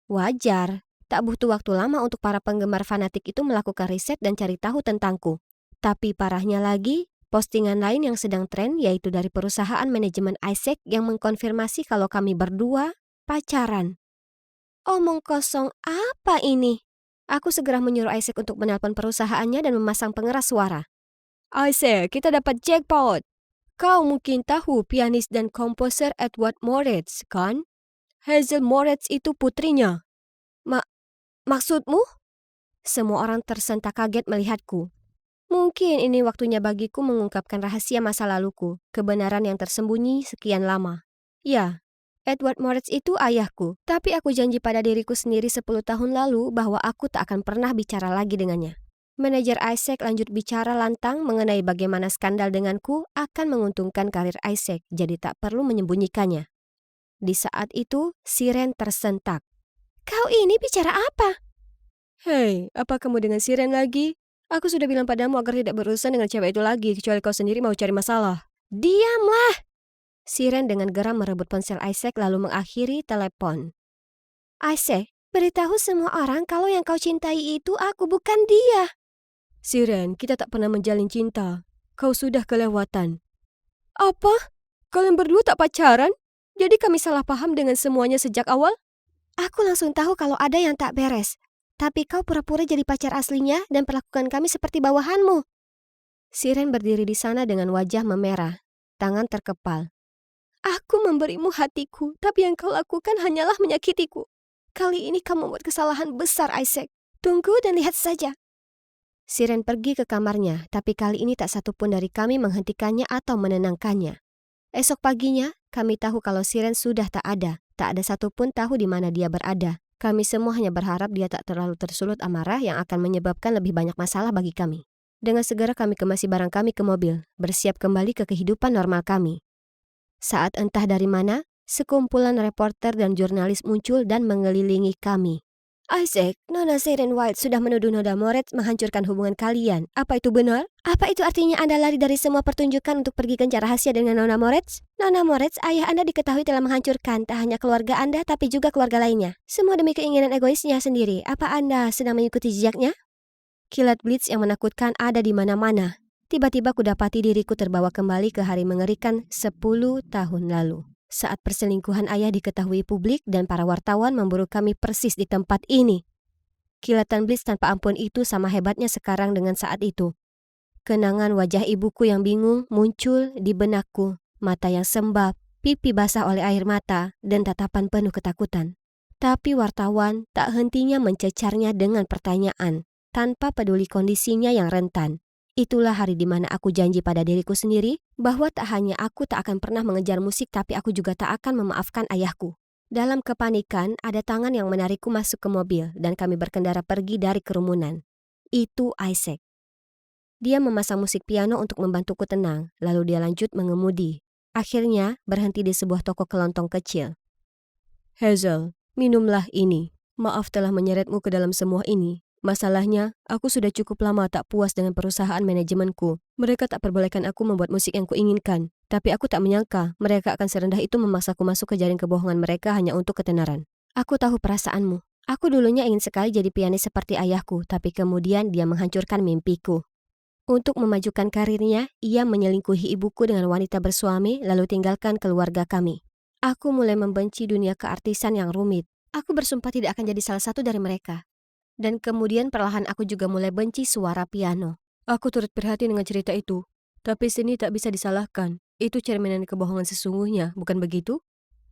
Wajar, tak butuh waktu lama untuk para penggemar fanatik itu melakukan riset dan cari tahu tentangku. Tapi parahnya lagi, postingan lain yang sedang tren yaitu dari perusahaan manajemen Isaac yang mengkonfirmasi kalau kami berdua pacaran. Omong kosong apa ini? Aku segera menyuruh Isaac untuk menelpon perusahaannya dan memasang pengeras suara. Isaac, kita dapat jackpot. Kau mungkin tahu pianis dan komposer Edward Moritz, kan? Hazel Moritz itu putrinya. Maksudmu? Semua orang tersentak kaget melihatku. Mungkin ini waktunya bagiku mengungkapkan rahasia masa laluku, kebenaran yang tersembunyi sekian lama. Ya, Edward Moritz itu ayahku, tapi aku janji pada diriku sendiri 10 tahun lalu bahwa aku tak akan pernah bicara lagi dengannya. Manajer Isaac lanjut bicara lantang mengenai bagaimana skandal denganku akan menguntungkan karir Isaac, jadi tak perlu menyembunyikannya. Di saat itu, Siren tersentak. Kau ini bicara apa? Hei, apa kamu dengan Siren lagi? Aku sudah bilang padamu agar tidak berurusan dengan cewek itu lagi, kecuali kau sendiri mau cari masalah. Diamlah! Siren dengan geram merebut ponsel Isaac lalu mengakhiri telepon. Isaac, beritahu semua orang kalau yang kau cintai itu aku, bukan dia. Siren, kita tak pernah menjalin cinta. Kau sudah kelewatan. Apa? Kalian berdua tak pacaran? Jadi kami salah paham dengan semuanya sejak awal? Aku langsung tahu kalau ada yang tak beres. Tapi kau pura-pura jadi pacar aslinya dan perlakukan kami seperti bawahanmu. Siren berdiri di sana dengan wajah memerah, tangan terkepal. Aku memberimu hatiku, tapi yang kau lakukan hanyalah menyakitiku. Kali ini kamu membuat kesalahan besar, Isaac. Tunggu dan lihat saja. Siren pergi ke kamarnya, tapi kali ini tak satu pun dari kami menghentikannya atau menenangkannya. Esok paginya, kami tahu kalau Siren sudah tak ada. Tak ada satupun tahu di mana dia berada. Kami semua hanya berharap dia tak terlalu tersulut amarah yang akan menyebabkan lebih banyak masalah bagi kami. Dengan segera kami kemasi barang kami ke mobil, bersiap kembali ke kehidupan normal kami. Saat entah dari mana, sekumpulan reporter dan jurnalis muncul dan mengelilingi kami. Isaac, Nona Siren White sudah menuduh Nona Moritz menghancurkan hubungan kalian. Apa itu benar? Apa itu artinya Anda lari dari semua pertunjukan untuk pergi kencan rahasia dengan Nona Moritz? Nona Moritz, ayah Anda diketahui telah menghancurkan tak hanya keluarga Anda tapi juga keluarga lainnya. Semua demi keinginan egoisnya sendiri. Apa Anda sedang mengikuti jejaknya? Kilat blitz yang menakutkan ada di mana-mana. Tiba-tiba kudapati diriku terbawa kembali ke hari mengerikan 10 tahun lalu. Saat perselingkuhan ayah diketahui publik dan para wartawan memburu kami persis di tempat ini. Kilatan blitz tanpa ampun itu sama hebatnya sekarang dengan saat itu. Kenangan wajah ibuku yang bingung muncul di benakku, mata yang sembab, pipi basah oleh air mata, dan tatapan penuh ketakutan. Tapi wartawan tak hentinya mencecarnya dengan pertanyaan, tanpa peduli kondisinya yang rentan. Itulah hari di mana aku janji pada diriku sendiri bahwa tak hanya aku tak akan pernah mengejar musik tapi aku juga tak akan memaafkan ayahku. Dalam kepanikan, ada tangan yang menarikku masuk ke mobil dan kami berkendara pergi dari kerumunan. Itu Isaac. Dia memasang musik piano untuk membantuku tenang, lalu dia lanjut mengemudi. Akhirnya berhenti di sebuah toko kelontong kecil. Hazel, minumlah ini. Maaf telah menyeretmu ke dalam semua ini. Masalahnya, aku sudah cukup lama tak puas dengan perusahaan manajemenku. Mereka tak perbolehkan aku membuat musik yang kuinginkan. Tapi aku tak menyangka mereka akan serendah itu memaksaku masuk ke jaring kebohongan mereka hanya untuk ketenaran. Aku tahu perasaanmu. Aku dulunya ingin sekali jadi pianis seperti ayahku, tapi kemudian dia menghancurkan mimpiku. Untuk memajukan karirnya, ia menyelingkuhi ibuku dengan wanita bersuami lalu tinggalkan keluarga kami. Aku mulai membenci dunia keartisan yang rumit. Aku bersumpah tidak akan jadi salah satu dari mereka. Dan kemudian perlahan aku juga mulai benci suara piano. Aku turut prihatin dengan cerita itu. Tapi seni tak bisa disalahkan. Itu cerminan kebohongan sesungguhnya, bukan begitu?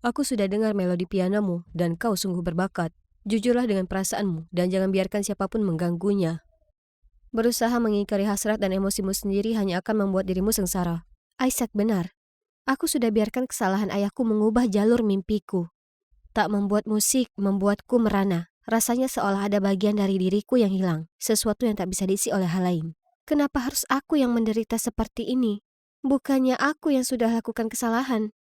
Aku sudah dengar melodi pianomu dan kau sungguh berbakat. Jujurlah dengan perasaanmu dan jangan biarkan siapapun mengganggunya. Berusaha mengingkari hasrat dan emosimu sendiri hanya akan membuat dirimu sengsara. Isaac benar. Aku sudah biarkan kesalahan ayahku mengubah jalur mimpiku. Tak membuat musik membuatku merana. Rasanya seolah ada bagian dari diriku yang hilang. Sesuatu yang tak bisa diisi oleh hal lain. Kenapa harus aku yang menderita seperti ini? Bukannya aku yang sudah lakukan kesalahan.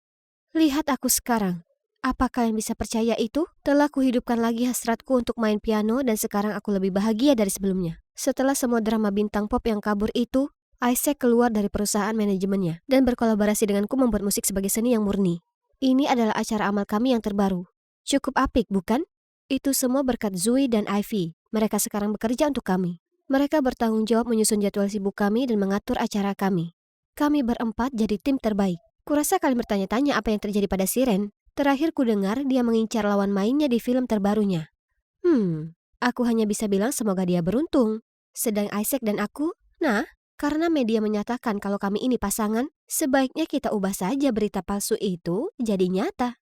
Lihat aku sekarang. Apa kalian bisa percaya itu? Telah kuhidupkan lagi hasratku untuk main piano dan sekarang aku lebih bahagia dari sebelumnya. Setelah semua drama bintang pop yang kabur itu, Isaac keluar dari perusahaan manajemennya dan berkolaborasi denganku membuat musik sebagai seni yang murni. Ini adalah acara amal kami yang terbaru. Cukup apik, bukan? Itu semua berkat Zoe dan Ivy. Mereka sekarang bekerja untuk kami. Mereka bertanggung jawab menyusun jadwal sibuk kami dan mengatur acara kami. Kami berempat jadi tim terbaik. Kurasa kalian bertanya-tanya apa yang terjadi pada Siren. Terakhir ku dengar dia mengincar lawan mainnya di film terbarunya. Aku hanya bisa bilang semoga dia beruntung. Sedang Isaac dan aku, karena media menyatakan kalau kami ini pasangan, sebaiknya kita ubah saja berita palsu itu jadi nyata.